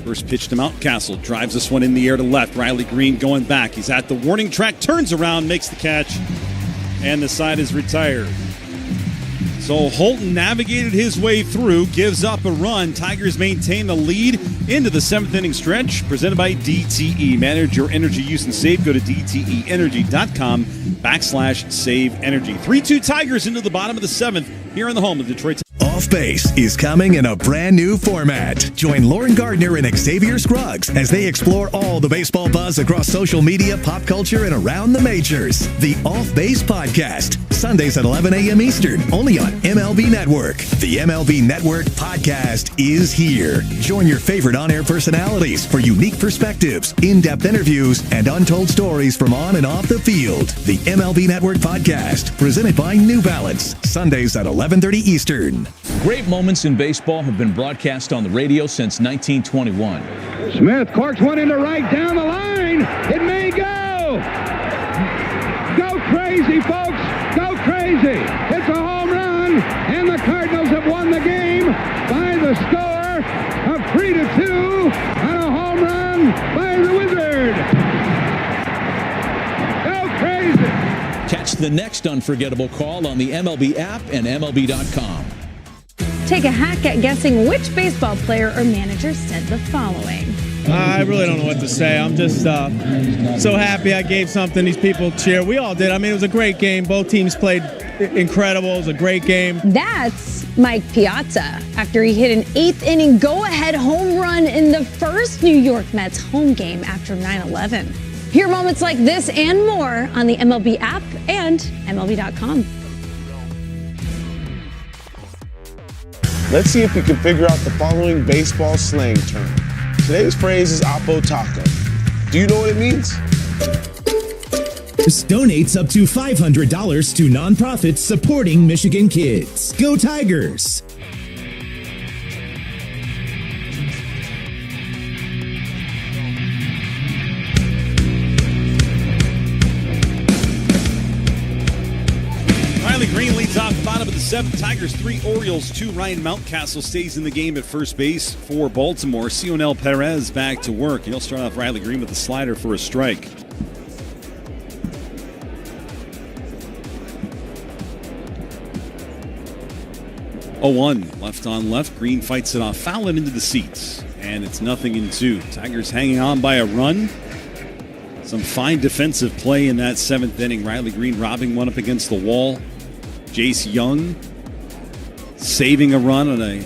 First pitch to Mountcastle. Drives this one in the air to left. Riley Green going back. He's at the warning track. Turns around, makes the catch. And the side is retired. So Holton navigated his way through. Gives up a run. Tigers maintain the lead into the 7th inning stretch. Presented by DTE. Manage your energy use and save. Go to DTEenergy.com/save energy. 3-2 Tigers into the bottom of the 7th here in the home of Detroit. Off Base is coming in a brand new format. Join Lauren Gardner and Xavier Scruggs as they explore all the baseball buzz across social media, pop culture, and around the majors. The Off Base Podcast, Sundays at 11 a.m. Eastern, only on MLB Network. The MLB Network Podcast is here. Join your favorite on-air personalities for unique perspectives, in-depth interviews, and untold stories from on and off the field. The MLB Network Podcast, presented by New Balance, Sundays at 11:30 Eastern. Great moments in baseball have been broadcast on the radio since 1921. Smith corks one into right down the line. It may go. Go crazy, folks. Go crazy. It's a home run, and the Cardinals have won the game by the score of 3-2 on a home run by the Wizard. Go crazy. Catch the next unforgettable call on the MLB app and MLB.com. Take a hack at guessing which baseball player or manager said the following. I really don't know what to say. I'm just so happy I gave something these people cheer. We all did. I mean, it was a great game. Both teams played incredible. It was a great game. That's Mike Piazza after he hit an eighth-inning go-ahead home run in the first New York Mets home game after 9/11. Hear moments like this and more on the MLB app and MLB.com. Let's see if we can figure out the following baseball slang term. Today's phrase is Oppo Taco. Do you know what it means? Donates up to $500 to nonprofits supporting Michigan kids. Go Tigers! Riley Green leads off bottom of the seventh. Tigers 3, Orioles 2. Ryan Mountcastle stays in the game at first base for Baltimore. Cionel Perez back to work. He'll start off Riley Green with a slider for a strike. Oh, 1 left on left. Green fights it off, fouling into the seats, and it's 0-2. Tigers hanging on by a run. Some fine defensive play in that seventh inning. Riley Green robbing one up against the wall. Jace Young saving a run on a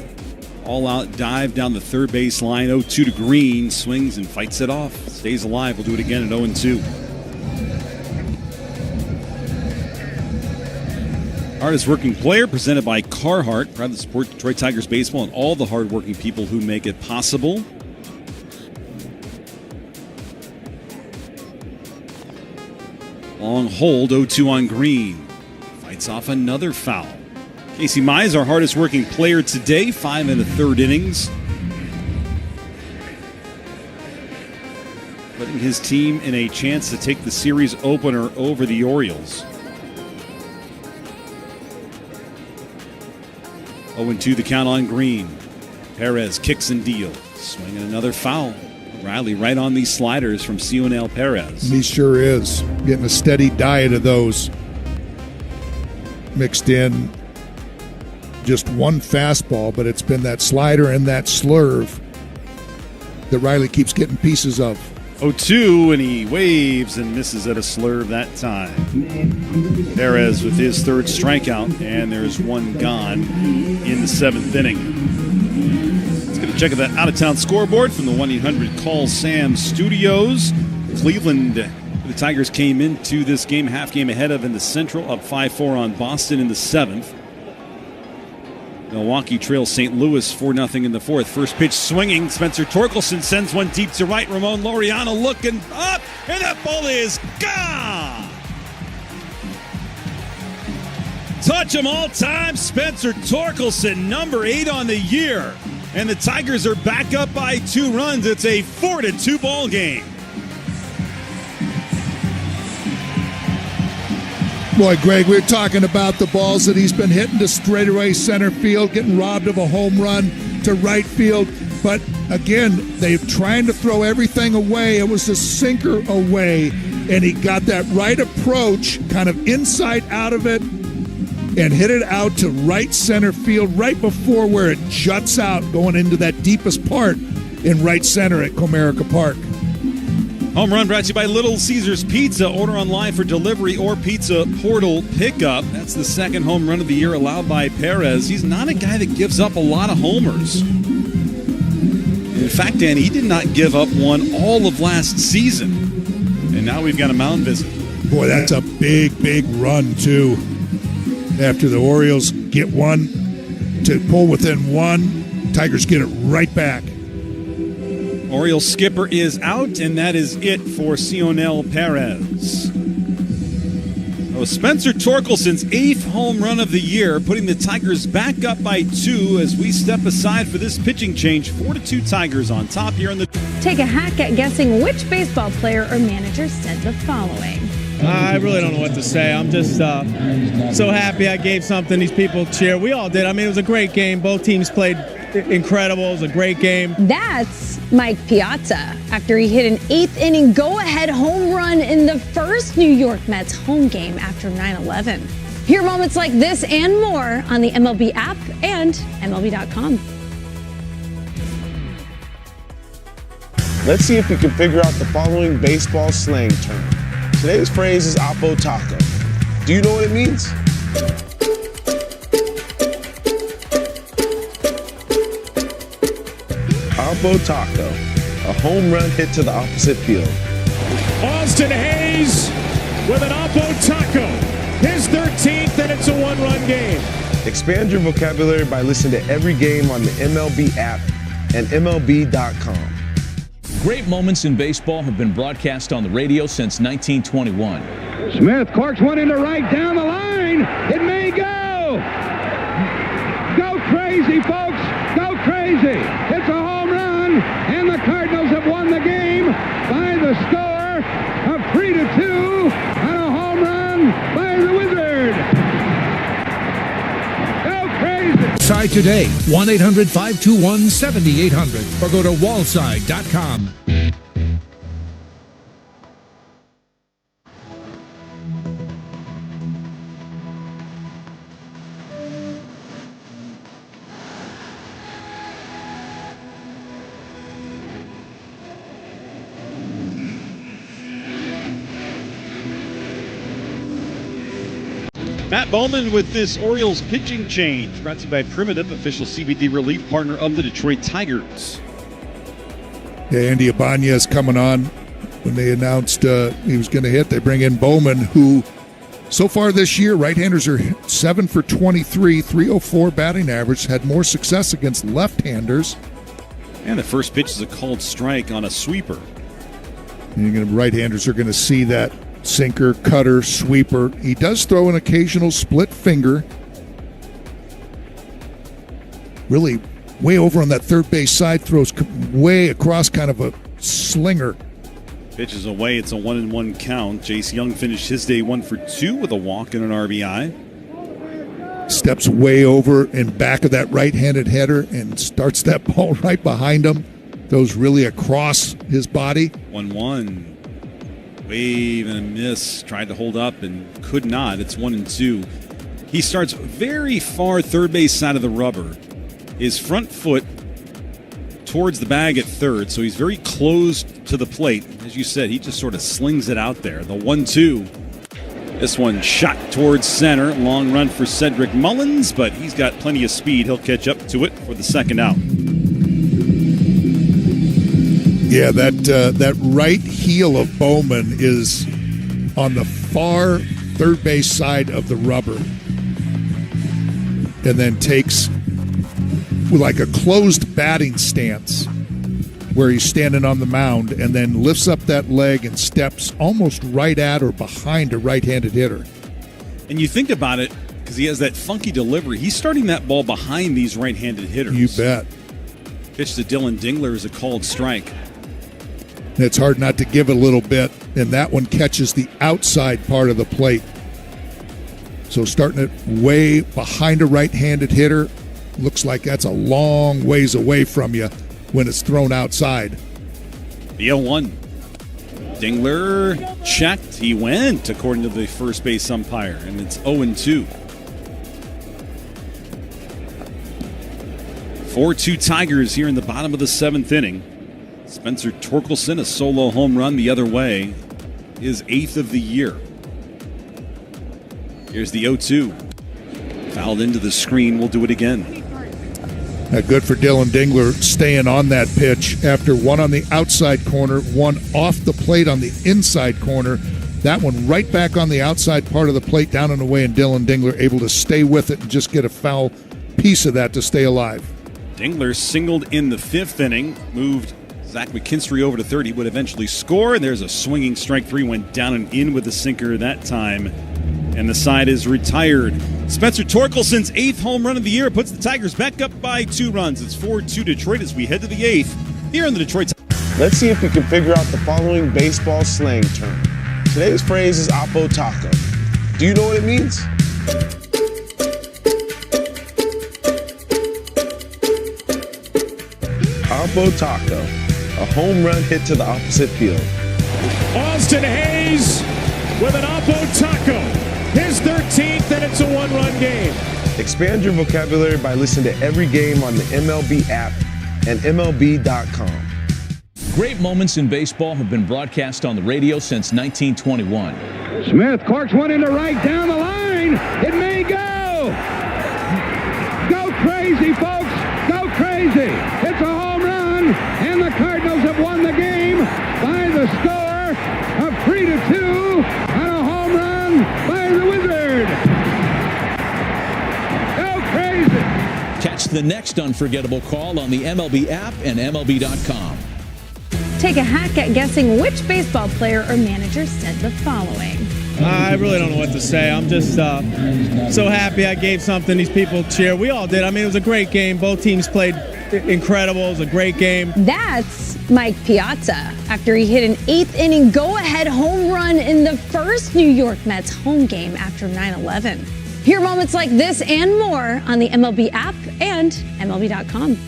all-out dive down the third base line. 0-2 to Green. Swings and fights it off. Stays alive. We'll do it again at 0-2. Hardest working player presented by Carhartt. Proud to support Detroit Tigers baseball and all the hardworking people who make it possible. Long hold, 0-2 on Green. Fights off another foul. Casey Mize, our hardest working player today, 5 1/3 innings. Putting his team in a chance to take the series opener over the Orioles. 0-2 the count on Green. Perez kicks and deals. Swinging another foul. Riley right on these sliders from Cionel Perez. He sure is. Getting a steady diet of those. Mixed in just one fastball, but it's been that slider and that slurve that Riley keeps getting pieces of. 0-2, and he waves and misses at a slurve that time. Perez with his third strikeout, and there's one gone in the seventh inning. Let's get a check of that out-of-town scoreboard from the 1-800-CALL-SAM studios. Cleveland, the Tigers came into this game half game ahead of in the Central, up 5-4 on Boston in the seventh. Milwaukee trails St. Louis 4-0 in the fourth. First pitch swinging. Spencer Torkelson sends one deep to right. Ramon Laureano looking up, and that ball is gone. Touch 'em all time, Spencer Torkelson, number 8 on the year. And the Tigers are back up by 2 runs. It's a 4-2 ball game. Boy, Greg, we're talking about the balls that he's been hitting to straightaway center field, getting robbed of a home run to right field. But again, they're trying to throw everything away. It was a sinker away, and he got that right approach, kind of inside out of it, and hit it out to right center field right before where it juts out, going into that deepest part in right center at Comerica Park. Home run brought to you by Little Caesars Pizza. Order online for delivery or pizza portal pickup. That's the second home run of the year allowed by Perez. He's not a guy that gives up a lot of homers. In fact, Dan, he did not give up one all of last season. And now we've got a mound visit. Boy, that's a big, big run, too. After the Orioles get one to pull within one, Tigers get it right back. Orioles skipper is out, and that is it for Cionel Perez. Oh, Spencer Torkelson's 8th home run of the year, putting the Tigers back up by 2 as we step aside for this pitching change. 4-2 Tigers on top here in the... Take a hack at guessing which baseball player or manager said the following. I really don't know what to say. I'm just so happy I gave something these people cheer. We all did. I mean, it was a great game. Both teams played incredible. It was a great game. That's Mike Piazza after he hit an 8th inning go-ahead home run in the first New York Mets home game after 9/11. Hear moments like this and more on the MLB app and MLB.com. Let's see if we can figure out the following baseball slang term. Today's phrase is Oppo Taco. Do you know what it means? Oppo Taco, a home run hit to the opposite field. Austin Hayes with an Oppo Taco. His 13th, and it's a one-run game. Expand your vocabulary by listening to every game on the MLB app and MLB.com. Great moments in baseball have been broadcast on the radio since 1921. Smith corks one into right down the line. It may go. Go crazy, folks. Go crazy. It's a home run, and the Cardinals have won the game by the score of 3-2 on a home run by the Wizard. Go crazy. Try today, 1-800-521-7800, or go to wallside.com. Matt Bowman with this Orioles pitching change, brought to you by Primitive, official CBD relief partner of the Detroit Tigers. Yeah, Andy Ibanez coming on. When they announced he was going to hit, they bring in Bowman, who so far this year, right-handers are 7 for 23, 304 batting average, had more success against left-handers. And the first pitch is a called strike on a sweeper. And right-handers are going to see that sinker, cutter, sweeper. He does throw an occasional split finger. Really way over on that third base side, throws way across, kind of a slinger. Pitch is away. It's a 1-1 count. Jace Young finished his day 1 for 2 with a walk and an RBI. Steps way over in back of that right-handed header and starts that ball right behind him. Throws really across his body. 1-1. Wave and a miss. Tried to hold up and could not. It's 1-2. He starts very far third base side of the rubber. His front foot towards the bag at third, so he's very close to the plate. As you said, he just sort of slings it out there. The 1-2. This one shot towards center. Long run for Cedric Mullins, but he's got plenty of speed. He'll catch up to it for the second out. Yeah, that right heel of Bowman is on the far third base side of the rubber, and then takes with like a closed batting stance where he's standing on the mound, and then lifts up that leg and steps almost right at or behind a right-handed hitter. And you think about it, because he has that funky delivery, he's starting that ball behind these right-handed hitters. You bet. Pitch to Dylan Dingler is a called strike. It's hard not to give it a little bit, and that one catches the outside part of the plate. So starting it way behind a right-handed hitter, looks like that's a long ways away from you when it's thrown outside. The 0-1. Dingler checked. He went, according to the first base umpire, and it's 0-2. 4-2 Tigers here in the bottom of the 7th inning. Spencer Torkelson, a solo home run the other way, his 8th of the year. Here's the 0-2. Fouled into the screen. We'll do it again. Good for Dylan Dingler staying on that pitch after one on the outside corner, one off the plate on the inside corner. That one right back on the outside part of the plate, down and away, and Dylan Dingler able to stay with it and just get a foul piece of that to stay alive. Dingler singled in the 5th inning, moved Zach McKinstry over to third. He would eventually score, and there's a swinging strike 3, went down and in with the sinker that time, and the side is retired. Spencer Torkelson's 8th home run of the year puts the Tigers back up by 2 runs. It's 4-2 Detroit as we head to the 8th here in the Detroit. Let's see if we can figure out the following baseball slang term. Today's phrase is Oppo Taco. Do you know what it means? Oppo Taco, a home run hit to the opposite field. Austin Hayes with an Oppo Taco, his 13th, and it's a 1-run game. Expand your vocabulary by listening to every game on the MLB app and MLB.com. Great moments in baseball have been broadcast on the radio since 1921. Smith corks one into right down the line. It may go. Go crazy, folks. Go crazy. It's a home run, and the Cardinals have won the game by the score of 3-2 on a home run by the Wizard. Go crazy. Catch the next unforgettable call on the MLB app and MLB.com. Take a hack at guessing which baseball player or manager said the following. I really don't know what to say. I'm just so happy I gave something these people cheer. We all did. I mean, it was a great game. Both teams played incredible. It was a great game. That's Mike Piazza after he hit an 8th inning go-ahead home run in the first New York Mets home game after 9/11. Hear moments like this and more on the MLB app and MLB.com.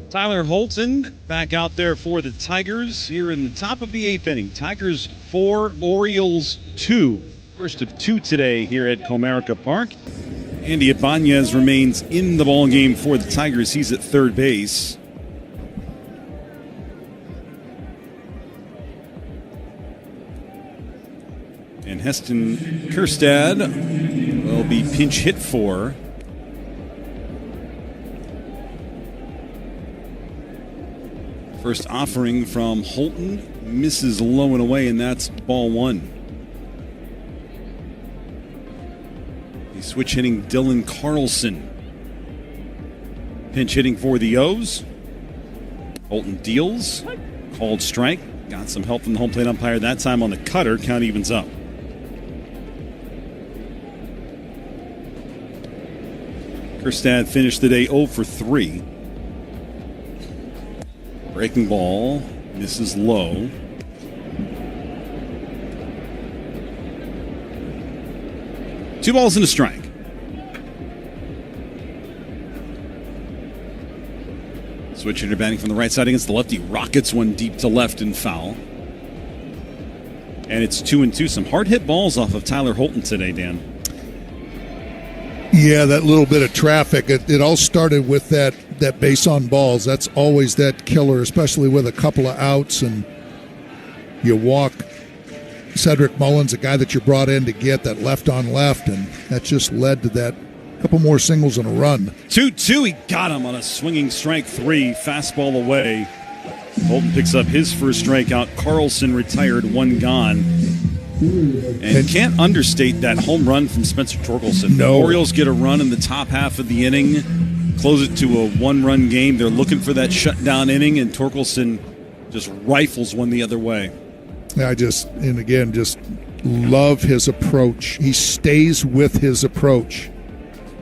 Tyler Holton back out there for the Tigers here in the top of the 8th inning. Tigers 4, Orioles 2. First of 2 today here at Comerica Park. Andy Ibanez remains in the ballgame for the Tigers. He's at third base. And Heston Kjerstad will be pinch hit for. First offering from Holton misses low and away, and that's ball 1. The switch hitting Dylan Carlson. Pinch hitting for the O's. Holton deals. Called strike. Got some help from the home plate umpire that time on the cutter. Count evens up. Kjerstad finished the day 0 for 3. Breaking ball, misses low. Two balls and a strike. Switch hitter batting from the right side against the lefty. Rockets one deep to left and foul. And it's 2-2. Some hard hit balls off of Tyler Holton today, Dan. Yeah, that little bit of traffic. It all started with that base on balls. That's always that killer, especially with a couple of outs and you walk Cedric Mullins, a guy that you brought in to get that left on left, and that just led to that couple more singles and a run. 2-2, he got him on a swinging strike 3, fastball away. Holton picks up his first strikeout. Carlson retired, 1 gone. And can't understate that home run from Spencer Torkelson. No. The Orioles get a run in the top half of the inning, close it to a 1-run game. They're looking for that shutdown inning, and Torkelson just rifles one the other way. I just love his approach. He stays with his approach.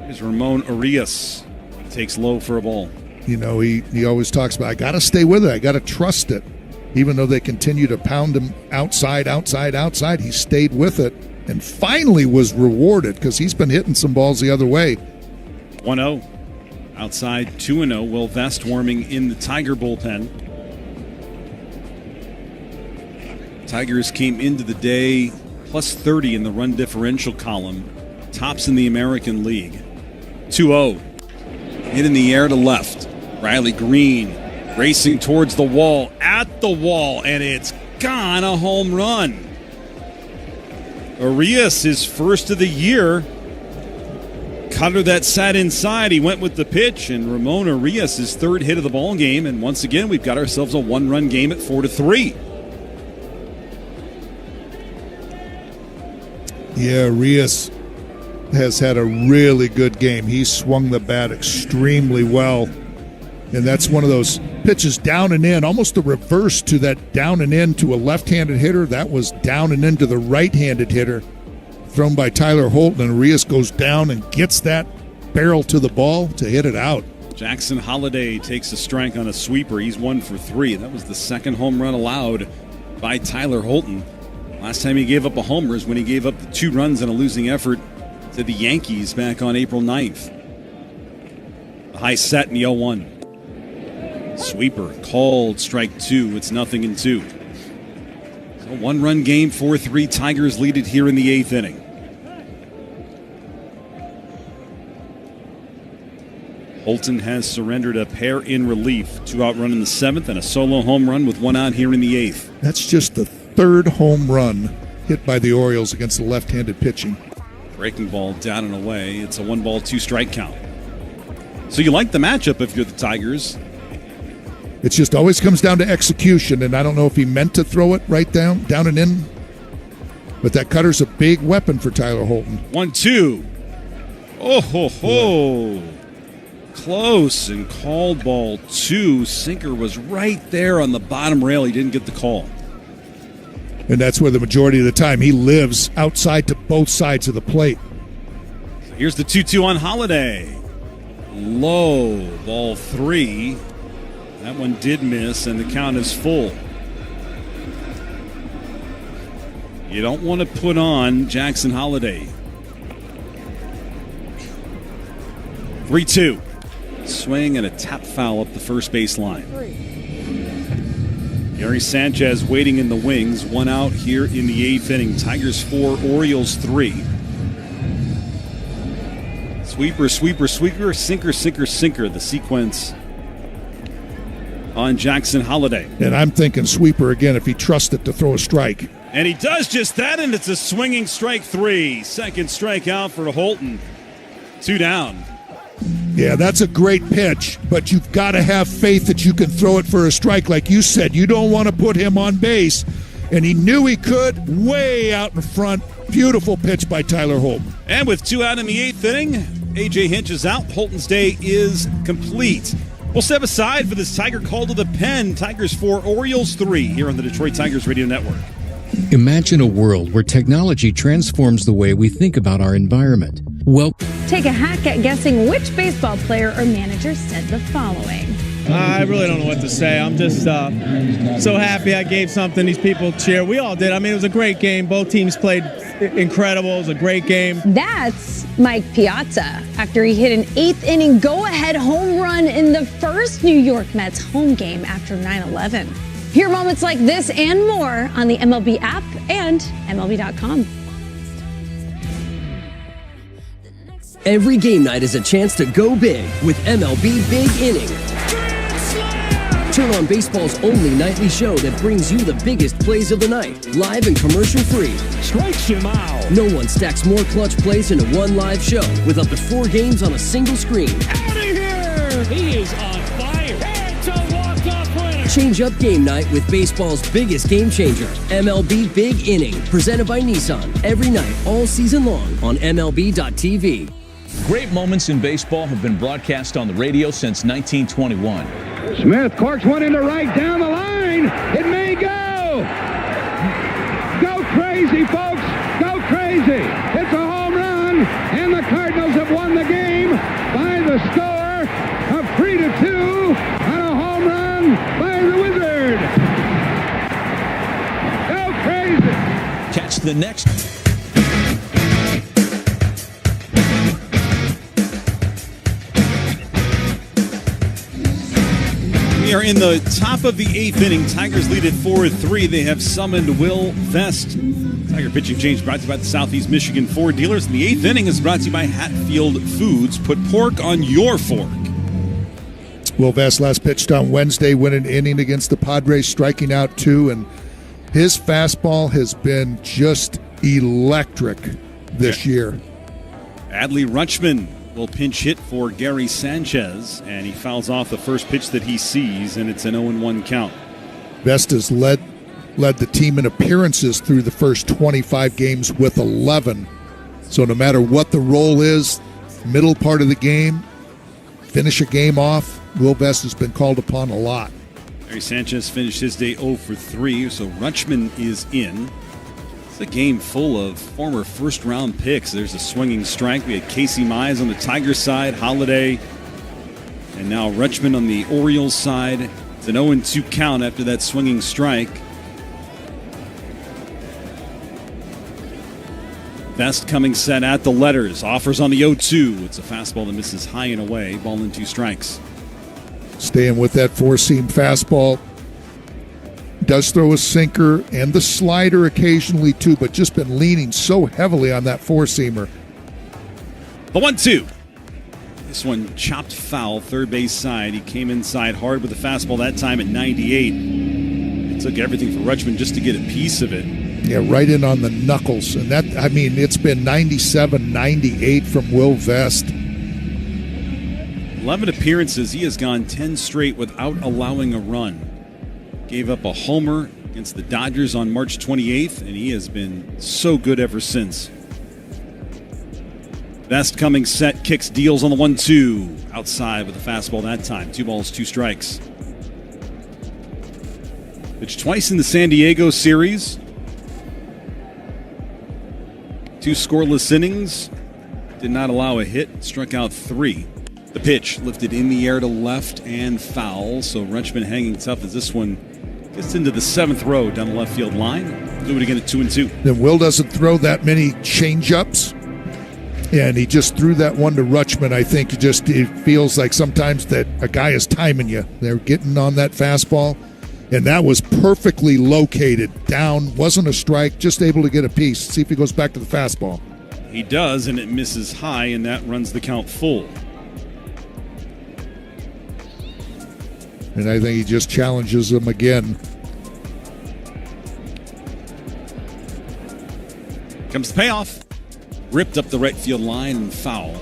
Here's Ramon Arias. Takes low for a ball. You know, he always talks about, I got to stay with it. I got to trust it. Even though they continue to pound him outside, he stayed with it. and finally was rewarded because he's been hitting some balls the other way. 1-0. Outside 2-0. Will Vest warming in the Tiger bullpen. Tigers came into the day plus 30 in the run differential column. Tops in the American League. 2-0. Hit in the air to left. Riley Green racing towards the wall. At the wall. And it's gone. A home run. Arias, his first of the year. Cutter that sat inside. He went with the pitch. And Ramon Arias, his third hit of the ball game. And once again, we've got ourselves a one-run game at 4-3. Yeah, Arias has had a really good game. He swung the bat extremely well. And that's one of those pitches down and in, almost the reverse to that down and in to a left-handed hitter. That was down and in to the right-handed hitter, thrown by Tyler Holton. And Arias goes down and gets that barrel to the ball to hit it out. Jackson Holliday takes a strike on a sweeper. He's 1 for 3. That was the second home run allowed by Tyler Holton. Last time he gave up a homer is when he gave up the 2 runs in a losing effort to the Yankees back on April 9th. The high set in the 0-1. Sweeper called, strike 2. It's 0-2. So one-run game, 4-3. Tigers lead it here in the 8th inning. Holton has surrendered a pair in relief. 2 out run in the 7th and a solo home run with 1 out here in the 8th. That's just the third home run hit by the Orioles against the left-handed pitching. Breaking ball down and away. It's a 1-ball, 2-strike count. So you like the matchup if you're the Tigers. It just always comes down to execution, and I don't know if he meant to throw it right down and in. But that cutter's a big weapon for Tyler Holton. 1-2. Oh, ho, ho. Close and called ball 2. Sinker was right there on the bottom rail. He didn't get the call. And that's where the majority of the time he lives, outside to both sides of the plate. Here's the 2-2 on Holiday. Low, ball 3. That one did miss, and the count is full. You don't want to put on Jackson Holiday. 3-2. Swing and a tap foul up the first base line. Gary Sanchez waiting in the wings. 1 out here in the 8th inning. Tigers 4, Orioles 3. Sweeper, sweeper, sweeper, sinker, sinker, sinker. The sequence on Jackson Holiday. And I'm thinking sweeper again if he trusted to throw a strike. And he does just that, and it's a swinging strike 3. Second strikeout for Holton. 2 down. Yeah, that's a great pitch, but you've got to have faith that you can throw it for a strike. Like you said, you don't want to put him on base. And he knew he could, way out in front. Beautiful pitch by Tyler Holton. And with 2 out in the 8th inning, A.J. Hinch is out. Holton's day is complete. We'll step aside for this Tiger call to the pen. Tigers 4, Orioles 3 here on the Detroit Tigers Radio Network. Imagine a world where technology transforms the way we think about our environment. Well, take a hack at guessing which baseball player or manager said the following. I really don't know what to say. I'm just so happy I gave something these people cheer. We all did. I mean, it was a great game. Both teams played incredible. It was a great game. That's Mike Piazza after he hit an 8th inning go-ahead home run in the first New York Mets home game after 9/11. Hear moments like this and more on the MLB app and MLB.com. Every game night is a chance to go big with MLB Big Inning. Turn on baseball's only nightly show that brings you the biggest plays of the night, live and commercial-free. Strikes him out. No one stacks more clutch plays into one live show with up to 4 games on a single screen. Out of here! He is on fire. It's a walk-off winner. Change up game night with baseball's biggest game changer, MLB Big Inning, presented by Nissan. Every night, all season long on MLB.tv. Great moments in baseball have been broadcast on the radio since 1921. Smith corks one into right down the line. It may go. Go crazy, folks. Go crazy. It's a home run, and the Cardinals have won the game by the score of 3-2 on a home run by the Wizard. Go crazy. Catch the next in the top of the 8th inning. Tigers lead at 4-3. They have summoned Will Vest. Tiger pitching change brought to you by the Southeast Michigan Ford dealers. And the 8th inning is brought to you by Hatfield Foods. Put pork on your fork. Will Vest last pitched on Wednesday, went an inning against the Padres, striking out 2, and his fastball has been just electric this year. Adley Rutschman will pinch hit for Gary Sanchez, and he fouls off the first pitch that he sees, and it's an 0-1 count. Vest has led the team in appearances through the first 25 games with 11. So no matter what the role is, middle part of the game, finish a game off, Will Vest has been called upon a lot. Gary Sanchez finished his day 0 for 3, so Rutschman is in. It's a game full of former first-round picks. There's a swinging strike. We had Casey Mize on the Tigers side, Holiday, and now Rutschman on the Orioles side. It's an 0-2 count after that swinging strike. Vest coming set at the letters. Offers on the 0-2. It's a fastball that misses high and away. Ball and 2 strikes. Staying with that four-seam fastball. Does throw a sinker and the slider occasionally too, but just been leaning so heavily on that four-seamer. The 1-2. This one chopped foul, third base side. He came inside hard with the fastball that time at 98. It took everything for Rutschman just to get a piece of it. Yeah, right in on the knuckles. And that, I mean, it's been 97, 98 from Will Vest. 11 appearances. He has gone 10 straight without allowing a run. Gave up a homer against the Dodgers on March 28th, and he has been so good ever since. Vest coming set, kicks, deals on the 1-2. Outside with a fastball that time. 2 balls, 2 strikes. Pitched twice in the San Diego series. 2 scoreless innings. Did not allow a hit. Struck out 3. The pitch lifted in the air to left and foul. So Rutschman hanging tough as this one gets into the 7th row down the left field line. Do it again at 2-2. Then Will doesn't throw that many change-ups. And he just threw that one to Rutschman. I think it feels like sometimes that a guy is timing you. They're getting on that fastball. And that was perfectly located. Down, wasn't a strike, just able to get a piece. See if he goes back to the fastball. He does, and it misses high, and that runs the count full. And I think he just challenges him again. Comes the payoff. Ripped up the right field line and foul.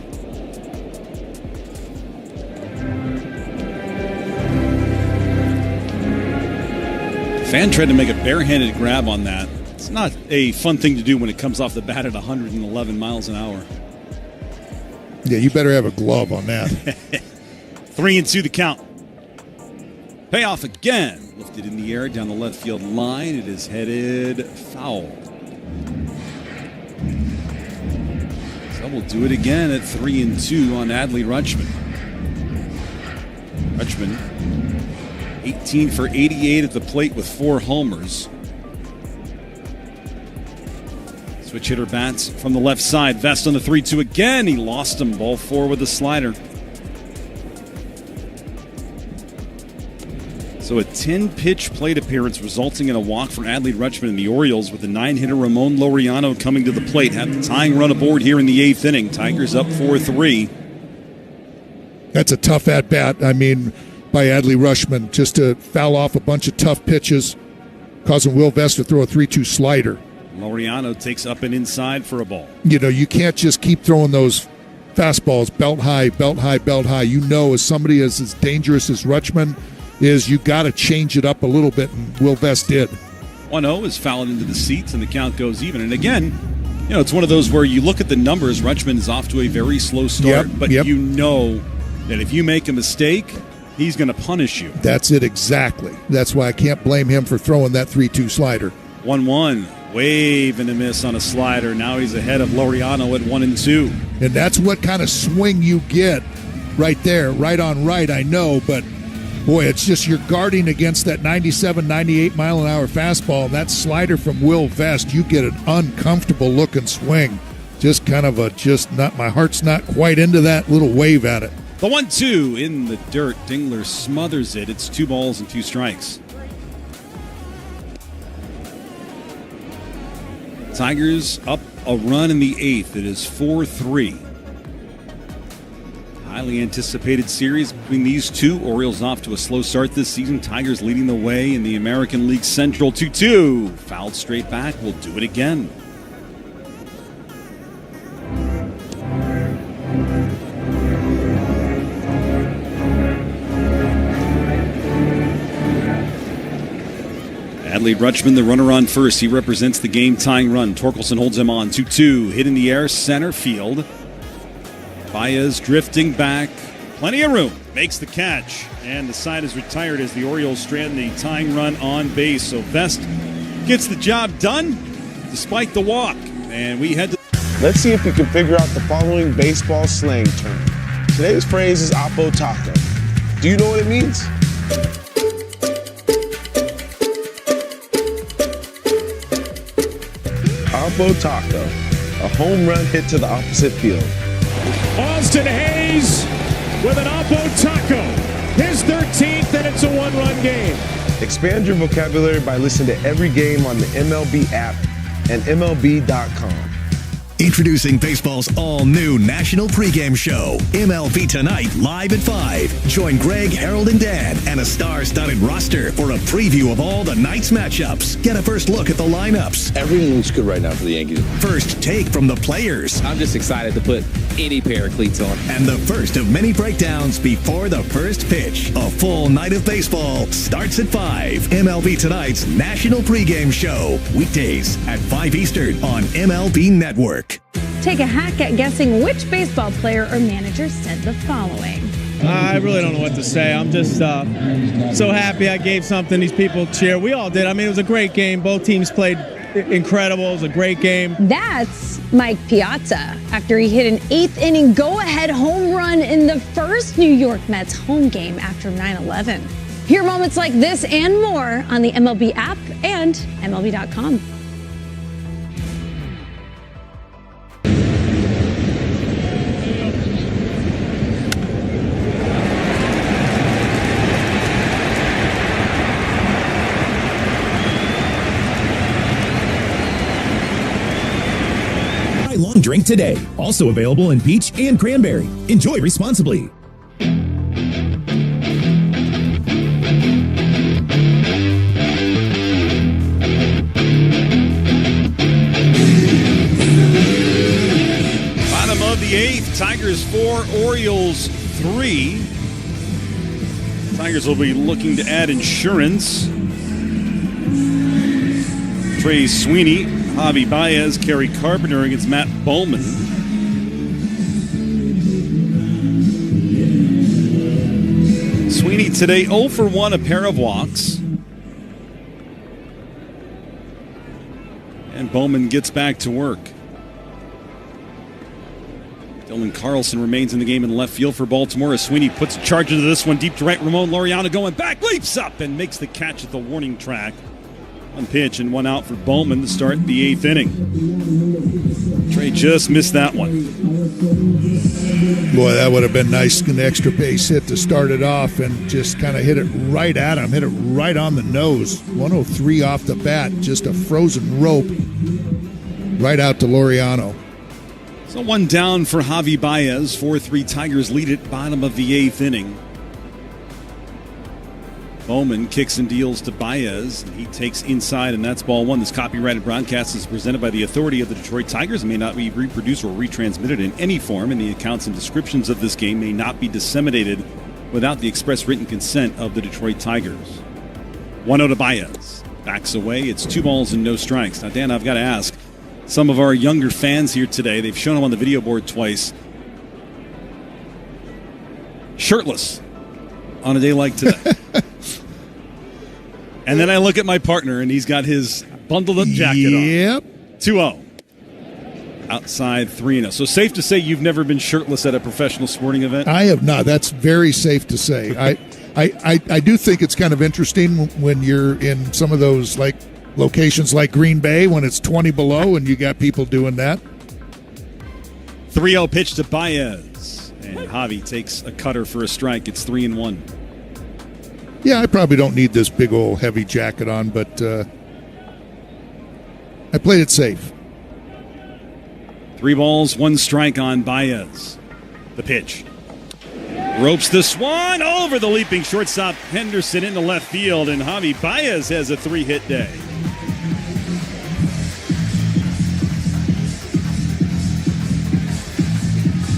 Fan tried to make a barehanded grab on that. It's not a fun thing to do when it comes off the bat at 111 miles an hour. Yeah, you better have a glove on that. 3-2 the count. Payoff again. Lifted in the air down the left field line. It is headed foul. So we'll do it again at 3-2 on Adley Rutschman. Rutschman, 18 for 88 at the plate with 4 homers. Switch hitter bats from the left side. Vest on the 3-2 again. He lost him. Ball 4 with a slider. So a 10-pitch plate appearance resulting in a walk for Adley Rutschman and the Orioles, with the 9-hitter Ramon Laureano coming to the plate. Have the tying run aboard here in the 8th inning. Tigers up 4-3. That's a tough at-bat, I mean, by Adley Rutschman, just to foul off a bunch of tough pitches, causing Will Vest to throw a 3-2 slider. Laureano takes up and inside for a ball. You know, you can't just keep throwing those fastballs belt high, belt high, belt high. You know, as somebody as dangerous as Rutschman is, you got to change it up a little bit, and Will Vest did. 1-0 is fouled into the seats, and the count goes even. And again, you know, it's one of those where you look at the numbers. Rutschman is off to a very slow start, but you know that if you make a mistake, he's going to punish you. That's it exactly. That's why I can't blame him for throwing that 3-2 slider. 1-1. Wave and a miss on a slider. Now he's ahead of Laureano at 1-2. And that's what kind of swing you get right there. Right on right, I know, but boy, it's just you're guarding against that 97, 98 mile an hour fastball. That slider from Will Vest, you get an uncomfortable looking swing. Just kind of my heart's not quite into that little wave at it. The 1-2 in the dirt. Dingler smothers it. It's 2 balls and 2 strikes. Tigers up a run in the 8th. It is 4-3. Highly anticipated series between these two. Orioles off to a slow start this season. Tigers leading the way in the American League Central 2-2. Fouled straight back. We'll do it again. Adley Rutschman, the runner on first. He represents the game-tying run. Torkelson holds him on. 2-2. Hit in the air, center field. Baez drifting back. Plenty of room. Makes the catch. And the side is retired as the Orioles strand the tying run on base. So Vest gets the job done despite the walk. And we head to... Let's see if we can figure out the following baseball slang term. Today's phrase is oppo taco. Do you know what it means? Oppo taco, a home run hit to the opposite field. Austin Hayes with an oppo taco. His 13th, and it's a 1-run game. Expand your vocabulary by listening to every game on the MLB app and MLB.com. Introducing baseball's all-new national pregame show, MLB Tonight, live at 5. Join Greg, Harold, and Dan, and a star-studded roster for a preview of all the night's matchups. Get a first look at the lineups. Everything looks good right now for the Yankees. First take from the players. I'm just excited to put any pair of cleats on. And the first of many breakdowns before the first pitch. A full night of baseball starts at 5. MLB Tonight's national pregame show. Weekdays at 5 Eastern on MLB Network. Take a hack at guessing which baseball player or manager said the following. I really don't know what to say. I'm just so happy I gave something these people cheer. We all did. I mean, it was a great game. Both teams played incredible. It was a great game. That's Mike Piazza after he hit an 8th inning go-ahead home run in the first New York Mets home game after 9/11. Hear moments like this and more on the MLB app and MLB.com. Long drink today. Also available in peach and cranberry. Enjoy responsibly. Bottom of the 8th. Tigers 4, Orioles 3. Tigers will be looking to add insurance. Trey Sweeney, Javi Baez, Kerry Carpenter against Matt Bowman. Sweeney today 0 for 1, a pair of walks. And Bowman gets back to work. Dylan Carlson remains in the game in left field for Baltimore as Sweeney puts a charge into this one deep to right. Ramon Laureano going back, leaps up and makes the catch at the warning track. One pitch and one out for Bowman to start the 8th inning. Trey just missed that one. Boy, that would have been nice, an extra base hit to start it off and just kind of hit it right at him, hit it right on the nose. 103 off the bat, just a frozen rope right out to Laureano. So one down for Javi Baez. 4-3 Tigers lead it, bottom of the 8th inning. Bowman kicks and deals to Baez. He takes inside, and that's ball 1. This copyrighted broadcast is presented by the authority of the Detroit Tigers and may not be reproduced or retransmitted in any form, and the accounts and descriptions of this game may not be disseminated without the express written consent of the Detroit Tigers. 1-0 to Baez. Backs away. It's 2 balls and no strikes. Now, Dan, I've got to ask some of our younger fans here today, they've shown him on the video board twice, shirtless on a day like today. And then I look at my partner, and he's got his bundled-up jacket on. Yep. 2-0. Outside 3-0. So safe to say you've never been shirtless at a professional sporting event? I have not. That's very safe to say. I do think it's kind of interesting when you're in some of those like locations like Green Bay when it's 20 below and you got people doing that. 3-0 pitch to Baez. And Javi takes a cutter for a strike. It's 3-1. Yeah, I probably don't need this big old heavy jacket on, but I played it safe. 3 balls, 1 strike on Baez. The pitch. Ropes this one over the leaping shortstop Henderson into left field, and Javi Baez has a 3-hit day.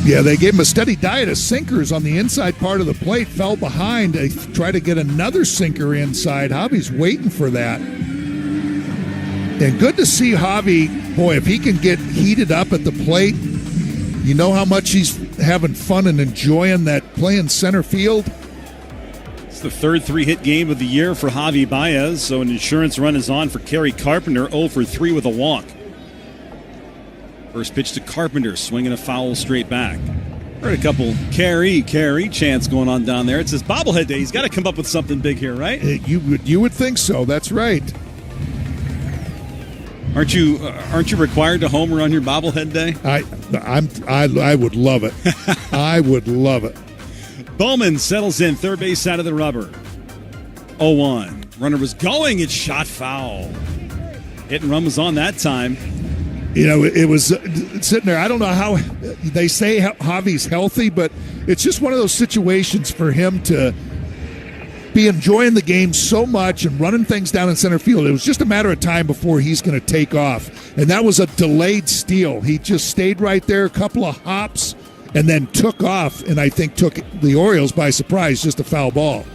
Yeah, they gave him a steady diet of sinkers on the inside part of the plate, fell behind. They try to get another sinker inside. Javi's waiting for that. And good to see Javi. Boy, if he can get heated up at the plate, you know how much he's having fun and enjoying that playing center field. It's the third 3-hit game of the year for Javi Baez, so an insurance run is on for Kerry Carpenter, 0 for 3 with a walk. First pitch to Carpenter, swinging a foul straight back. Heard a couple carry chants going on down there. It says bobblehead day. He's got to come up with something big here, right? You would think so. That's right. Aren't you required to homer on your bobblehead day? I would love it. I would love it. Bowman settles in, third base side of the rubber. 0-1. Runner was going. It's shot foul. Hit and run was on that time. You know, it was sitting there. I don't know how they say Javi's healthy, but it's just one of those situations for him to be enjoying the game so much and running things down in center field. It was just a matter of time before he's going to take off. And that was a delayed steal. He just stayed right there, a couple of hops, and then took off, and I think took the Orioles by surprise, just a foul ball.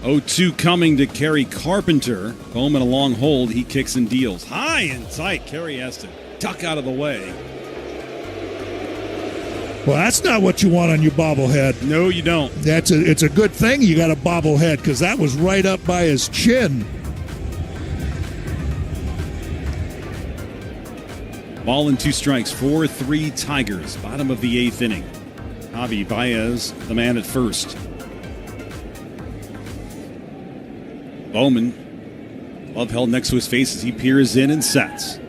0-2 coming to Kerry Carpenter. Bowman a long hold. He kicks and deals. High and tight. Kerry has to duck out of the way. Well, that's not what you want on your bobblehead. No, you don't. It's a good thing you got a bobblehead, because that was right up by his chin. Ball and 2 strikes. 4-3 Tigers. Bottom of the 8th inning. Javi Baez, the man at first. Bowman, glove held next to his face as he peers in and sets.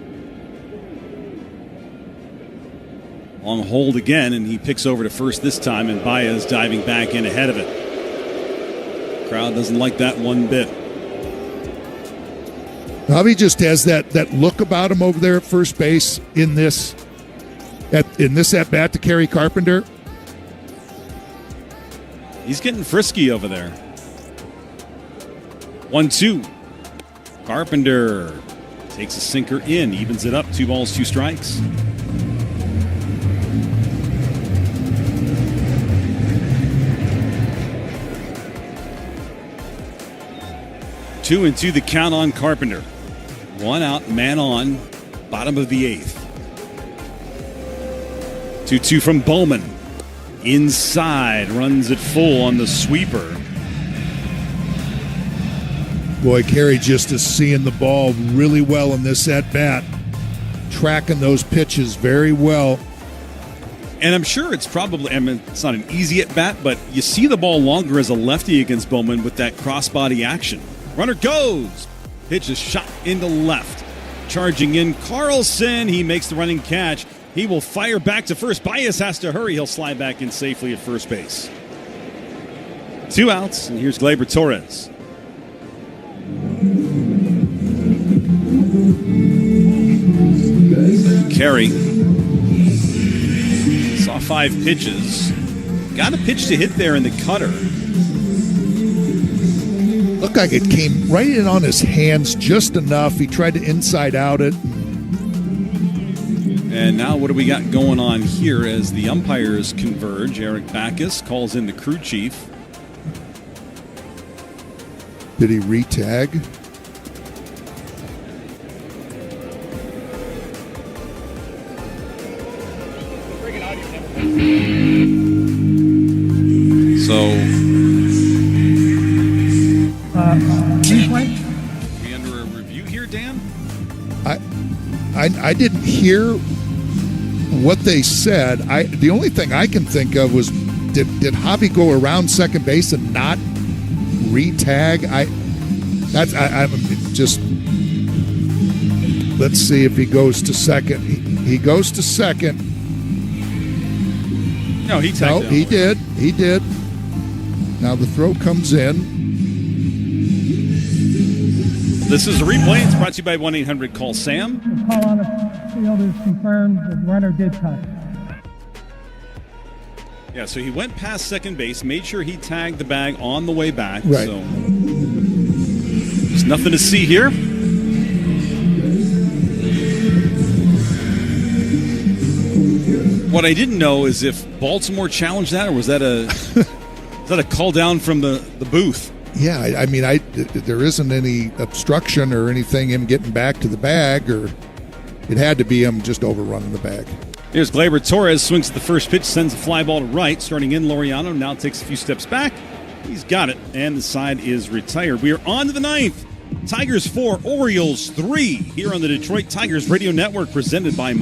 Long hold again, and he picks over to first this time, and Baez diving back in ahead of it. Crowd doesn't like that one bit. Javi just has that look about him over there at first base in this at bat to Kerry Carpenter. He's getting frisky over there. 1-2. Carpenter takes a sinker in, evens it up. 2 balls, 2 strikes. Two and 2 the count on Carpenter. 1 out, man on, bottom of the 8th. 2-2 from Bowman. Inside, runs it full on the sweeper. Boy, Kerry just is seeing the ball really well in this at-bat. Tracking those pitches very well. And I'm sure it's probably, it's not an easy at-bat, but you see the ball longer as a lefty against Bowman with that crossbody action. Runner goes. Pitch is shot into left. Charging in Carlson. He makes the running catch. He will fire back to first. Baez has to hurry. He'll slide back in safely at first base. 2 outs, and here's Gleyber Torres. Kerry saw 5 pitches. Got a pitch to hit there in the cutter. Looked like it came right in on his hands just enough. He tried to inside out it. And now what do we got going on here as the umpires converge? Eric Backus calls in the crew chief. Did he re-tag? So, we under a review here, Dan? I didn't hear what they said. The only thing I can think of was did Javi go around second base and not re-tag? Let's see if he goes to second. He goes to second. No, he tagged him. He did. He did. Now the throw comes in. This is a replay. It's brought to you by 1-800-CALL-SAM. The call on the field is confirmed. The runner did touch. Yeah, so he went past second base, made sure he tagged the bag on the way back. Right. So there's nothing to see here. What I didn't know is if Baltimore challenged that, or was that a call down from the booth? Yeah, I mean, there isn't any obstruction or anything, him getting back to the bag, or it had to be him just overrunning the bag. Here's Gleyber Torres, swings at the first pitch, sends a fly ball to right, starting in Laureano, now takes a few steps back. He's got it, and the side is retired. We are on to the ninth. Tigers 4, Orioles 3, here on the Detroit Tigers Radio Network, presented by...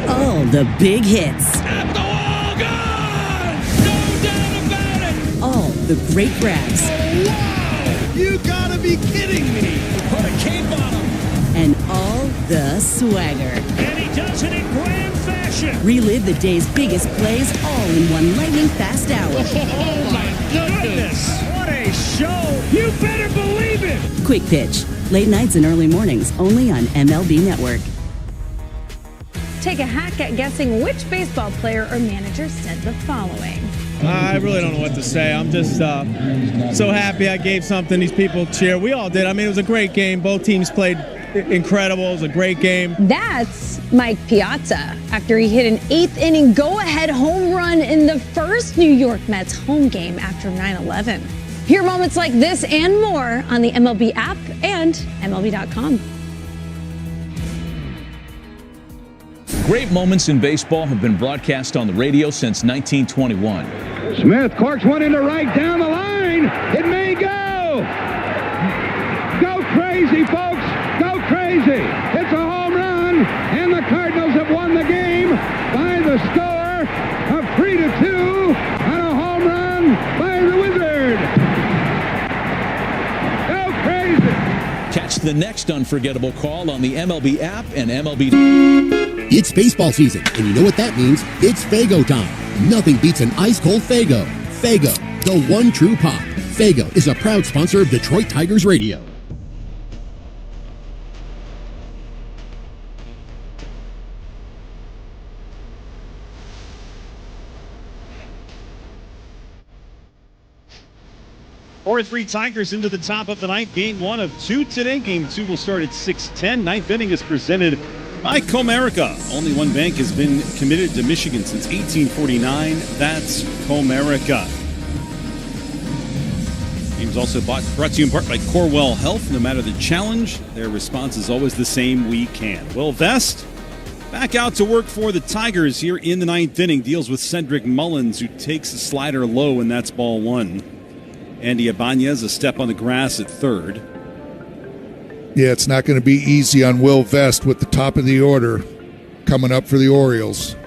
All the big hits. At the wall, gone! No doubt about it! All the great grabs. Wow! You gotta be kidding me! Put a cape on him! And all the swagger. And he does it in grand fashion! Relive the day's biggest plays all in one lightning fast hour. Oh my goodness! What a show! You better believe it! Quick Pitch. Late nights and early mornings only on MLB Network. Take a hack at guessing which baseball player or manager said the following. I really don't know what to say. I'm just so happy I gave something these people cheer. We all did. I mean, it was a great game. Both teams played incredible. It was a great game. That's Mike Piazza after he hit an eighth-inning go-ahead home run in the first New York Mets home game after 9/11. Hear moments like this and more on the MLB app and MLB.com. Great moments in baseball have been broadcast on the radio since 1921. Smith corks one into right down the line. It may go. Go crazy, folks. Go crazy. It's a home run, and the Cardinals have won the game by the score of 3-2 on a home run by the Wizard. Go crazy. Catch the next unforgettable call on the MLB app and MLB. It's baseball season, and you know what that means. It's Faygo time. Nothing beats an ice-cold Faygo. Faygo, the one true pop. Faygo is a proud sponsor of Detroit Tigers Radio. Four 3 Tigers into the top of the ninth. Game 1 of 2 today. Game 2 will start at 6:10. Ninth inning is presented by Comerica. Only one bank has been committed to Michigan since 1849. That's Comerica. Game's also brought to you in part by Corewell Health. No matter the challenge, their response is always the same: we can. Will Vest back out to work for the Tigers here in the ninth inning. Deals with Cedric Mullins, who takes a slider low, and that's ball 1. Andy Ibanez a step on the grass at third. Yeah, it's not going to be easy on Will Vest with the top of the order coming up for the Orioles.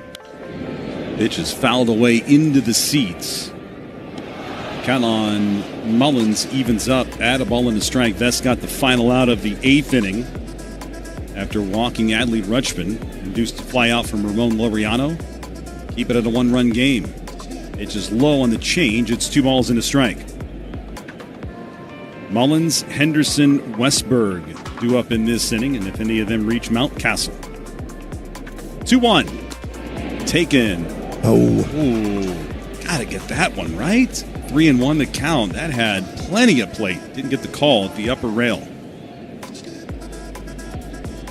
Pitch is fouled away into the seats. Count on Mullins evens up. Add a ball and a strike. Vest got the final out of the 8th inning after walking Adley Rutschman. Induced a fly out from Ramon Laureano. Keep it at a 1-run game. Pitch is low on the change. It's 2 balls and a strike. Mullins, Henderson, Westberg due up in this inning, and if any of them reach Mountcastle. 2-1. Taken. Ooh, gotta get that one right. 3-1 the count. That had plenty of plate. Didn't get the call at the upper rail.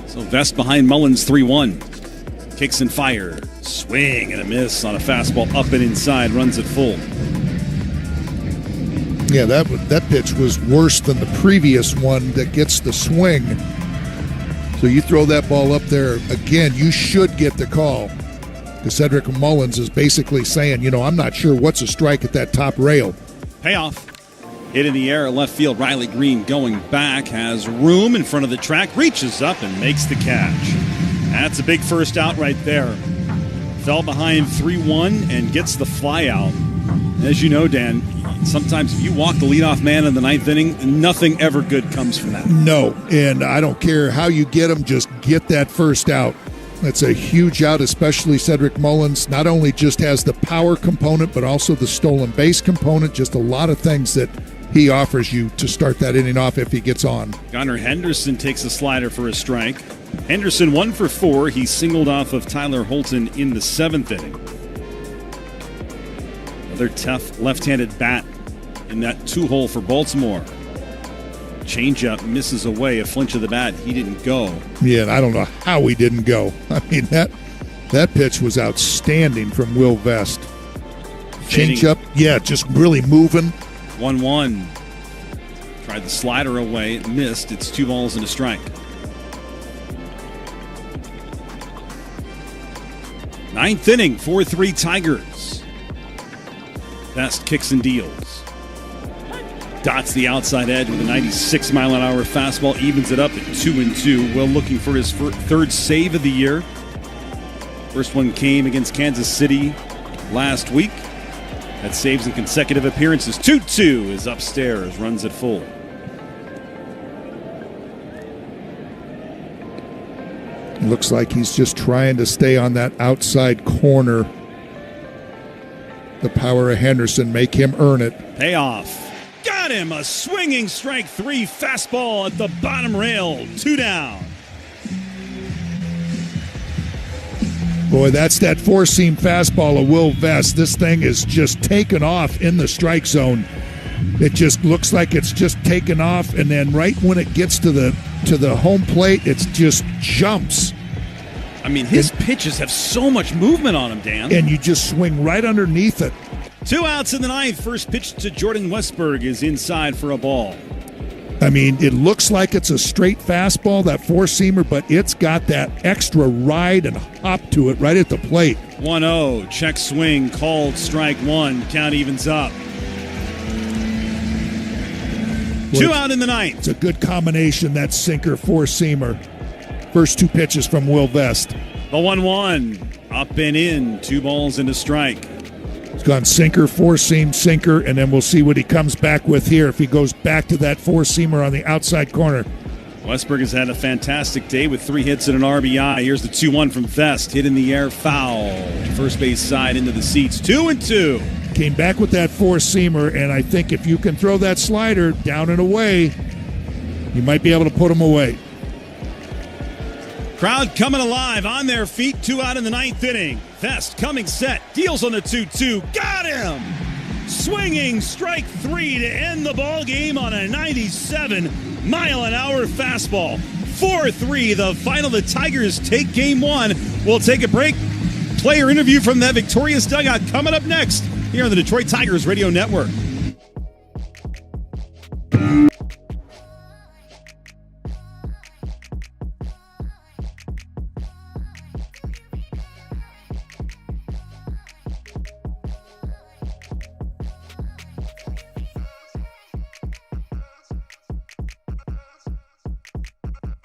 So Vest behind Mullins, 3-1. Kicks and fire. Swing and a miss on a fastball up and inside. Runs it full. Yeah, that pitch was worse than the previous one that gets the swing. So you throw that ball up there again, you should get the call. Because Cedric Mullins is basically saying, I'm not sure what's a strike at that top rail. Payoff. Hit in the air, left field. Riley Green going back, has room in front of the track, reaches up and makes the catch. That's a big first out right there. Fell behind 3-1 and gets the fly out. As you know, Dan, sometimes if you walk the leadoff man in the ninth inning, nothing ever good comes from that. No, and I don't care how you get them, just get that first out. It's a huge out, especially Cedric Mullins. Not only just has the power component, but also the stolen base component. Just a lot of things that he offers you to start that inning off if he gets on. Gunnar Henderson takes a slider for a strike. Henderson 1 for 4. He singled off of Tyler Holton in the 7th inning. Another tough left-handed bat in that 2-hole for Baltimore. Changeup misses away. A flinch of the bat. He didn't go. Yeah, and I don't know how he didn't go. I mean, that pitch was outstanding from Will Vest. Changeup, yeah, just really moving. 1-1. Tried the slider away. It missed. It's 2 balls and a strike. Ninth inning, 4-3 Tigers. Vest kicks and deals. Dots the outside edge with a 96-mile-an-hour fastball. Evens it up at 2-2. Will looking for his third save of the year. First one came against Kansas City last week. That saves in consecutive appearances. 2-2 is upstairs. Runs it full. Looks like he's just trying to stay on that outside corner. The power of Henderson make him earn it. Payoff. Got him! A swinging strike 3 fastball at the bottom rail. 2 down. Boy, that's that 4-seam fastball of Will Vest. This thing is just taken off in the strike zone. It just looks like it's just taken off, and then right when it gets to the home plate, it just jumps. I mean, his pitches have so much movement on them, Dan. And you just swing right underneath it. 2 outs in the 9th. First pitch to Jordan Westberg is inside for a ball. I mean, it looks like it's a straight fastball, that 4-seamer, but it's got that extra ride and hop to it right at the plate. 1-0. Check swing. Called strike 1. Count evens up. 2 out in the 9th. It's a good combination, that sinker 4-seamer. First 2 pitches from Will Vest. The 1-1. Up and in. 2 balls and a strike. It's gone sinker, 4-seam, sinker, and then we'll see what he comes back with here if he goes back to that 4-seamer on the outside corner. Westberg has had a fantastic day with 3 hits and an RBI. Here's the 2-1 from Vest. Hit in the air, foul. First base side into the seats. 2-2. Came back with that 4-seamer, and I think if you can throw that slider down and away, you might be able to put him away. Crowd coming alive on their feet. 2 out in the 9th inning. Vest coming set. Deals on the 2-2. Got him! Swinging strike 3 to end the ball game on a 97-mile-an-hour fastball. 4-3 the final. The Tigers take game 1. We'll take a break. Player interview from that victorious dugout coming up next here on the Detroit Tigers Radio Network.